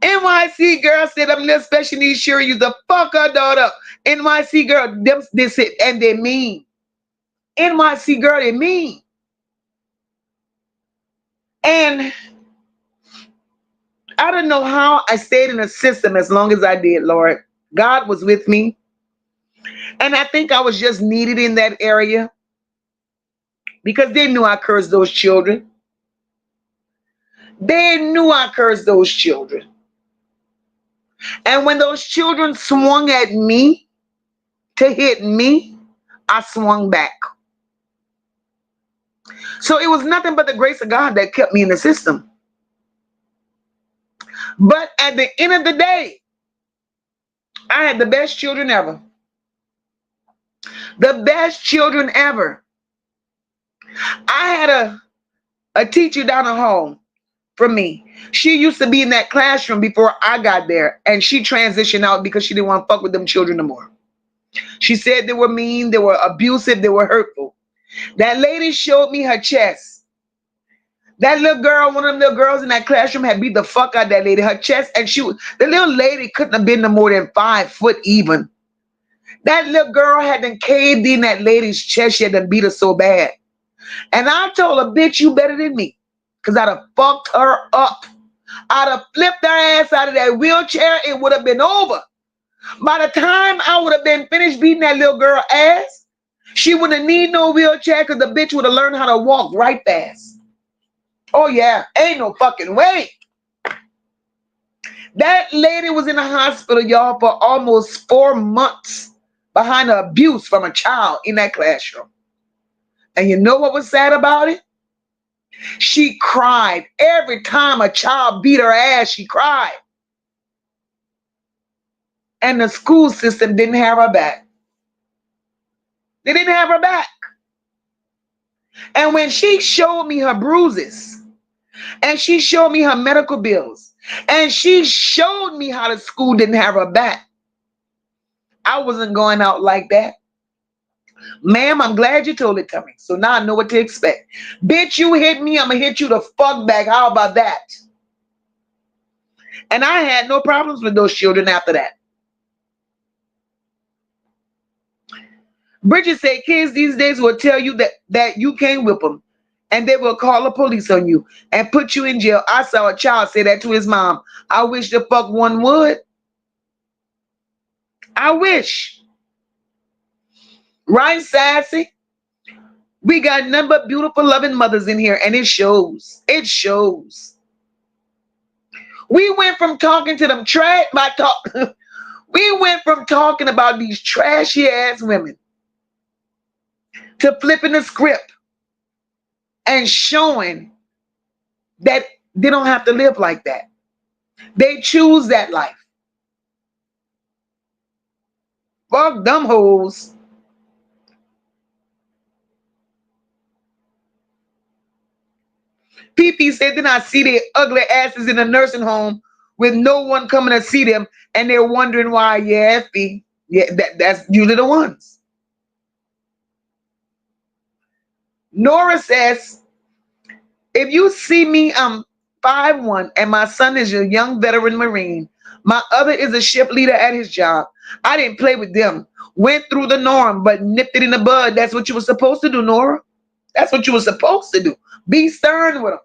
NYC girl said, I'm little special needs sure you the fuck her daughter up. NYC girl, this it, and they mean. NYC girl they mean. And I don't know how I stayed in the system as long as I did, Lord. God was with me. And I think I was just needed in that area because they knew I cursed those children. They knew I cursed those children. And when those children swung at me to hit me, I swung back. So it was nothing but the grace of God that kept me in the system. But at the end of the day, I had the best children ever. The best children ever. I had a teacher down the hall from me. She used to be in that classroom before I got there, and she transitioned out because she didn't want to fuck with them children no more. She said they were mean, they were abusive, they were hurtful. That lady showed me her chest. That little girl, one of them little girls in that classroom had beat the fuck out of that lady, her chest, and the little lady couldn't have been no more than 5 foot even. That little girl had done caved in that lady's chest. She had done beat her so bad. And I told her, bitch, you better than me. Because I'd have fucked her up. I'd have flipped her ass out of that wheelchair. It would have been over. By the time I would have been finished beating that little girl ass, she wouldn't need no wheelchair because the bitch would have learned how to walk right fast. Oh, yeah. Ain't no fucking way. That lady was in the hospital, y'all, for almost 4 months behind the abuse from a child in that classroom. And you know what was sad about it? She cried. Every time a child beat her ass, she cried. And the school system didn't have her back. They didn't have her back. And when she showed me her bruises, and she showed me her medical bills, and she showed me how the school didn't have her back, I wasn't going out like that. Ma'am, I'm glad you told it to me. So now I know what to expect. Bitch, you hit me, I'm going to hit you the fuck back. How about that? And I had no problems with those children after that. Bridget said kids these days will tell you that you can't whip them. And they will call the police on you and put you in jail. I saw a child say that to his mom. I wish the fuck one would. I wish. Right, Sassy? We got nothing but beautiful, loving mothers in here, and it shows. It shows. We went from talking to them we went from talking about these trashy ass women to flipping the script and showing that they don't have to live like that. They choose that life. Fuck them hoes. PP said, then I see their ugly asses in a nursing home with no one coming to see them, and they're wondering why. Yeah, Fee. Yeah, that's usually the ones. Nora says, if you see me, I'm 5'1", and my son is a young veteran Marine. My other is a shift leader at his job. I didn't play with them. Went through the norm, but nipped it in the bud. That's what you were supposed to do, Nora. That's what you were supposed to do. Be stern with them.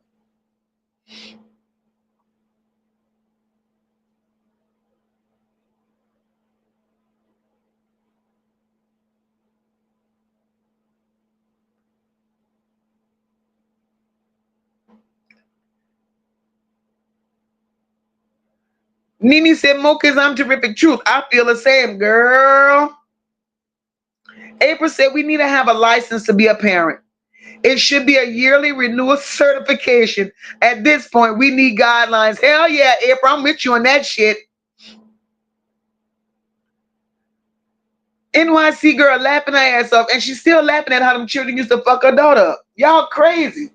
Nini said, Mocha's I'm terrific truth. I feel the same, girl. April said, we need to have a license to be a parent. It should be a yearly renewal certification. At this point, we need guidelines. Hell yeah, April, I'm with you on that shit. NYC girl laughing her ass off, and she's still laughing at how them children used to fuck her daughter up. Y'all crazy.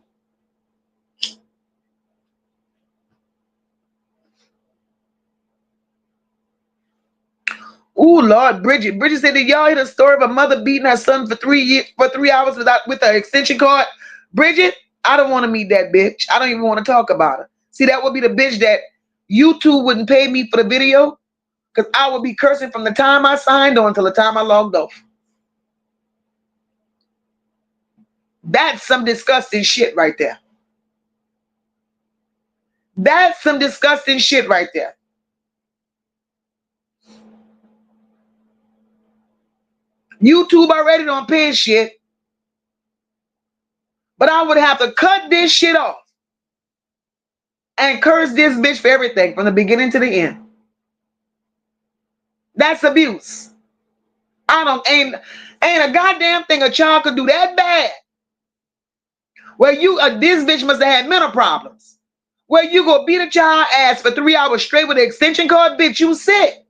Ooh, Lord, Bridget. Bridget said, did y'all hear the story of a mother beating her son for 3 hours with her extension cord? Bridget, I don't want to meet that bitch. I don't even want to talk about her. See, that would be the bitch that YouTube wouldn't pay me for the video, because I would be cursing from the time I signed on till the time I logged off. That's some disgusting shit right there. That's some disgusting shit right there. YouTube already don't pay shit, but I would have to cut this shit off and curse this bitch for everything from the beginning to the end. That's abuse. Ain't a goddamn thing a child could do that bad. Well, this bitch must have had mental problems. Well, you go beat a child ass for 3 hours straight with an extension cord, bitch, you sick.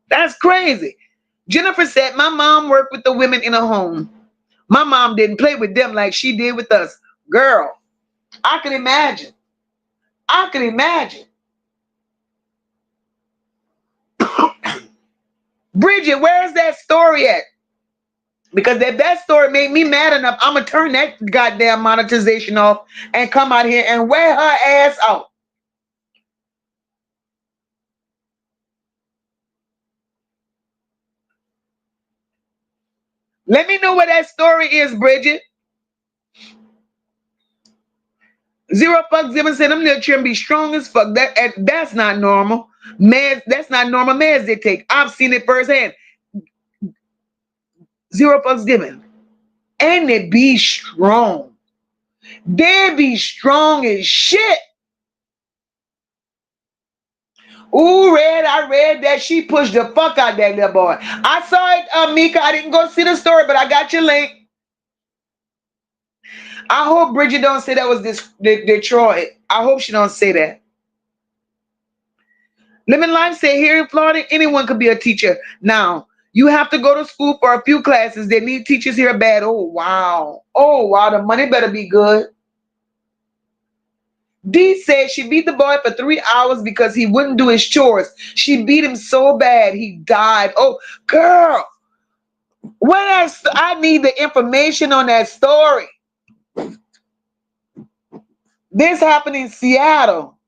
That's crazy. Jennifer said, my mom worked with the women in a home. My mom didn't play with them like she did with us. Girl, I can imagine. I can imagine. Bridget, where's that story at? Because if that story made me mad enough, I'm going to turn that goddamn monetization off and come out here and wear her ass out. Let me know what that story is, Bridget. Zero fuck Zimmer said them little children be strong as fuck. That's not normal. Man, that's not normal meds they take. I've seen it firsthand. Zero fucks given. And they be strong. They be strong as shit. Ooh, I read that she pushed the fuck out that little boy. I saw it, Mika. I didn't go see the story, but I got your link. I hope Bridget don't say that was Detroit. I hope she don't say that. Living Life say here in Florida, anyone could be a teacher. Now, you have to go to school for a few classes. They need teachers here bad. Oh, wow. Oh, wow. The money better be good. Dee said she beat the boy for 3 hours because he wouldn't do his chores. She beat him so bad he died. Oh, girl. I need the information on that story. This happened in Seattle.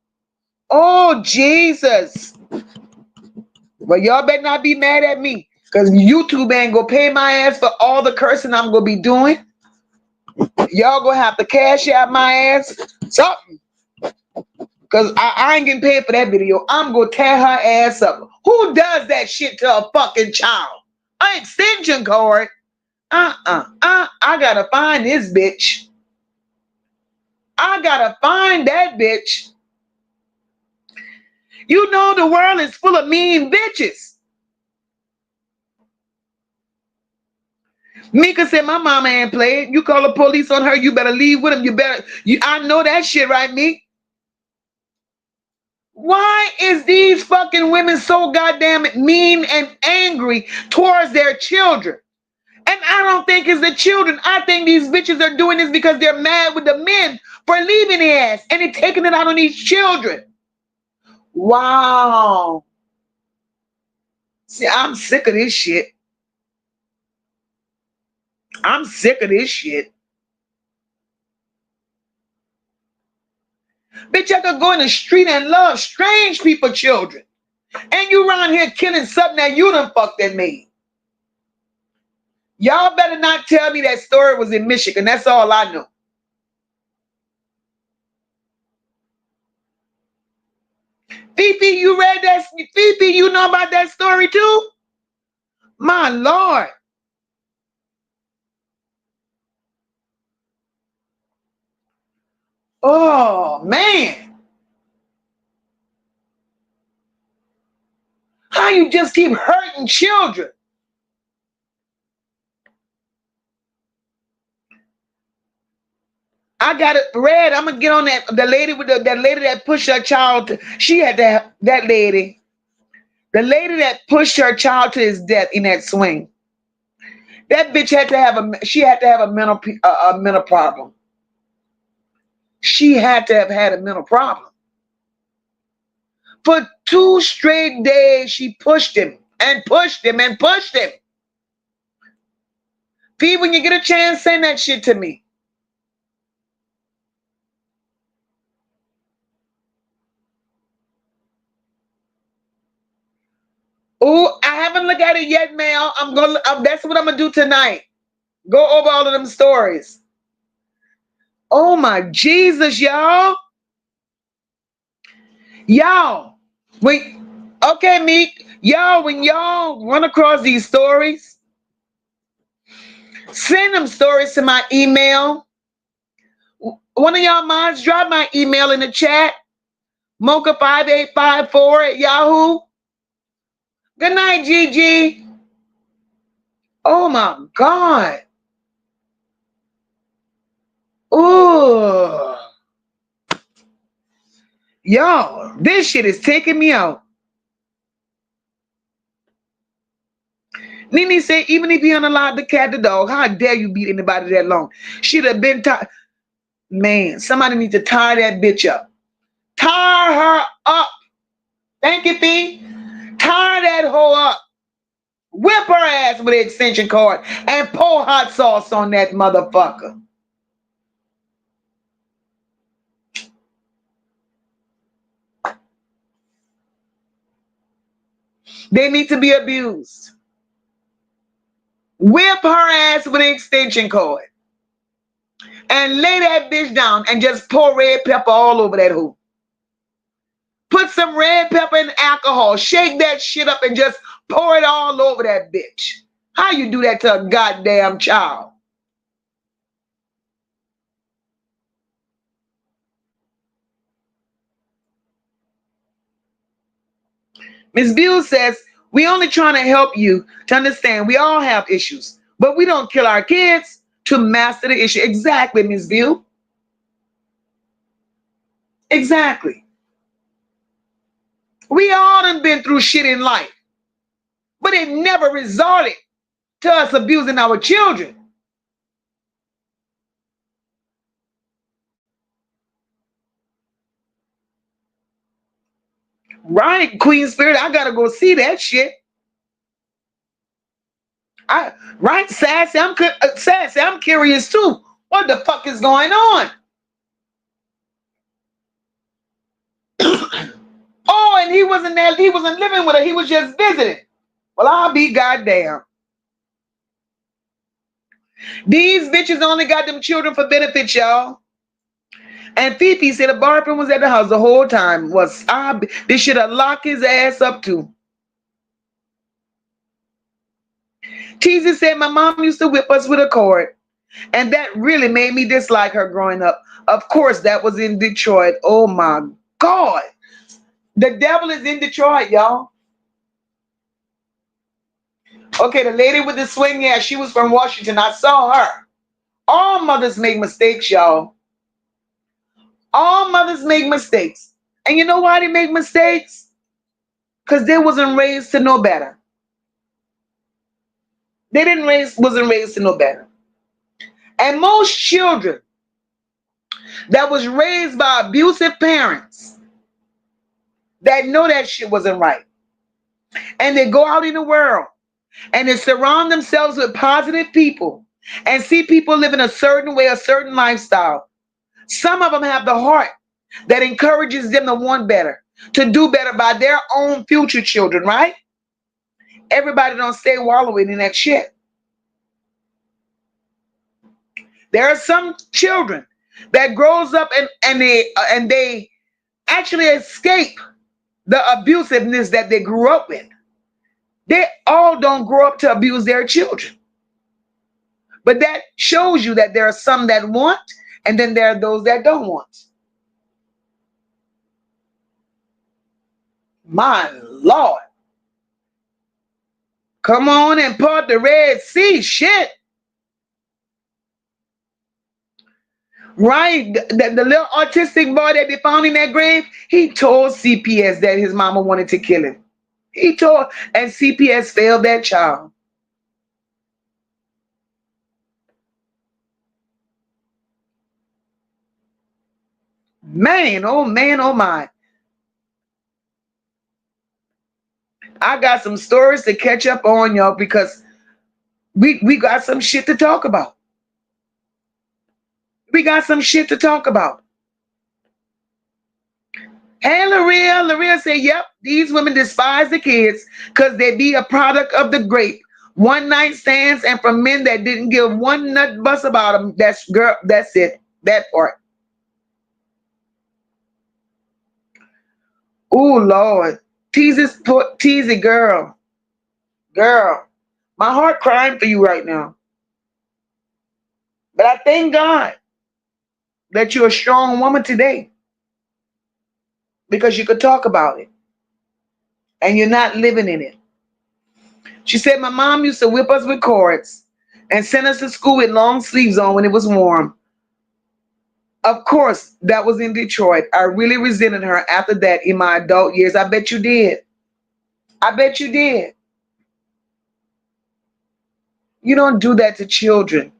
Oh, Jesus. Well, y'all better not be mad at me because YouTube ain't going to pay my ass for all the cursing I'm going to be doing. Y'all going to have to cash out my ass something because I ain't getting paid for that video. I'm going to tear her ass up. Who does that shit to a fucking child? An extension cord? I got to find this bitch. I got to find that bitch. You know the world is full of mean bitches. Mika said, my mama ain't played. You call the police on her, you better leave with him. I know that shit, right, Meek? Why is these fucking women so goddamn mean and angry towards their children? And I don't think it's the children. I think these bitches are doing this because they're mad with the men for leaving their ass and they're taking it out on these children. Wow. See, I'm sick of this shit. I'm sick of this shit. Bitch, I could go in the street and love strange people, children. And you around here killing something that you done fucked and made. Y'all better not tell me that story was in Michigan. That's all I know. Fifi, you read that? Fifi, you know about that story too? My Lord. Oh, man. How you just keep hurting children? I got it read. I'm gonna get on that. The lady with that lady that pushed her child. She had to have that lady. The lady that pushed her child to his death in that swing. That bitch had to have a mental problem. She had to have had a mental problem. For 2 straight days, she pushed him and pushed him and pushed him. P, when you get a chance, send that shit to me. Oh, I haven't looked at it yet, Mel. That's what I'm gonna do tonight. Go over all of them stories. Oh my Jesus, y'all. Y'all. Wait. Okay, Meek. Y'all, when y'all run across these stories, send them stories to my email. One of y'all minds, drop my email in the chat. Mocha5854 at Yahoo. Good night, Gigi. Oh my God. Ooh. Y'all, this shit is taking me out. Nene said, even if you unalive the cat, the dog, how dare you beat anybody that long? She'd have been tied. Man, somebody needs to tie that bitch up. Tie her up. Thank you, Fee. Tie that hoe up. Whip her ass with an extension cord and pour hot sauce on that motherfucker. They need to be abused. Whip her ass with an extension cord. And lay that bitch down and just pour red pepper all over that hoe. Put some red pepper and alcohol. Shake that shit up and just pour it all over that bitch. How you do that to a goddamn child? Ms. Buell says, we only trying to help you to understand we all have issues, but we don't kill our kids to master the issue. Exactly, Ms. Buell. Exactly. We all done been through shit in life, but it never resorted to us abusing our children. Right, Queen Spirit, I gotta go see that shit. Right, Sassy, I'm curious too. What the fuck is going on? Oh, and he wasn't there. He wasn't living with her. He was just visiting. Well, I'll be goddamn. These bitches only got them children for benefits, y'all. And Fifi said the boyfriend was at the house the whole time. They should have locked his ass up too. Teasy said my mom used to whip us with a cord, and that really made me dislike her growing up. Of course, that was in Detroit. Oh my God. The devil is in Detroit, y'all. Okay, the lady with the swing hair, she was from Washington. I saw her. All mothers make mistakes, y'all. All mothers make mistakes. And you know why they make mistakes? Because they wasn't raised to know better. Wasn't raised to know better. And most children that was raised by abusive parents that know that shit wasn't right. And they go out in the world and they surround themselves with positive people and see people living a certain way, a certain lifestyle. Some of them have the heart that encourages them to want better, to do better by their own future children, right? Everybody don't stay wallowing in that shit. There are some children that grows up and they actually escape the abusiveness that they grew up with. They all don't grow up to abuse their children. But that shows you that there are some that want, and then there are those that don't want. My Lord. Come on and part the Red Sea. Shit. Right? The little autistic boy that they found in that grave, he told CPS that his mama wanted to kill him. And CPS failed that child. Man, oh my. I got some stories to catch up on, y'all, because we got some shit to talk about. We got some shit to talk about. Hey, Laria. Laria said, yep, these women despise the kids because they be a product of the grape. One night stands and from men that didn't give one nut bus about them. That's girl. That's it. That part. Oh, Lord. Teasy girl. Girl. My heart crying for you right now. But I thank God that you're a strong woman today because you could talk about it and you're not living in it. She said, my mom used to whip us with cords and send us to school with long sleeves on when it was warm. Of course, that was in Detroit. I really resented her after that in my adult years. I bet you did. I bet you did. You don't do that to children.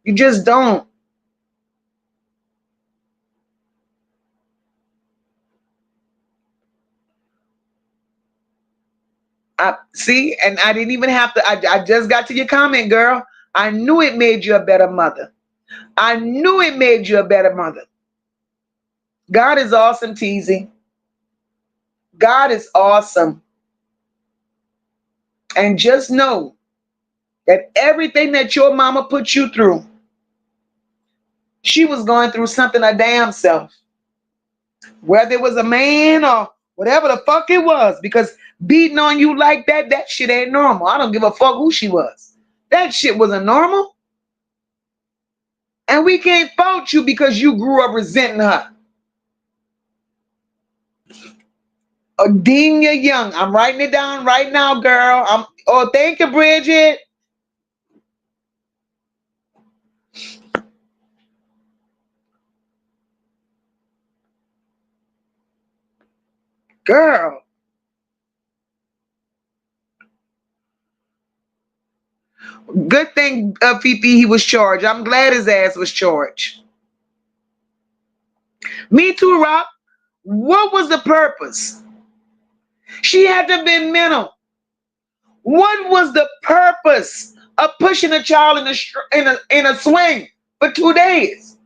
You just don't. I see, and I didn't even have to. I just got to your comment, girl. I knew it made you a better mother. I knew it made you a better mother. God is awesome, teasing. God is awesome. And just know that everything that your mama put you through, she was going through something her damn self. Whether it was a man or whatever the fuck it was, because beating on you like that shit ain't normal. I don't give a fuck who she was. That shit wasn't normal. And we can't fault you because you grew up resenting her. Dean, you're young. I'm writing it down right now, girl. Thank you, Bridget. Girl. Good thing, Fifi, he was charged. I'm glad his ass was charged. Me too, Rock. What was the purpose? She had to have been mental. What was the purpose of pushing a child in a swing for 2 days?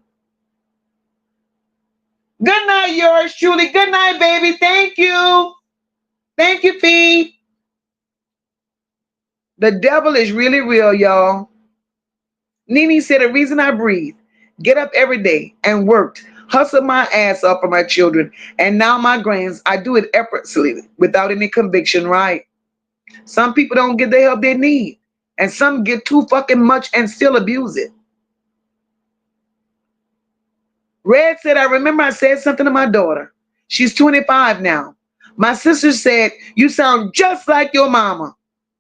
Good night, yours truly. Good night, baby. Thank you. Thank you, Fee. The devil is really real, y'all. Nene said, the reason I breathe, get up every day and worked, hustle my ass off for my children, and now my grands, I do it effortlessly without any conviction, right? Some people don't get the help they need, and some get too fucking much and still abuse it. Red said, I remember I said something to my daughter. She's 25 now. My sister said, you sound just like your mama.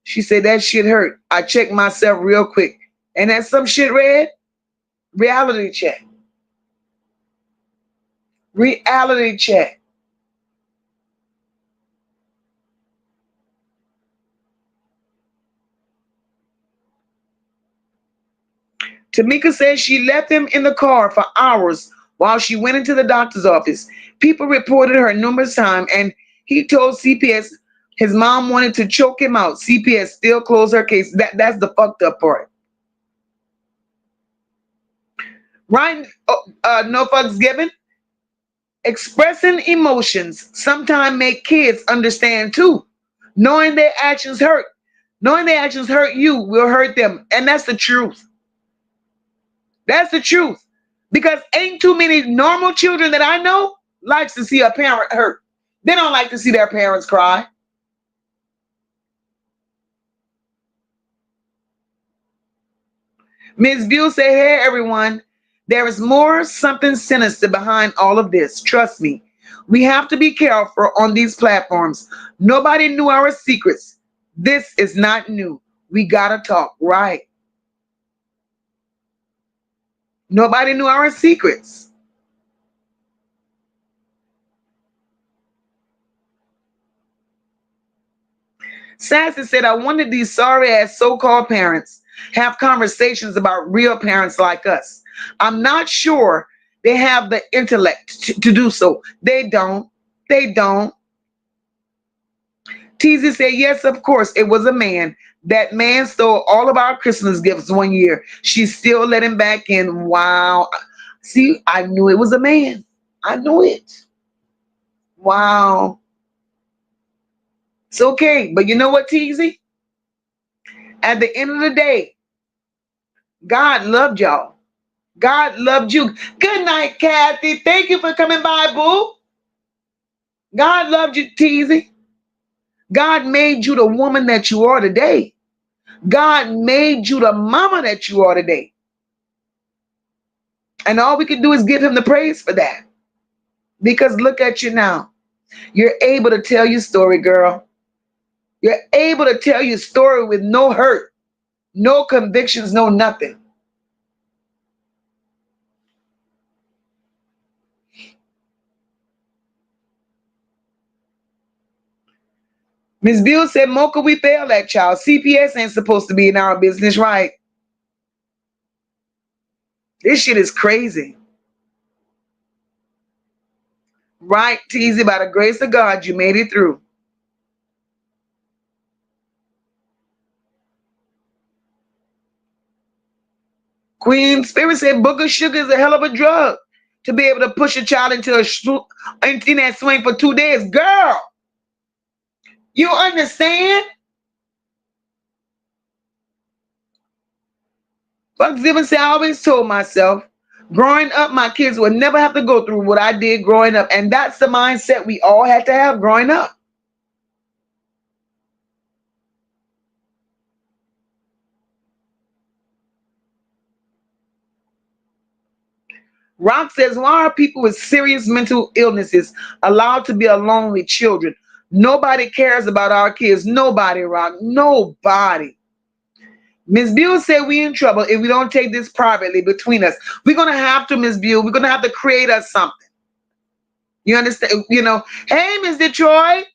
She said, that shit hurt. I checked myself real quick. And that's some shit, Red. Reality check. Reality check. Tamika says she left him in the car for hours while she went into the doctor's office. People reported her numerous times, and he told CPS his mom wanted to choke him out. CPS still closed her case. That's the fucked up part. Right? No fucks given. Expressing emotions sometimes make kids understand too. Knowing their actions hurt. Knowing their actions hurt you will hurt them. And that's the truth. That's the truth. Because ain't too many normal children that I know likes to see a parent hurt. They don't like to see their parents cry. Ms. View say, hey everyone, there is more something sinister behind all of this. Trust me. We have to be careful on these platforms. Nobody knew our secrets. This is not new. We gotta talk, right? Nobody knew our secrets. Sassy said, I wonder these sorry ass so-called parents have conversations about real parents like us. I'm not sure they have the intellect to do so. They don't. They don't. Teasy said, yes, of course, it was a man. That man stole all of our Christmas gifts one year. She still let him back in. Wow. See, I knew it was a man. I knew it. Wow. It's okay. But you know what, Teasy? At the end of the day, God loved y'all. God loved you. Good night, Kathy. Thank you for coming by, boo. God loved you, Teasy. God made you the woman that you are today. God made you the mama that you are today. And all we can do is give him the praise for that. Because look at you now. You're able to tell your story, girl. You're able to tell your story with no hurt, no convictions, no nothing. Miss Bill said, Mocha, we failed that child. CPS ain't supposed to be in our business, right? This shit is crazy. Right, Teasy, by the grace of God, you made it through. Queen Spirit said, booger sugar is a hell of a drug to be able to push a child into in that swing for 2 days. Girl, you understand? Buck Zibin said, I always told myself, growing up, my kids would never have to go through what I did growing up. And that's the mindset we all had to have growing up. Rock says, why are people with serious mental illnesses allowed to be alone with children? Nobody cares about our kids. Nobody, Rock. Nobody. Miss Buell said we in trouble if we don't take this privately between us. We're going to have to, Miss Buell, we're going to have to create us something. You understand? You know, hey, Miss Detroit.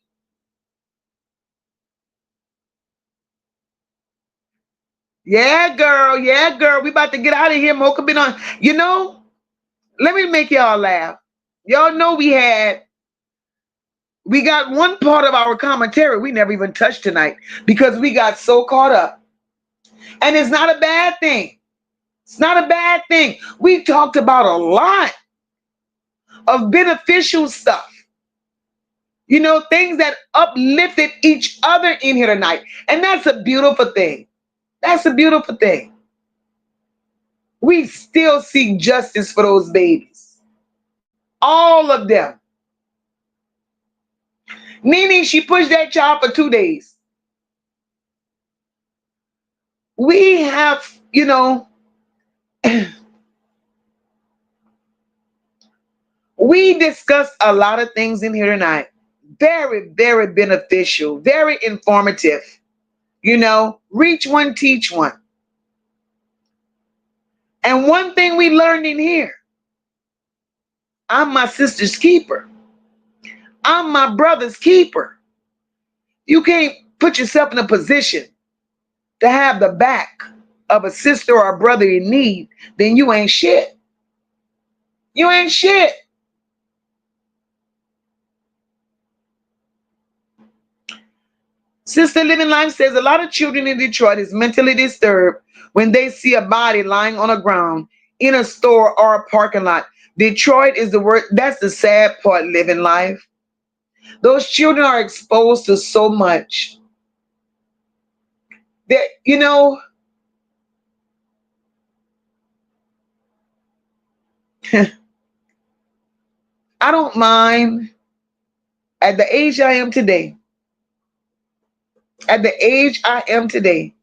Yeah, girl. Yeah, girl. We about to get out of here. Mocha been on. You know, let me make y'all laugh. Y'all know we got one part of our commentary we never even touched tonight because we got so caught up. And it's not a bad thing. It's not a bad thing. We talked about a lot of beneficial stuff. You know, things that uplifted each other in here tonight. And that's a beautiful thing. That's a beautiful thing. We still seek justice for those babies. All of them. Meaning she pushed that child for 2 days. We have, you know, we discussed a lot of things in here tonight. Very, very beneficial, very informative. You know, reach one, teach one. And one thing we learned in here, I'm my sister's keeper. I'm my brother's keeper. You can't put yourself in a position to have the back of a sister or a brother in need, then you ain't shit. You ain't shit. Sister Living Life says a lot of children in Detroit is mentally disturbed when they see a body lying on the ground in a store or a parking lot. Detroit is the word. That's the sad part, Living Life. Those children are exposed to so much. That, you know, I don't mind at the age I am today. At the age I am today,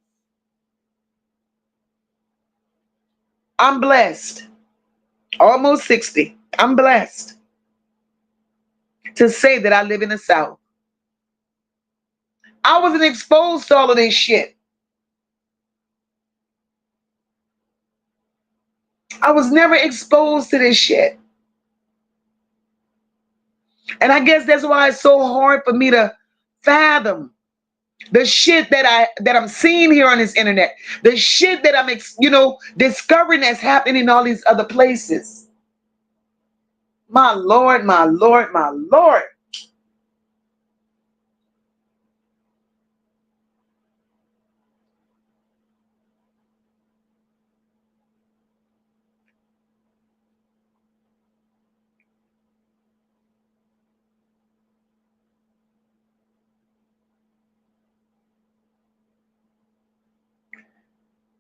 I'm blessed. Almost 60. I'm blessed to say that I live in the South. I wasn't exposed to all of this shit. I was never exposed to this shit. And I guess that's why it's so hard for me to fathom the shit that I'm seeing here on this internet. The shit that I'm discovering that's happening in all these other places. My Lord, my Lord, my Lord.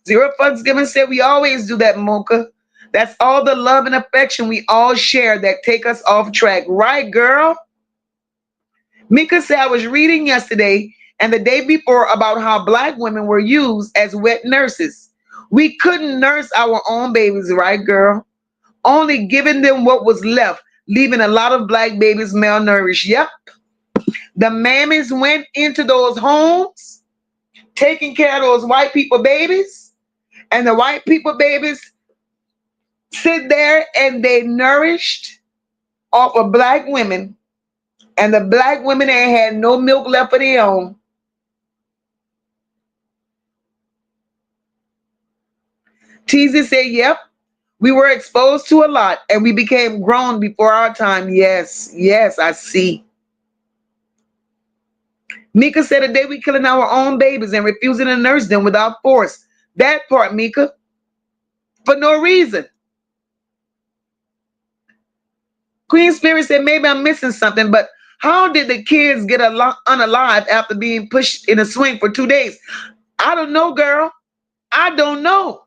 Zero fucks given said we always do that, Mocha. That's all the love and affection we all share that take us off track. Right, girl? Mika said I was reading yesterday and the day before about how black women were used as wet nurses. We couldn't nurse our own babies, right, girl? Only giving them what was left, leaving a lot of black babies malnourished. Yep. The mammies went into those homes, taking care of those white people babies, and the white people babies sit there and they nourished off of black women, and the black women ain't had no milk left of their own. Teasy said, yep, we were exposed to a lot and we became grown before our time. Yes, yes, I see. Mika said, the day we killing our own babies and refusing to nurse them without force. That part, Mika, for no reason. Queen Spirit said, maybe I'm missing something, but how did the kids get unalive after being pushed in a swing for 2 days? I don't know, girl. I don't know.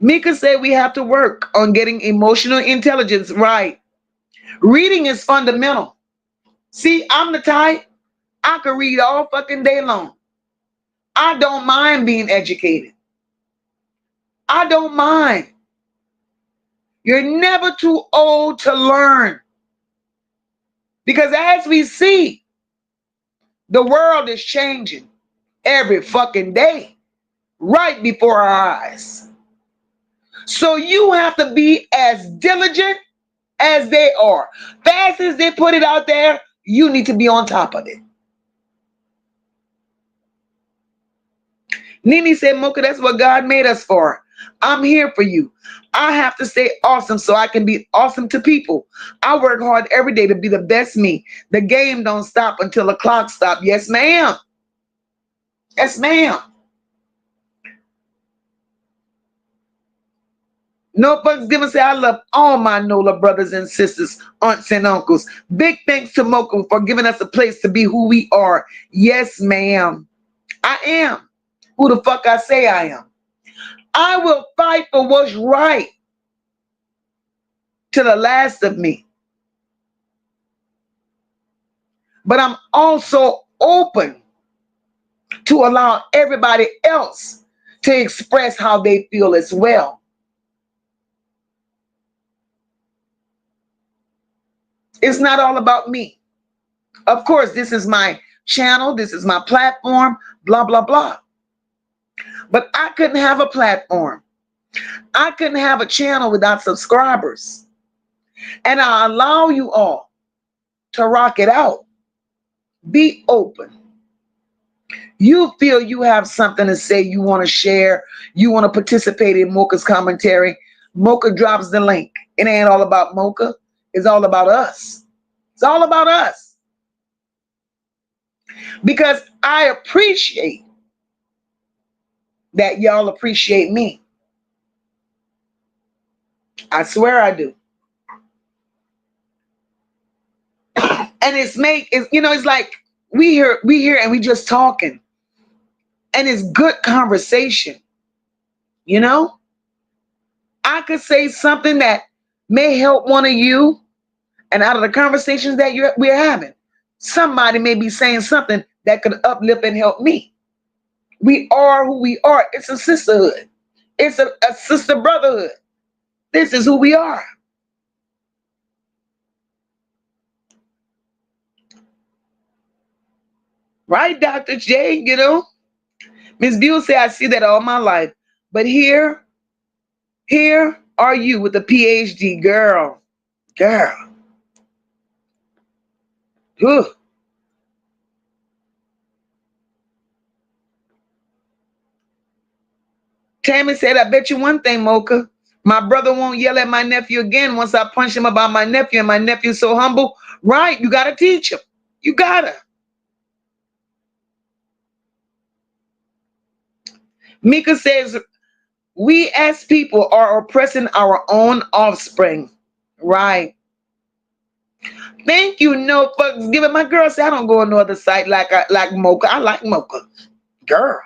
Mika said we have to work on getting emotional intelligence right. Reading is fundamental. See, I'm the type, I could read all fucking day long. I don't mind being educated. I don't mind. You're never too old to learn. Because as we see, the world is changing every fucking day, right before our eyes. So you have to be as diligent as they are. Fast as they put it out there, you need to be on top of it. Nini said, Mocha, that's what God made us for. I'm here for you. I have to stay awesome so I can be awesome to people. I work hard every day to be the best me. The game don't stop until the clock stops. Yes, ma'am. Yes, ma'am. No fucks given say I love all my NOLA brothers and sisters, aunts and uncles. Big thanks to Mocha for giving us a place to be who we are. Yes, ma'am. I am who the fuck I say I am. I will fight for what's right to the last of me. But I'm also open to allow everybody else to express how they feel as well. It's not all about me. Of course, this is my channel, this is my platform, blah, blah, blah. But I couldn't have a platform. I couldn't have a channel without subscribers. And I allow you all to rock it out. Be open. You feel you have something to say, you want to share, you want to participate in Mocha's commentary. Mocha drops the link. It ain't all about Mocha. It's all about us. It's all about us. Because I appreciate that y'all appreciate me. I swear I do. And it's like we here and we just talking. And it's good conversation. You know? I could say something that may help one of you, and out of the conversations that we're having, somebody may be saying something that could uplift and help me. We are who we are. It's a sisterhood. It's a sister brotherhood. This is who we are. Right, Dr. J, you know? Miss Buell said, I see that all my life. But here are you with a PhD, girl. Whew. Tammy said, I bet you one thing, Mocha. My brother won't yell at my nephew again once I punch him about my nephew, and my nephew's so humble. Right, you got to teach him. You got to. Mika says, we as people are oppressing our own offspring. Right. Thank you, no fucks given. My girl said I don't go on no other site like Mocha. I like Mocha. Girl.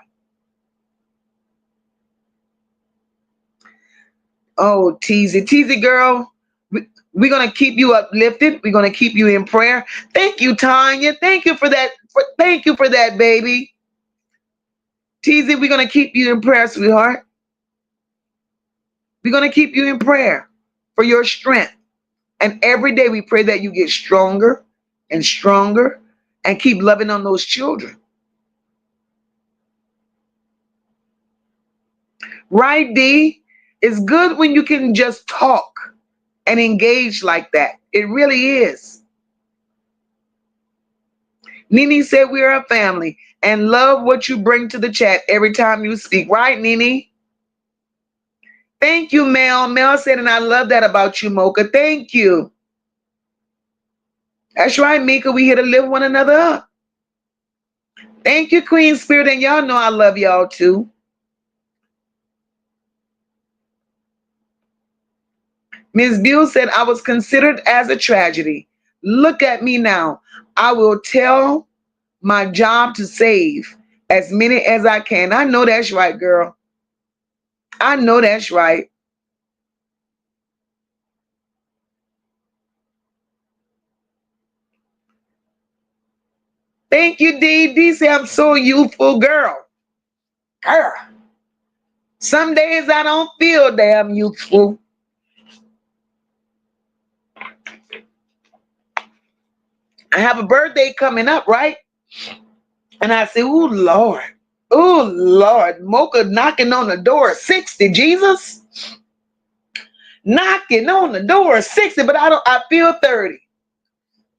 Oh, Teasy. Teasy girl. We're gonna keep you uplifted. We're gonna keep you in prayer. Thank you, Tanya. Thank you for that. Thank you for that, baby. Teasy, we're gonna keep you in prayer, sweetheart. We're gonna keep you in prayer for your strength. And every day we pray that you get stronger and stronger and keep loving on those children. Right, D? It's good when you can just talk and engage like that. It really is. Nene said we're a family and love what you bring to the chat every time you speak. Right, Nene? Thank you, Mel. Mel said, and I love that about you, Mocha. Thank you. That's right, Mika. We here to lift one another up. Thank you, Queen Spirit. And y'all know I love y'all too. Ms. Buell said, I was considered as a tragedy. Look at me now. I will tell my job to save as many as I can. I know that's right, girl. I know that's right. Thank you, D. D said, I'm so youthful, girl. Girl. Some days I don't feel damn youthful. I have a birthday coming up, right? And I say, oh, Lord. Oh, Lord. Mocha knocking on the door at 60, Jesus. Knocking on the door at 60, but I feel 30.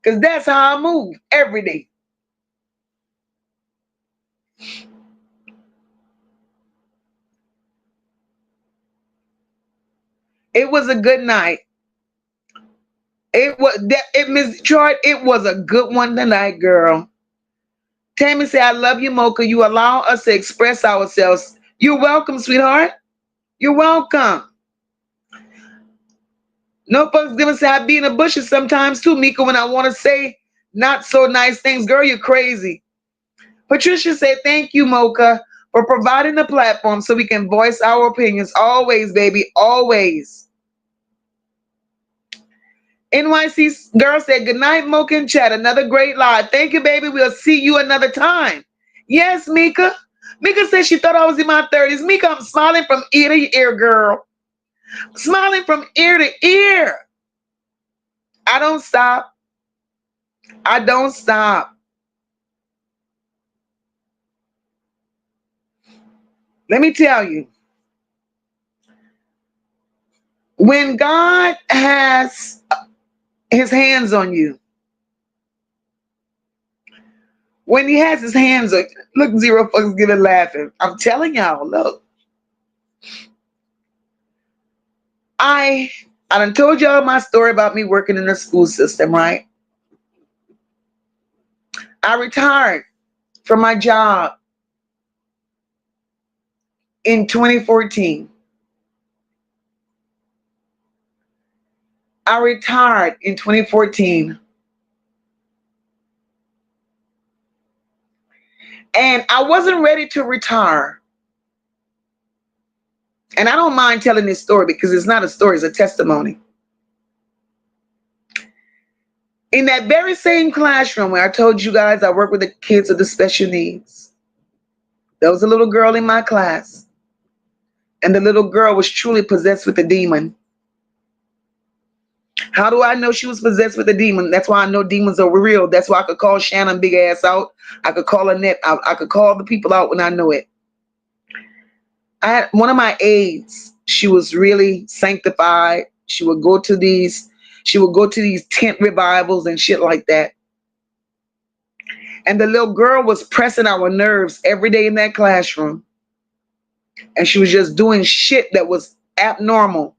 Because that's how I move every day. It was a good night. Miss Detroit, it was a good one tonight, girl. Tammy said, I love you, Mocha. You allow us to express ourselves. You're welcome, sweetheart. You're welcome. No folks gonna say I be in the bushes sometimes too, Mika, when I want to say not so nice things. Girl, you're crazy. Patricia said, thank you, Mocha, for providing the platform so we can voice our opinions. Always, baby, always. NYC girl said, good night, Mocha and chat. Another great live. Thank you, baby. We'll see you another time. Yes, Mika. Mika said she thought I was in my 30s. Mika, I'm smiling from ear to ear, girl. Smiling from ear to ear. I don't stop. I don't stop. Let me tell you, when God has his hands on you, when he has his hands on, look, zero fucks give it laughing. I'm telling y'all, look. I done told y'all my story about me working in the school system, right? I retired from my job in 2014. I retired in 2014. And I wasn't ready to retire. And I don't mind telling this story because it's not a story, it's a testimony. In that very same classroom where I told you guys I work with the kids with the special needs, there was a little girl in my class. And the little girl was truly possessed with a demon. How do I know she was possessed with a demon? That's why I know demons are real. That's why I could call Shannon big ass out. I could call Annette out. I could call the people out when I know it. I had one of my aides. She was really sanctified. She would go to these tent revivals and shit like that. And the little girl was pressing our nerves every day in that classroom. And she was just doing shit that was abnormal.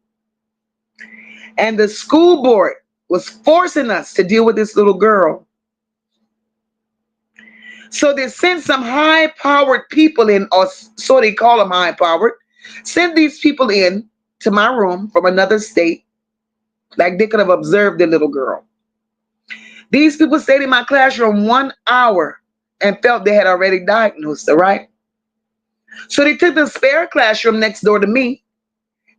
And the school board was forcing us to deal with this little girl. So they sent some high-powered people in, or so they call them high-powered, sent these people in to my room from another state, like they could have observed the little girl. These people stayed in my classroom 1 hour and felt they had already diagnosed her, right? So they took the spare classroom next door to me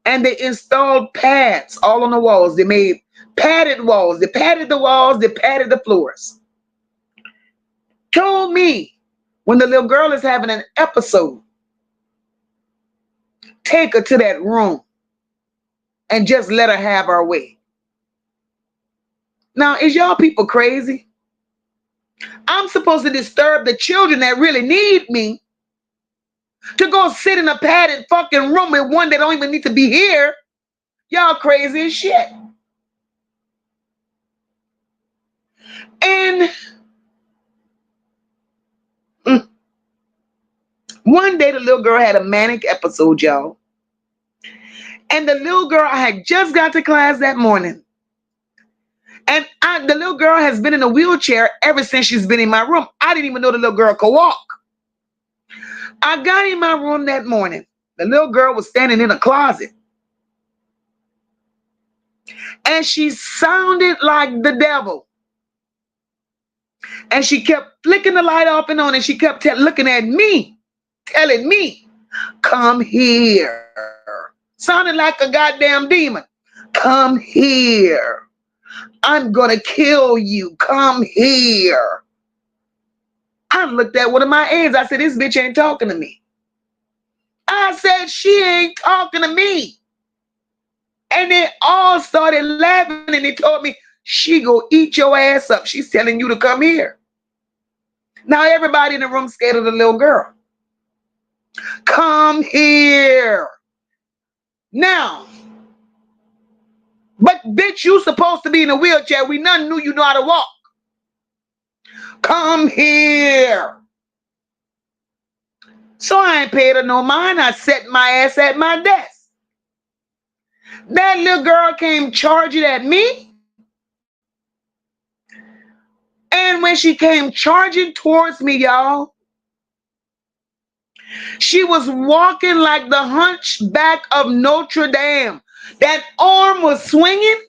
and they installed pads all on the walls. They made padded walls. They padded the walls. They padded the floors. Told me when the little girl is having an episode, take her to that room and just let her have her way. Now, is y'all people crazy? I'm supposed to disturb the children that really need me to go sit in a padded fucking room with one that don't even need to be here. Y'all crazy as shit. And one day the little girl had a manic episode, y'all. And the little girl, I had just got to class that morning. And the little girl has been in a wheelchair ever since she's been in my room. I didn't even know the little girl could walk. I got in my room that morning. The little girl was standing in a closet. And she sounded like the devil. And she kept flicking the light off and on, and she kept looking at me, telling me, come here. Sounded like a goddamn demon. Come here. I'm gonna kill you. Come here. I looked at one of my aides. I said, this bitch ain't talking to me. I said, she ain't talking to me. And they all started laughing and they told me, she go eat your ass up. She's telling you to come here. Now everybody in the room scared of the little girl. Come here. Now, but bitch, you supposed to be in a wheelchair. We none knew you know how to walk. Come here. So I ain't paid her no mind. I set my ass at my desk. That little girl came charging at me. And when she came charging towards me, y'all, she was walking like the hunchback of Notre Dame. That arm was swinging.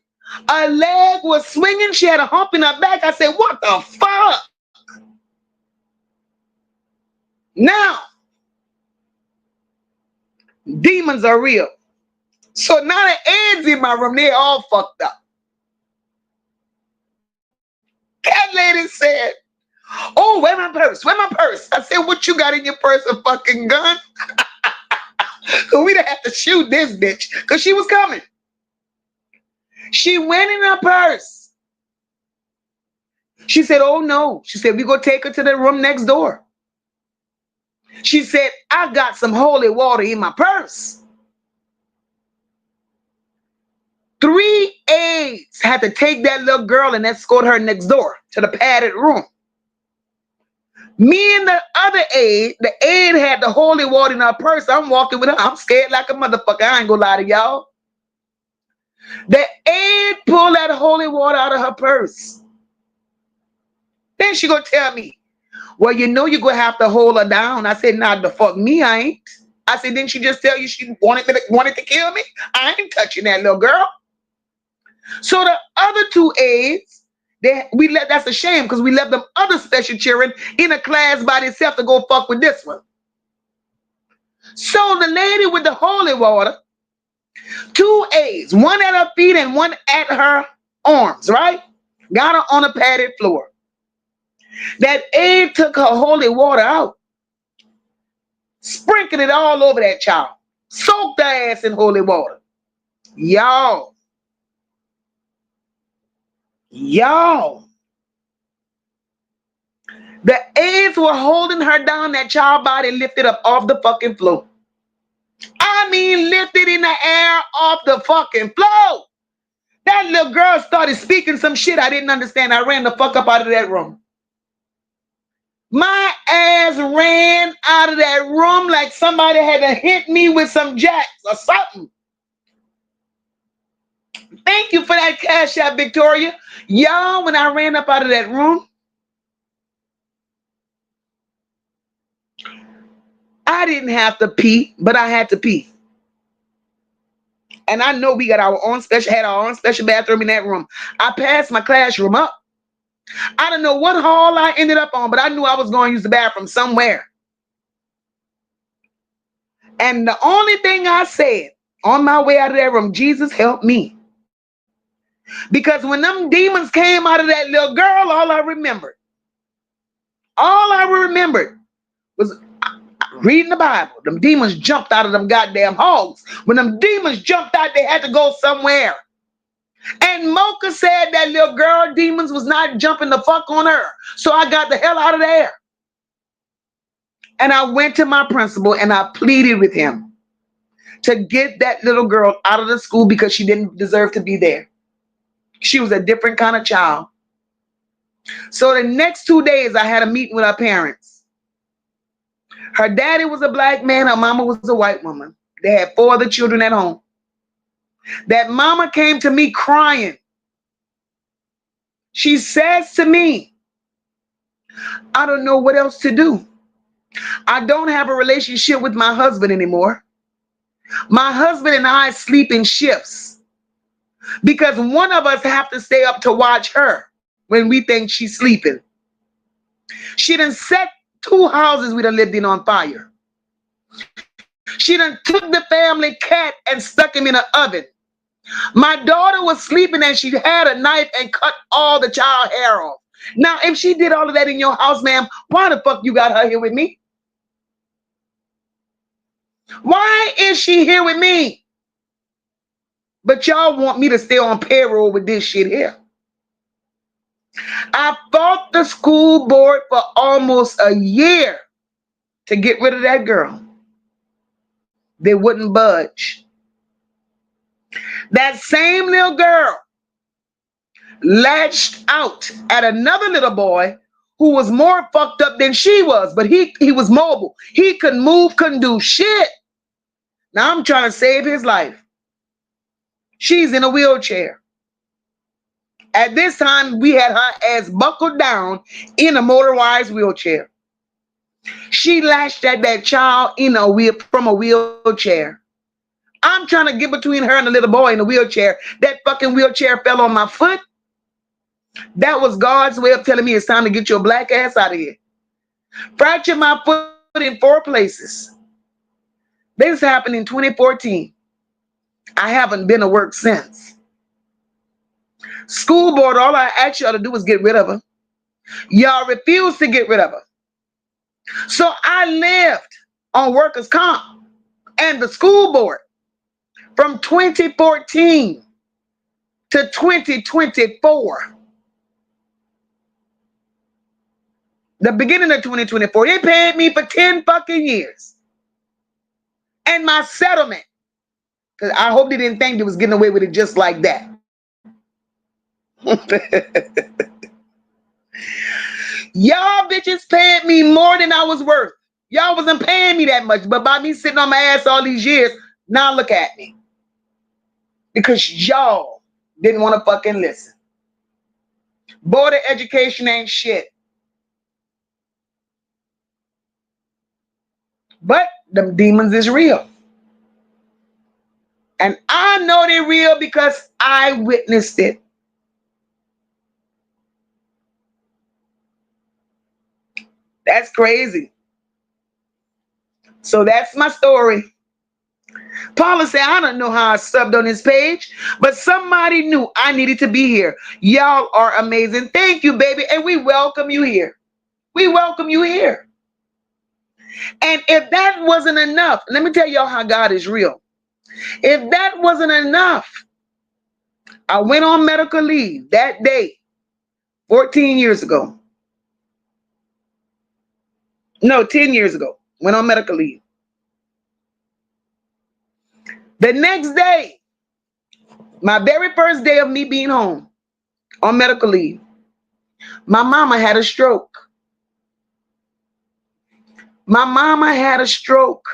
A leg was swinging. She had a hump in her back. I said, what the fuck? Now, demons are real. So now the aides in my room, they all fucked up. That lady said, oh, where my purse? Where my purse? I said, what you got in your purse? A fucking gun? So we'd have to shoot this bitch because she was coming. She went in her purse. She said, oh no. She said, we go take her to the room next door. She said, I got some holy water in my purse. 3 aides had to take that little girl and escort her next door to the padded room. Me and the other aide, the aide had the holy water in her purse. I'm walking with her. I'm scared like a motherfucker. I ain't gonna lie to y'all. The aide pulled that holy water out of her purse. Then she gonna tell me, well, you know you're gonna have to hold her down. I said, nah, the fuck me, I ain't. I said, didn't she just tell you she wanted to kill me? I ain't touching that little girl. So the other 2 aides, that's a shame because we left them other special children in a class by themselves to go fuck with this one. So the lady with the holy water, 2 aides, one at her feet and one at her arms, right? Got her on a padded floor. That aide took her holy water out, sprinkled it all over that child, soaked her ass in holy water. Y'all, the aides were holding her down, that child body lifted up off the fucking floor. I mean, lifted in the air off the fucking floor. That little girl started speaking some shit I didn't understand. I ran the fuck up out of that room. My ass ran out of that room like somebody had to hit me with some jacks or something. Thank you for that cash out, Victoria. Y'all, when I ran up out of that room, I didn't have to pee, but I had to pee. And I know we got our own special bathroom in that room. I passed my classroom up. I don't know what hall I ended up on, but I knew I was going to use the bathroom somewhere. And the only thing I said on my way out of that room, Jesus help me. Because when them demons came out of that little girl, all I remembered was reading the Bible. Them demons jumped out of them goddamn halls. When them demons jumped out, they had to go somewhere. And Mocha said that little girl demons was not jumping the fuck on her. So I got the hell out of there. And I went to my principal and I pleaded with him to get that little girl out of the school because she didn't deserve to be there. She was a different kind of child. So the next 2 days I had a meeting with her parents. Her daddy was a black man, her mama was a white woman. They had 4 other children at home. That mama came to me crying. She says to me, I don't know what else to do. I don't have a relationship with my husband anymore. My husband and I sleep in shifts because one of us have to stay up to watch her when we think she's sleeping. She done set 2 houses we done lived in on fire. She done took the family cat and stuck him in an oven. My daughter was sleeping and she had a knife and cut all the child hair off. Now, if she did all of that in your house, ma'am, why the fuck you got her here with me? Why is she here with me? But y'all want me to stay on payroll with this shit here. I fought the school board for almost a year to get rid of that girl. They wouldn't budge. That same little girl lashed out at another little boy who was more fucked up than she was, but he was mobile. He couldn't move, couldn't do shit. Now I'm trying to save his life. She's in a wheelchair. At this time, we had her ass buckled down in a motorized wheelchair. She lashed at that child from a wheelchair. I'm trying to get between her and the little boy in the wheelchair. That fucking wheelchair fell on my foot. That was God's way of telling me it's time to get your black ass out of here. Fractured my foot in 4 places. This happened in 2014. I haven't been to work since. School board, all I asked y'all to do was get rid of her. Y'all refused to get rid of her. So I lived on workers' comp and the school board from 2014 to 2024. The beginning of 2024, they paid me for 10 fucking years. And my settlement, because I hope they didn't think they was getting away with it just like that. Y'all bitches paid me more than I was worth. Y'all wasn't paying me that much, but by me sitting on my ass all these years, now look at me. Because y'all didn't want to fucking listen. Board of Education ain't shit. But them demons is real. And I know they're real because I witnessed it. That's crazy. So that's my story. Paula said, I don't know how I subbed on this page, but somebody knew I needed to be here. Y'all are amazing. Thank you, baby. And we welcome you here. We welcome you here. And if that wasn't enough, let me tell y'all how God is real. If that wasn't enough, I went on medical leave that day, 14 years ago. No, 10 years ago. Went on medical leave. The next day, my very first day of me being home on medical leave, my mama had a stroke. My mama had a stroke.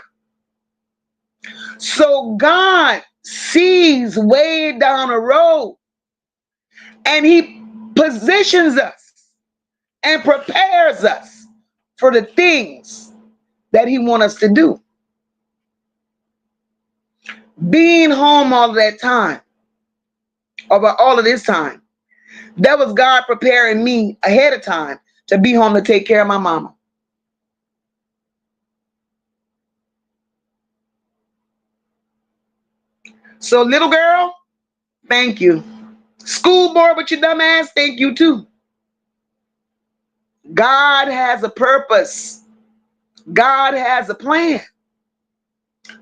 So God sees way down the road and he positions us and prepares us for the things that he wants us to do. Being home all of that time, over all of this time, That was God preparing me ahead of time to be home to take care of my mama. So, little girl, thank you. School board with your dumb ass, thank you too. God has a purpose. God has a plan.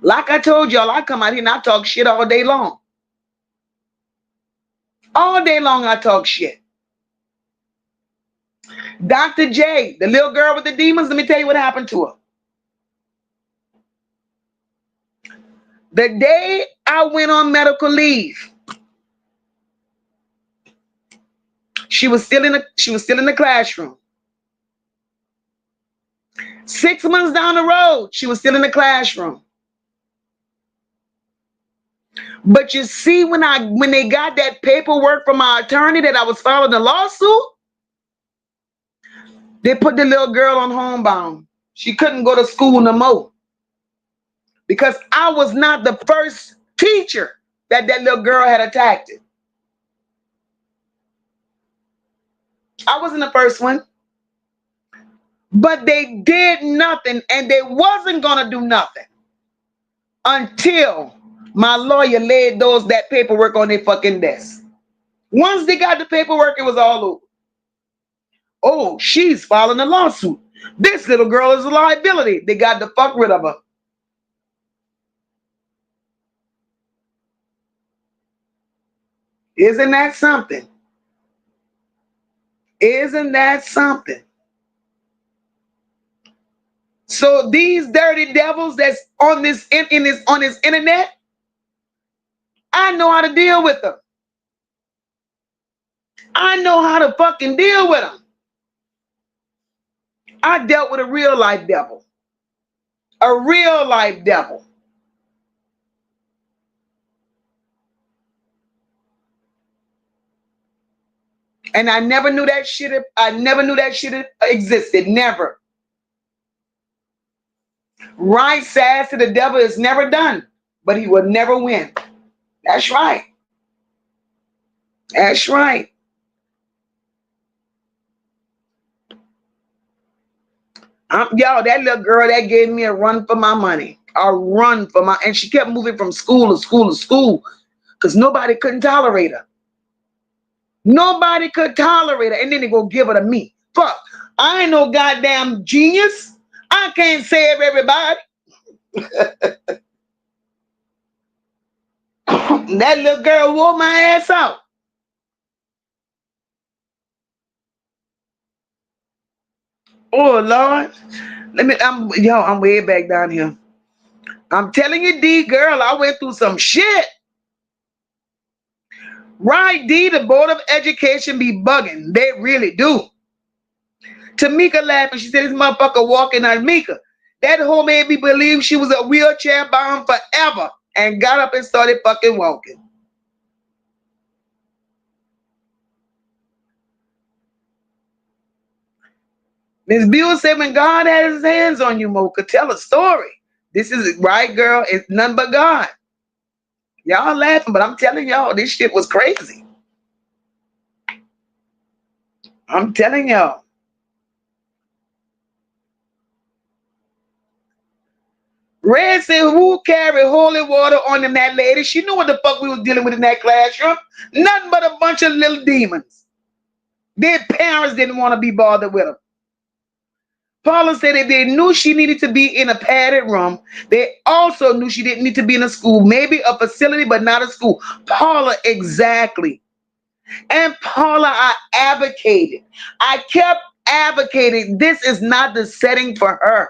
Like I told y'all, I come out here and I talk shit all day long. All day long I talk shit. Dr. J, the little girl with the demons, let me tell you what happened to her. The day I went on medical leave, she was still in the classroom. 6 months down the road, she was still in the classroom. But you see, when they got that paperwork from my attorney that I was filing a lawsuit, they put the little girl on homebound. She couldn't go to school no more because I was not the first teacher that little girl had attacked it. I wasn't the first one. But they did nothing, and they wasn't gonna do nothing until my lawyer laid that paperwork on their fucking desk. Once they got the paperwork, it was all over. Oh, she's filing a lawsuit. This little girl is a liability. They got to fuck rid of her. Isn't that something? Isn't that something? So these dirty devils that's on this internet, I know how to deal with them. I know how to fucking deal with them. I dealt with a real life devil. A real life devil. And I never knew that shit existed. Never. Right says to the devil is never done, but he will never win. That's right. That's right. Y'all, that little girl that gave me a run for my money. And she kept moving from school to school to school because nobody couldn't tolerate her. Nobody could tolerate her. And then they go give her to me. Fuck. I ain't no goddamn genius. I can't save everybody. That little girl wore my ass out. Oh Lord. I'm way back down here. I'm telling you, D girl, I went through some shit. Right, D, the Board of Education be bugging. They really do. Tamika laughing. She said, this motherfucker walking on Mika. That whole made me believe she was a wheelchair bound forever and got up and started fucking walking. Miss Buell said, when God has his hands on you, Mocha, tell a story. This is right, girl. It's none but God. Y'all laughing, but I'm telling y'all, this shit was crazy. I'm telling y'all. Red said, who carried holy water on them, that lady? She knew what the fuck we was dealing with in that classroom. Nothing but a bunch of little demons. Their parents didn't want to be bothered with them. Paula said that they knew she needed to be in a padded room. They also knew she didn't need to be in a school, maybe a facility, but not a school. Paula, exactly. And Paula, I advocated. I kept advocating. This is not the setting for her.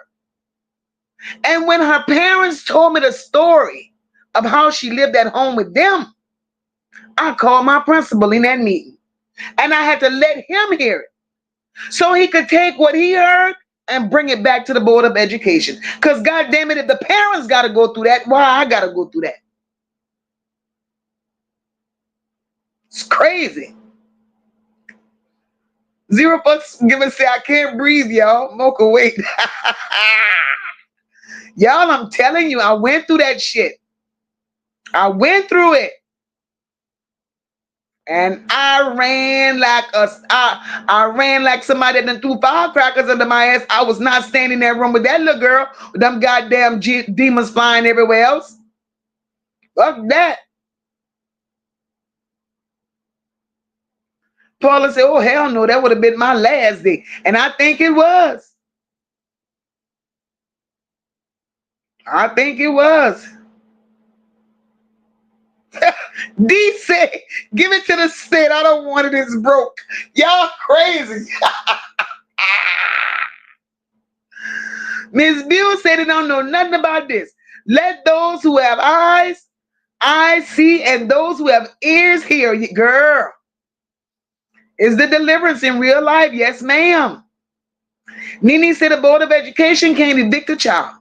And when her parents told me the story of how she lived at home with them, I called my principal in that meeting. And I had to let him hear it so he could take what he heard and bring it back to the Board of Education. Because God damn it, if the parents got to go through that, why I got to go through that? It's crazy. Zero fucks given say, I can't breathe, y'all. Mocha, wait. Y'all, I'm telling you, I went through that shit. I went through it. And I ran like I ran like somebody that done threw firecrackers under my ass. I was not standing in that room with that little girl with them goddamn demons flying everywhere else. Fuck that. Paula said, oh, hell no, that would have been my last day. And I think it was. I think it was. D said, give it to the state. I don't want it. It's broke. Y'all crazy. Miss Bill said, they don't know nothing about this. Let those who have eyes see, and those who have ears hear. Girl, is the deliverance in real life? Yes, ma'am. Nene said the Board of Education can't evict a child.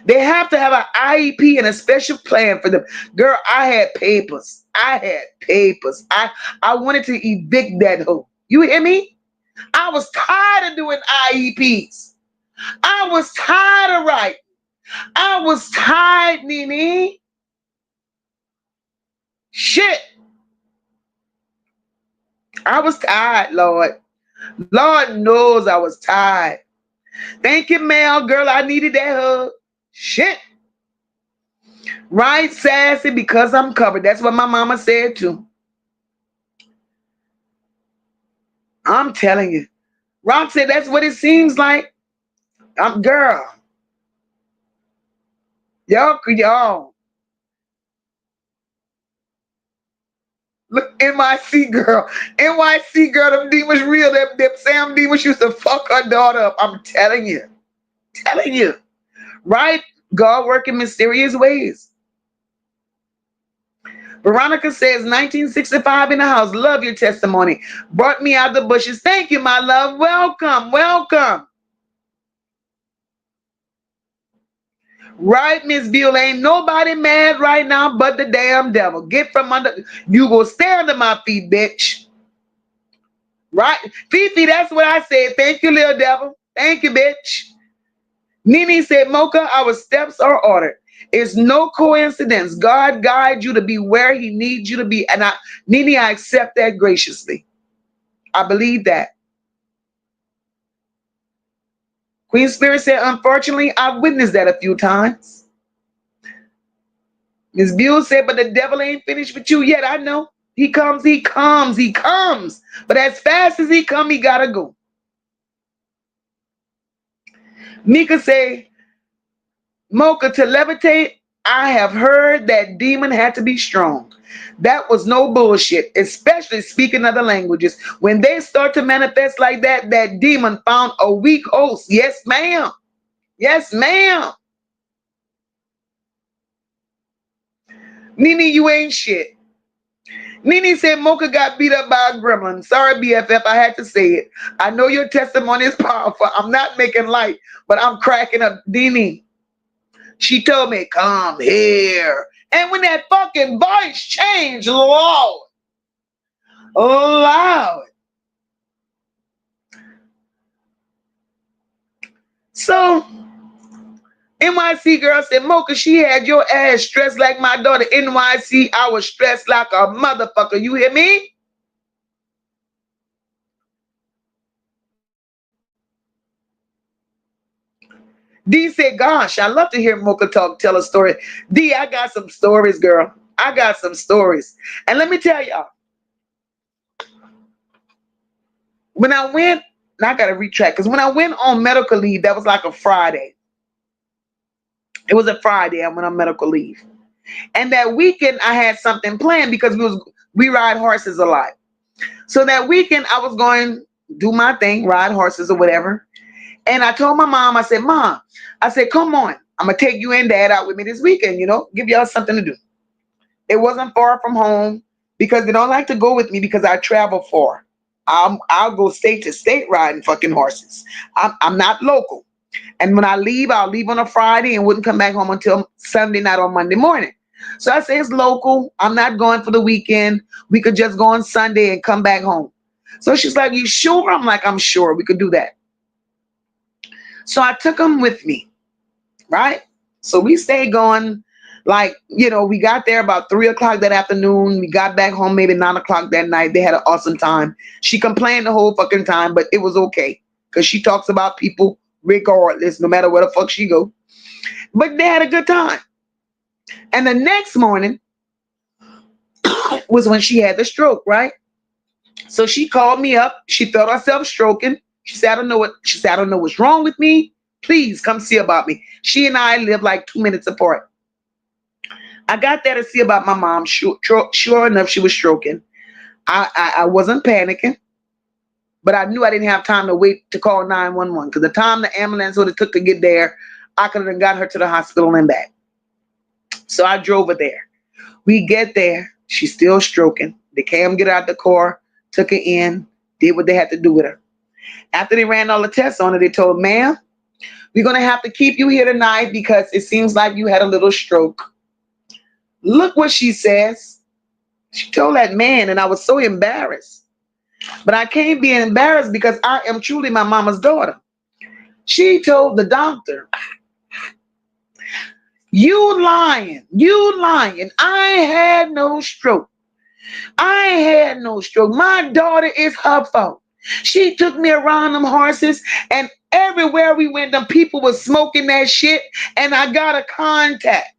They have to have an IEP and a special plan for them. Girl, I had papers. I wanted to evict that hoe. You hear me? I was tired of doing IEPs. I was tired of writing. I was tired, Nene. Shit. I was tired, Lord. Lord knows I was tired. Thank you, Mel. Girl, I needed that hug. Shit. Right, sassy, because I'm covered. That's what my mama said too. I'm telling you. Rock said that's what it seems like. Girl. Y'all. Look, NYC girl. NYC girl, them demons real. Them Sam demons used to fuck her daughter up. I'm telling you. Right? God working mysterious ways. Veronica says, 1965 in the house. Love your testimony. Brought me out the bushes. Thank you, my love. Welcome. Right, Miss Buell, ain't nobody mad right now but the damn devil. Get from under. You go stay under my feet, bitch. Right? Fifi, that's what I said. Thank you, little devil. Thank you, bitch. Nene said, Mocha, our steps are ordered. It's no coincidence. God guides you to be where he needs you to be. And Nene, I accept that graciously. I believe that. Queen Spirit said, unfortunately, I've witnessed that a few times. Ms. Buell said, but the devil ain't finished with you yet. I know. He comes. But as fast as he come, he gotta go. Mika say, Mocha, to levitate, I have heard that demon had to be strong. That was no bullshit, especially speaking other languages. When they start to manifest like that, that demon found a weak host. Yes, ma'am. Nene, you ain't shit. Nene said Mocha got beat up by a gremlin. Sorry, BFF, I had to say it. I know your testimony is powerful. I'm not making light, but I'm cracking up. Nene, she told me, come here. And when that fucking voice changed, Lord. So, NYC girl said, Mocha, she had your ass stressed like my daughter. NYC, I was stressed like a motherfucker. You hear me? D said, gosh, I love to hear Mocha tell a story. D, I got some stories, girl. I got some stories. And let me tell y'all, when I went, and I got to retract, because when I went on medical leave, that was like a Friday. It was a Friday I went on medical leave. And that weekend, I had something planned because we ride horses a lot. So that weekend, I was going to do my thing, ride horses or whatever. And I told my mom, I said, Mom, I said, come on. I'm going to take you and Dad out with me this weekend, give y'all something to do. It wasn't far from home because they don't like to go with me because I travel far. I'll go state to state riding fucking horses. I'm not local. And when I leave, I'll leave on a Friday and wouldn't come back home until Sunday night or Monday morning. So I say it's local. I'm not going for the weekend. We could just go on Sunday and come back home. So she's like, you sure? I'm like, I'm sure we could do that. So I took them with me, right? So we stayed going Like, we got there about 3 o'clock that afternoon. We got back home maybe 9 o'clock that night. They had an awesome time. She complained the whole fucking time, but it was okay because she talks about people regardless, no matter where the fuck she go. But they had a good time. And the next morning was when she had the stroke, right? So she called me up. She felt herself stroking. She said, I don't know what. She said, I don't know what's wrong with me. Please come see about me. She and I live like 2 minutes apart. I got there to see about my mom. Sure enough, she was stroking. I wasn't panicking, but I knew I didn't have time to wait to call 911 because the time the ambulance would have took to get there, I could have got her to the hospital and back. So I drove her there. We get there. She's still stroking. They came, get her out the car, took her in, did what they had to do with her. After they ran all the tests on her, they told, ma'am, we're going to have to keep you here tonight because it seems like you had a little stroke. Look what she says. She told that man, and I was so embarrassed. But I can't be embarrassed because I am truly my mama's daughter. She told the doctor, you lying. I had no stroke. My daughter is her fault. She took me around them horses, and everywhere we went, them people was smoking that shit, and I got a contact.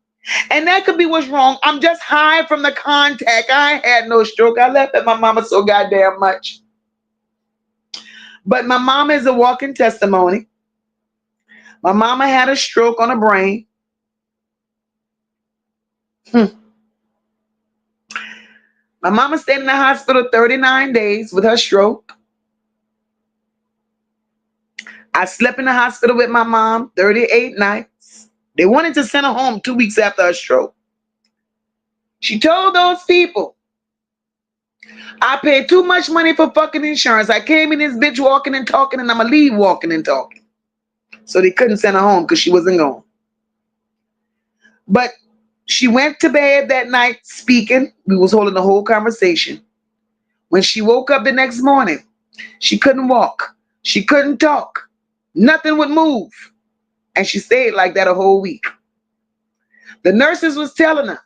And that could be what's wrong. I'm just high from the contact. I had no stroke. I left at my mama so goddamn much. But my mama is a walking testimony. My mama had a stroke on her brain. My mama stayed in the hospital 39 days with her stroke. I slept in the hospital with my mom 38 nights. They wanted to send her home 2 weeks after her stroke. She told those people, I paid too much money for fucking insurance. I came in this bitch walking and talking, and I'm going to leave walking and talking. So they couldn't send her home because she wasn't gone. But she went to bed that night speaking. We was holding the whole conversation. When she woke up the next morning, she couldn't walk. She couldn't talk. Nothing would move. And she stayed like that a whole week. The nurses was telling her,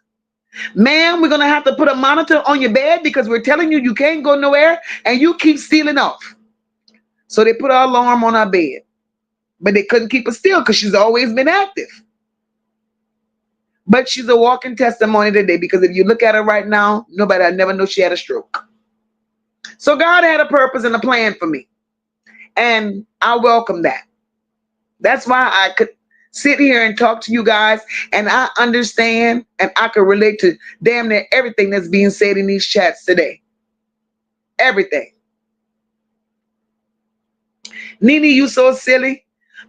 ma'am, we're going to have to put a monitor on your bed because we're telling you you can't go nowhere and you keep stealing off. So they put an alarm on her bed. But they couldn't keep her still because she's always been active. But she's a walking testimony today because if you look at her right now, nobody would never know she had a stroke. So God had a purpose and a plan for me. And I welcome that. That's why I could sit here and talk to you guys, and I understand and I can relate to damn near everything that's being said in these chats today. Everything. Nene, you so silly.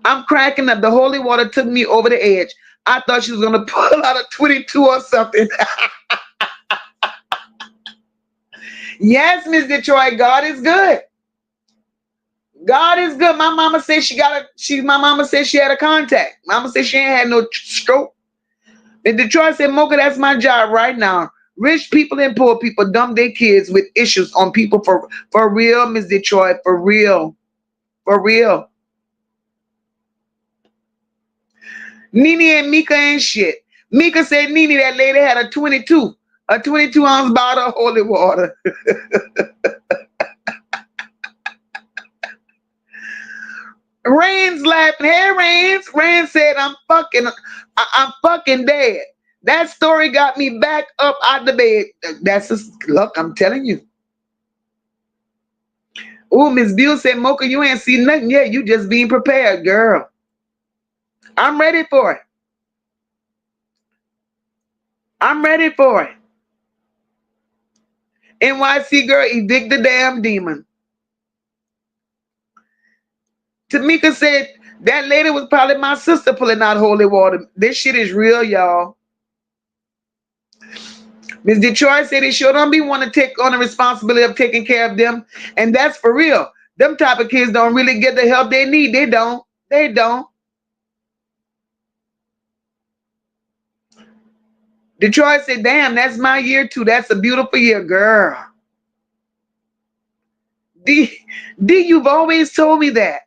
I'm cracking up. The holy water took me over the edge. I thought she was going to pull out a 22 or something. Yes, Miss Detroit, God is good. God is good. My mama said my mama said she had a contact. Mama said she ain't had no stroke. And Detroit said, Mocha, that's my job right now. Rich people and poor people dump their kids with issues on people for real, Miss Detroit, for real. For real. Nene and Mika ain't shit. Mika said Nene, that lady had a 22 ounce bottle of holy water. Rain's laughing. Hey, Rains. Rain said, I'm fucking dead. That story got me back up out the bed. That's just luck, I'm telling you. Oh, Miss Bill said, Mocha, you ain't seen nothing yet. You just being prepared, girl. I'm ready for it. I'm ready for it. NYC girl, evict the damn demon. Tamika said, that lady was probably my sister pulling out holy water. This shit is real, y'all. Miss Detroit said, they sure don't be want to take on the responsibility of taking care of them. And that's for real. Them type of kids don't really get the help they need. They don't. They don't. Detroit said, damn, that's my year too. That's a beautiful year, girl. D, you've always told me that.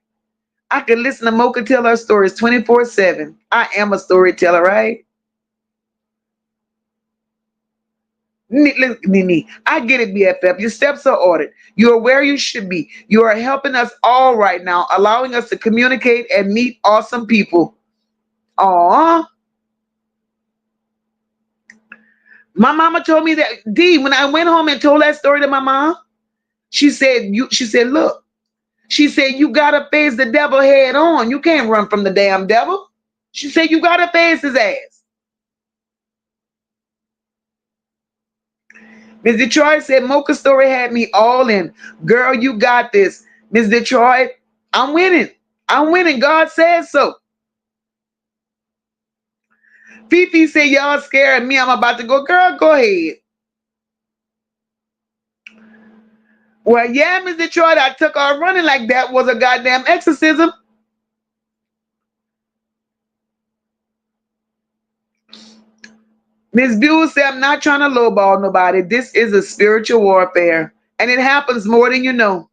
I can listen to Mocha tell her stories 24/7. I am a storyteller, right? Nene, I get it, BFF. Your steps are ordered. You are where you should be. You are helping us all right now, allowing us to communicate and meet awesome people. Aw. My mama told me that, D, when I went home and told that story to my mom, she said, look, she said, you gotta face the devil head on. You can't run from the damn devil. She said, you gotta face his ass. Miss Detroit said, Mocha's story had me all in. Girl, you got this. Miss Detroit, I'm winning. I'm winning. God says so. Fifi said, y'all scared me. I'm about to go. Girl, go ahead. Well, yeah, Miss Detroit, I took her running like that was a goddamn exorcism. Miss Buell said, I'm not trying to lowball nobody. This is a spiritual warfare. And it happens more than you know.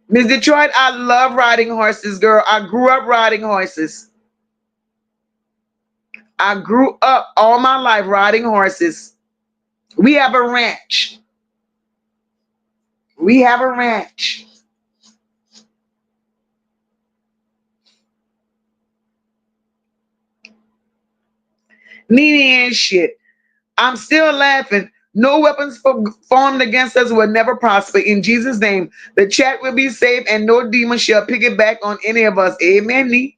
Miss Detroit, I love riding horses, girl. I grew up riding horses. I grew up all my life riding horses. We have a ranch. We have a ranch. Nene and shit. I'm still laughing. No weapons formed against us will never prosper. In Jesus' name, the chat will be safe and no demon shall pick it back on any of us. Amen, Nee.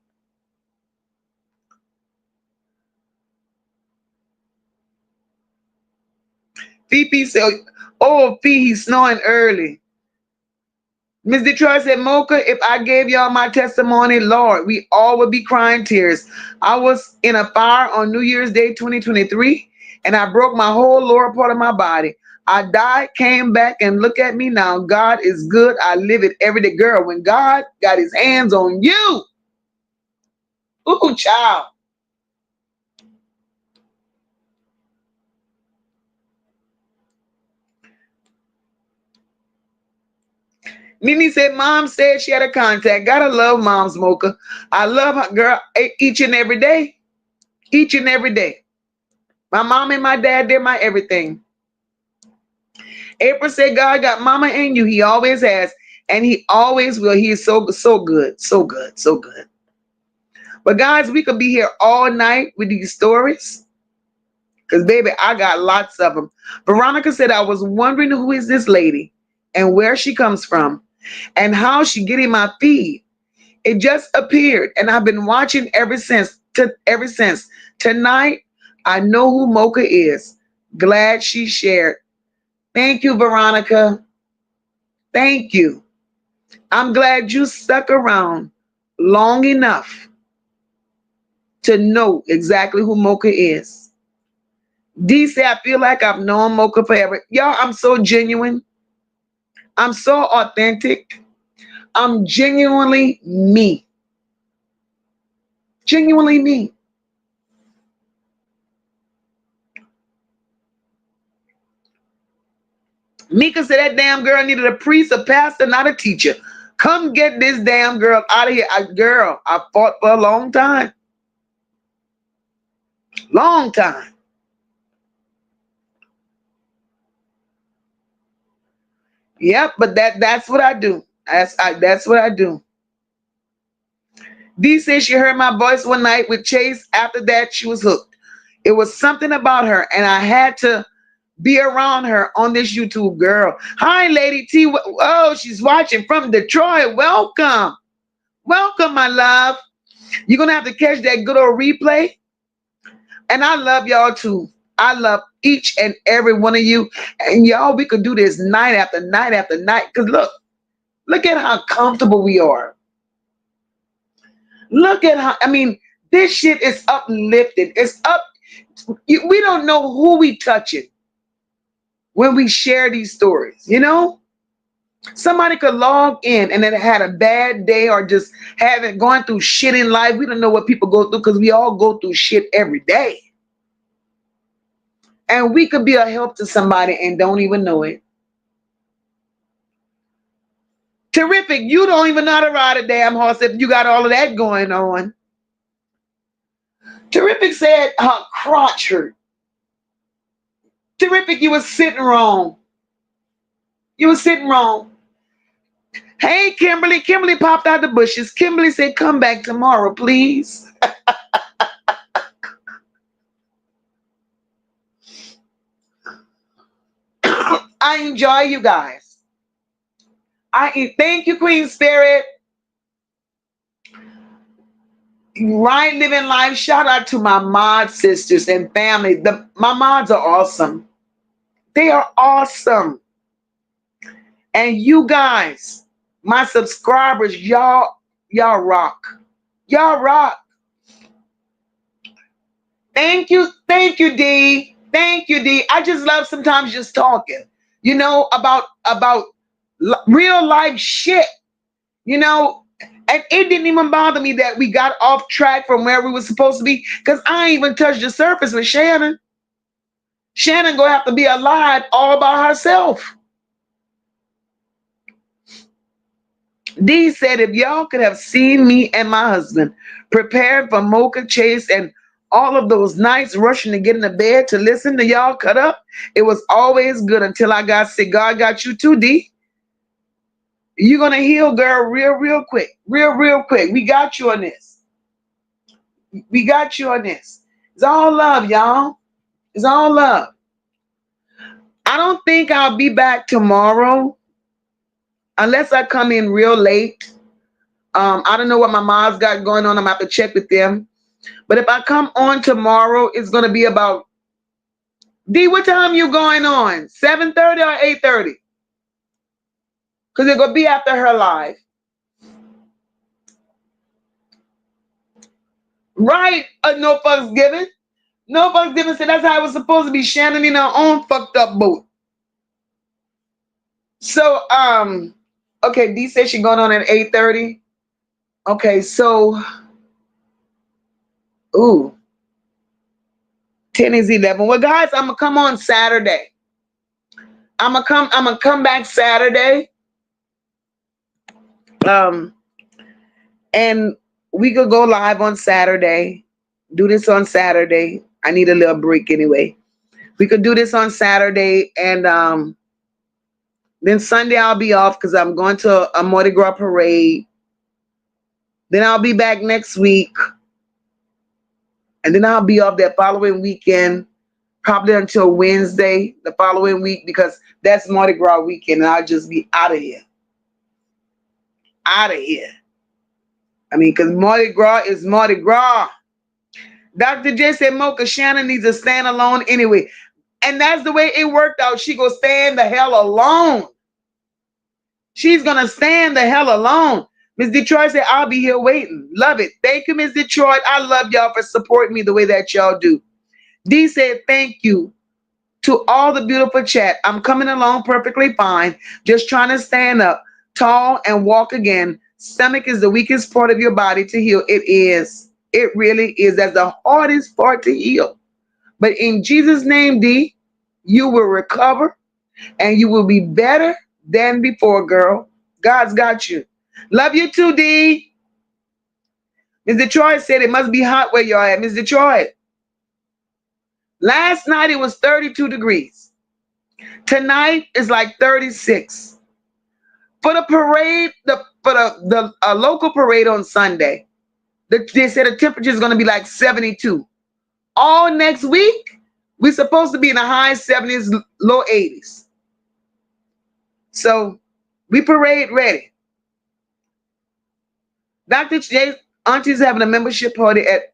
Fifi said, oh, Fee, he's snoring early. Miss Detroit said, Mocha, if I gave y'all my testimony, Lord, we all would be crying tears. I was in a fire on New Year's Day 2023, and I broke my whole lower part of my body. I died, came back, and look at me now. God is good. I live it every day. Girl, when God got his hands on you, ooh, child. Nene said, Mom said she had a contact. Gotta love Mom's Mocha. I love her, girl, each and every day. Each and every day. My mom and my dad, they're my everything. April said, God got mama in you. He always has. And he always will. He is so good. So good. So good. But guys, we could be here all night with these stories. Because, baby, I got lots of them. Veronica said, I was wondering who is this lady and where she comes from and how she get in my feed. It just appeared. And I've been watching ever since. Tonight, I know who Mocha is. Glad she shared. Thank you, Veronica. Thank you. I'm glad you stuck around long enough to know exactly who Mocha is. D said, I feel like I've known Mocha forever. Y'all, I'm so genuine. I'm so authentic. I'm genuinely me. Genuinely me. Mika said that damn girl needed a priest, a pastor, not a teacher. Come get this damn girl out of here. Girl, I fought for a long time. Long time. Yep, but that's what I do. That's what I do. Dee said she heard my voice one night with Chase. After that, she was hooked. It was something about her, and I had to be around her on this YouTube girl. Hi, Lady T. Oh, she's watching from Detroit. Welcome. Welcome, my love. You're going to have to catch that good old replay. And I love y'all too. I love each and every one of you. And y'all, we could do this night after night after night. Because look at how comfortable we are. Look at how, this shit is uplifted. It's up. We don't know who we touching when we share these stories, you know? Somebody could log in and then had a bad day or just haven't gone through shit in life. We don't know what people go through because we all go through shit every day. And we could be a help to somebody and don't even know it. Terrific. You don't even know how to ride a damn horse if you got all of that going on. Terrific said her crotch hurt. Terrific, you were sitting wrong. You were sitting wrong. Hey, Kimberly. Kimberly popped out the bushes. Kimberly said, come back tomorrow, please. I enjoy you guys. Thank you, Queen Spirit. Right Living Life. Shout out to my mod sisters and family. My mods are awesome. They are awesome. And you guys, my subscribers, y'all rock. Y'all rock. Thank you, D. Thank you, D. I just love sometimes just talking, about real life shit, and it didn't even bother me that we got off track from where we were supposed to be, because I ain't even touched the surface with Shannon. Shannon gonna have to be alive all by herself. D said, if y'all could have seen me and my husband prepared for Mocha Chase and all of those nights rushing to get in the bed to listen to y'all cut up, it was always good until I got sick. God got you too, D. You're going to heal, girl, real quick. Real quick. We got you on this. We got you on this. It's all love, y'all. It's all love. I don't think I'll be back tomorrow unless I come in real late. I don't know what my mom's got going on. I'm going to have to check with them. But if I come on tomorrow, it's going to be about, D, what time you going on? 7:30 or 8:30? Because it's going to be after her live. Right? No fucks given. No fucks given. So that's how it was supposed to be. Shannon in her own fucked up boat. So, okay, D said she going on at 8:30. Okay, so, 10 is 11. Well, guys, I'm gonna come on Saturday. I'm gonna come back Saturday. And we could go live on Saturday. Do this on Saturday. I need a little break anyway. We could do this on Saturday, and then Sunday I'll be off because I'm going to a Mardi Gras parade. Then I'll be back next week. And then I'll be off that following weekend, probably until Wednesday the following week, because that's Mardi Gras weekend, and I'll just be out of here. Out of here. I mean, because Mardi Gras is Mardi Gras. Dr. J said Mocha Shannon needs to stand alone anyway. And that's the way it worked out. She gonna stand the hell alone. She's gonna stand the hell alone. Miss Detroit said, I'll be here waiting. Love it. Thank you, Miss Detroit. I love y'all for supporting me the way that y'all do. D said, thank you to all the beautiful chat. I'm coming along perfectly fine. Just trying to stand up tall and walk again. Stomach is the weakest part of your body to heal. It is. It really is. That's the hardest part to heal. But in Jesus' name, D, you will recover and you will be better than before, girl. God's got you. Love you too, D. Miss Detroit said it must be hot where y'all at. Miss Detroit, last night it was 32 degrees. Tonight is like 36. For the parade, for the local parade on Sunday, they said the temperature is going to be like 72. All next week, we're supposed to be in the high 70s, low 80s. So we parade ready. Dr. J, Auntie's having a membership party at.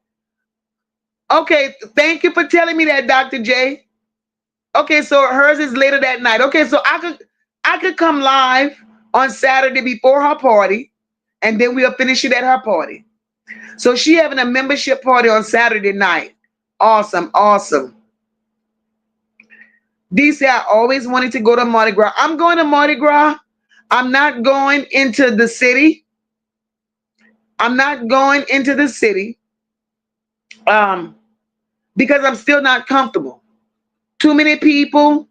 Okay, thank you for telling me that, Dr. J. Okay, so hers is later that night. Okay, so I could come live on Saturday before her party, and then we'll finish it at her party. So she having a membership party on Saturday night. Awesome, awesome. D said, I always wanted to go to Mardi Gras. I'm going to Mardi Gras. I'm not going into the city. I'm not going into the city because I'm still not comfortable. Too many people,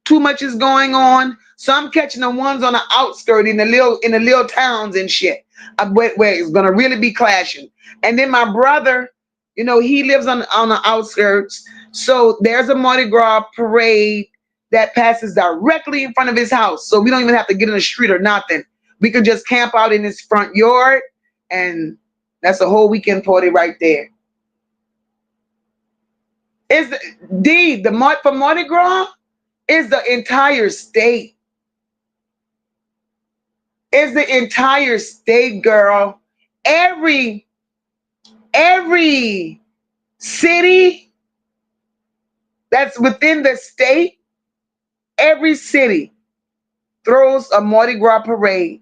too much is going on. So I'm catching the ones on the outskirts in the little towns and shit, where it's gonna really be clashing. And then my brother You know, he lives on the outskirts. So there's a Mardi Gras parade that passes directly in front of his house. So we don't even have to get in the street or nothing. We could just camp out in his front yard, and that's a whole weekend party right there. Is for Mardi Gras is the entire state. Is the entire state, girl. Every city that's within the state, every city throws a Mardi Gras parade.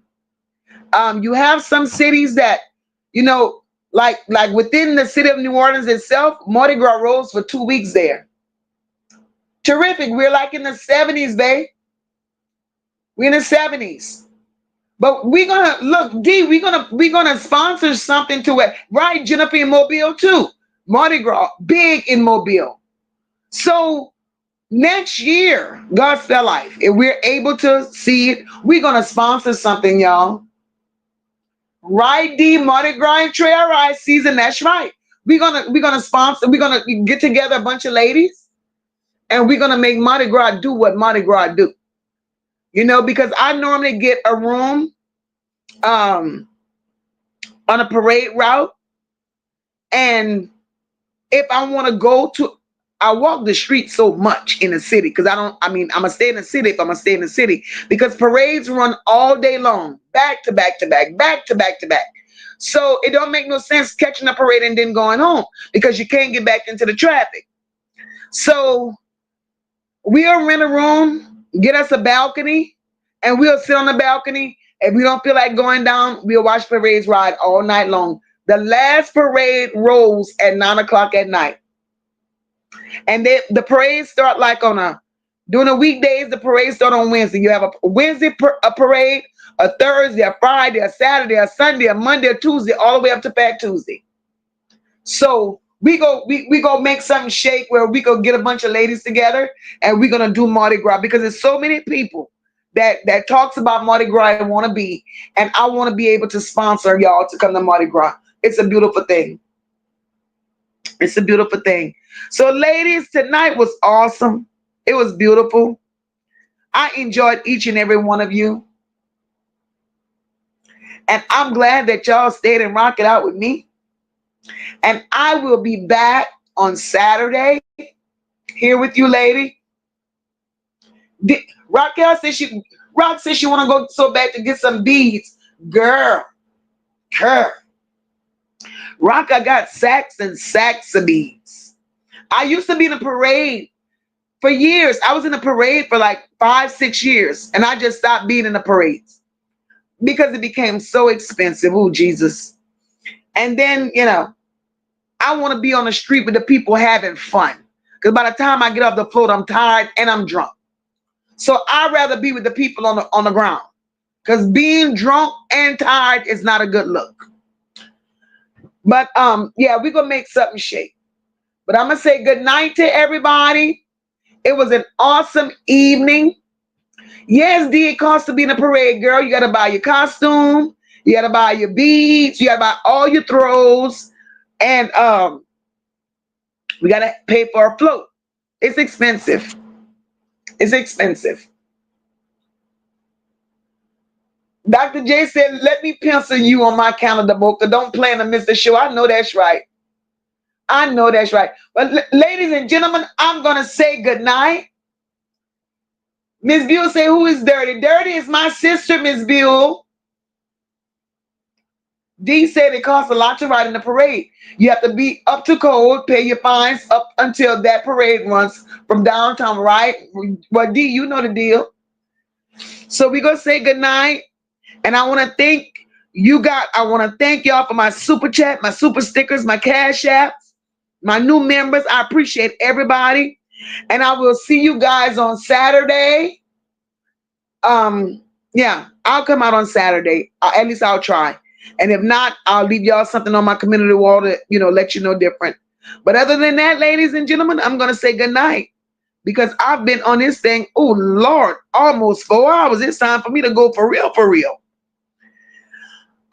You have some cities that, you know, like within the city of New Orleans itself, Mardi Gras rolls for 2 weeks there. Terrific. We're like in the 70s, babe. We're in the 70s. But we're gonna look, D, we're gonna sponsor something to it. Right, Jennifer, in Mobile too. Mardi Gras, big in Mobile. So next year, God spell life, if we're able to see it, we're gonna sponsor something, y'all. Right, D, Mardi Gras and Trail Ride season. That's right. We're gonna sponsor. We're gonna get together a bunch of ladies, and we're gonna make Mardi Gras do what Mardi Gras do. You know, because I normally get a room on a parade route, and if I want to go to, I walk the street so much in the city because I'm gonna stay in the city if I'm gonna stay in the city, because parades run all day long, back to back to back, back to back to back. So it don't make no sense catching a parade and then going home because you can't get back into the traffic. So we'll rent a room, get us a balcony, and we'll sit on the balcony. If we don't feel like going down, we'll watch parades ride all night long. The last parade rolls at 9 o'clock at night. And the parades start like during the weekdays, the parades start on Wednesday. You have a Wednesday a parade, a Thursday, a Friday, a Saturday, a Sunday, a Monday, a Tuesday, all the way up to Fat Tuesday. So we go make something shake where we go get a bunch of ladies together and we're gonna do Mardi Gras, because there's so many people that talks about Mardi Gras and want to be, and I want to be able to sponsor y'all to come to Mardi Gras. It's a beautiful thing. It's a beautiful thing. So ladies, tonight was awesome. It was beautiful. I enjoyed each and every one of you. And I'm glad that y'all stayed and rock it out with me. And I will be back on Saturday here with you, lady. Raquel says she want to go so bad to get some beads. Girl. Raquel got sacks and sacks of beads. I used to be in a parade for years. I was in a parade for like 5-6 years, and I just stopped being in the parades because it became so expensive. Oh, Jesus. And then, I want to be on the street with the people having fun, because by the time I get off the float, I'm tired and I'm drunk. So I'd rather be with the people on the ground, because being drunk and tired is not a good look. But yeah, we're gonna make something shake. But I'm gonna say good night to everybody. It was an awesome evening. Yes, D, it costs to be in a parade, girl. You gotta buy your costume, you gotta buy your beads, you gotta buy all your throws, and we gotta pay for a float. It's expensive. It's expensive. Dr. J said, let me pencil you on my calendar, Boca. Don't plan to miss the show. I know that's right. I know that's right. But ladies and gentlemen, I'm going to say good night. Miss Buell say, who is Dirty? Dirty is my sister, Miss Buell. D said it costs a lot to ride in the parade. You have to be up to code, pay your fines up until that parade runs from downtown, right? Well, D, you know the deal. So we're going to say good night. And I want to thank y'all for my super chat, my super stickers, my cash apps, my new members. I appreciate everybody. And I will see you guys on Saturday. Yeah, I'll come out on Saturday. At least I'll try. And if not, I'll leave y'all something on my community wall to, let you know different. But other than that, ladies and gentlemen, I'm going to say good night, because I've been on this thing, oh, Lord, almost 4 hours. It's time for me to go for real, for real.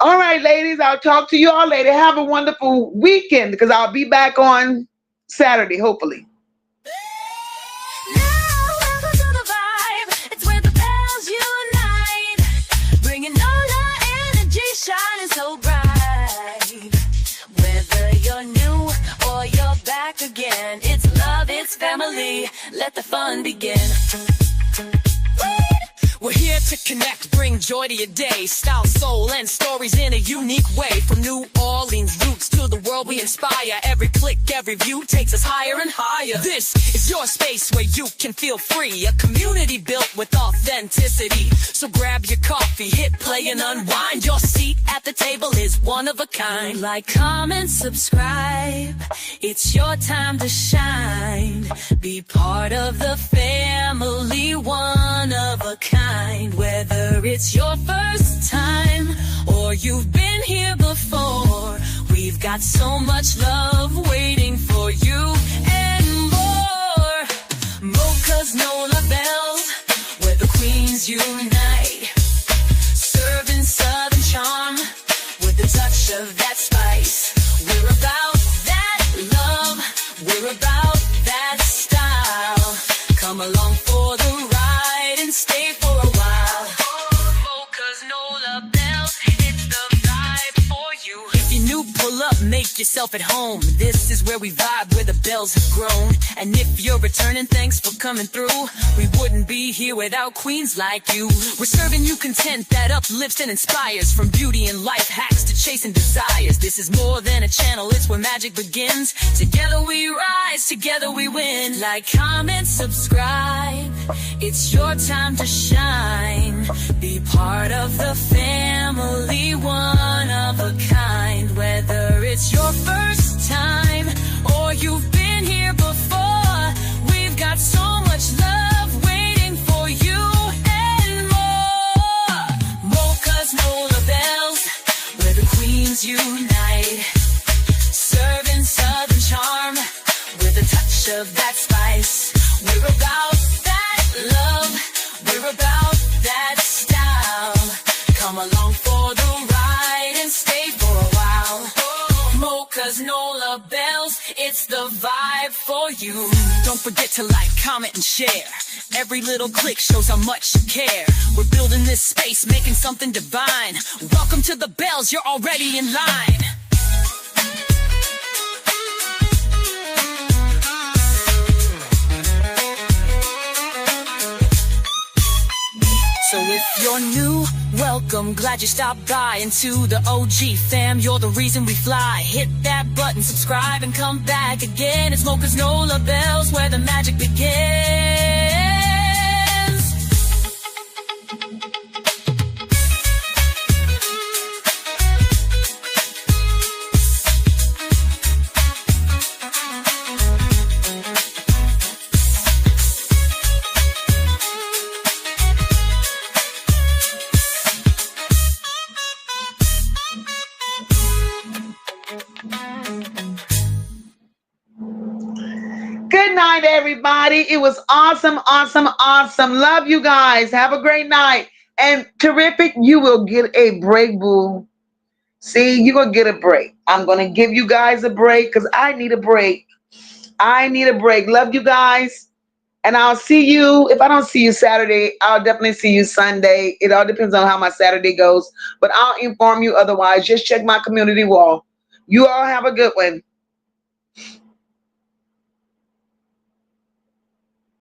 All right, ladies, I'll talk to you all later. Have a wonderful weekend because I'll be back on Saturday, hopefully. Now welcome to the vibe. It's where the bells unite, bringing all our energy, shining so bright. Whether you're new or you're back again, it's love, it's family. Let the fun begin. We're here to connect, bring joy to your day. Style, soul, and stories in a unique way. From New Orleans roots to the world we inspire. Every click, every view takes us higher and higher. This is your space where you can feel free. A community built with authenticity. So grab your coffee, hit play and unwind. Your seat at the table is one of a kind. Like, comment, subscribe. It's your time to shine. Be part of the family, one of a kind. Whether it's your first time or you've been here before, we've got so much love waiting for you and more. Mocha's Nola Bells, where the queens unite, serving southern charm with a touch of that spice. We're about that love, we're about that style. Come along for the ride and stay for a while. Mocha's Nola Bells, it's the vibe for you. If you're new, pull up, make yourself at home. This is where we vibe, where the bells have grown. And if you're returning, thanks for coming through. We wouldn't be here without queens like you. We're serving you content that uplifts and inspires, from beauty and life hacks to chasing desires. This is more than a channel, it's where magic begins. Together we rise, together we win. Like, comment, subscribe. It's your time to shine. Be part of the family, one of a kind. Whether it's your first time or you've been here before, we've got so much love waiting for you and more. Mocha's Nola Bells, where the queens unite, serving southern charm with a touch of that spice. We're about that love, we're about that style. Come along for the ride and stay for a while. Mocha's Nola Bells, it's the vibe for you. Don't forget to like, comment, and share. Every little click shows how much you care. We're building this space, making something divine. Welcome to the bells, you're already in line. So if you're new, welcome, glad you stopped by. And to the OG fam, you're the reason we fly. Hit that button, subscribe, and come back again. It's Mocha's Nola Bells, where the magic begins. Good night, everybody. It was awesome, awesome, awesome. Love you guys. Have a great night. And terrific, you will get a break, boo. See, you're going to get a break. I'm going to give you guys a break because I need a break. I need a break. Love you guys. And I'll see you. If I don't see you Saturday, I'll definitely see you Sunday. It all depends on how my Saturday goes. But I'll inform you otherwise. Just check my community wall. You all have a good one.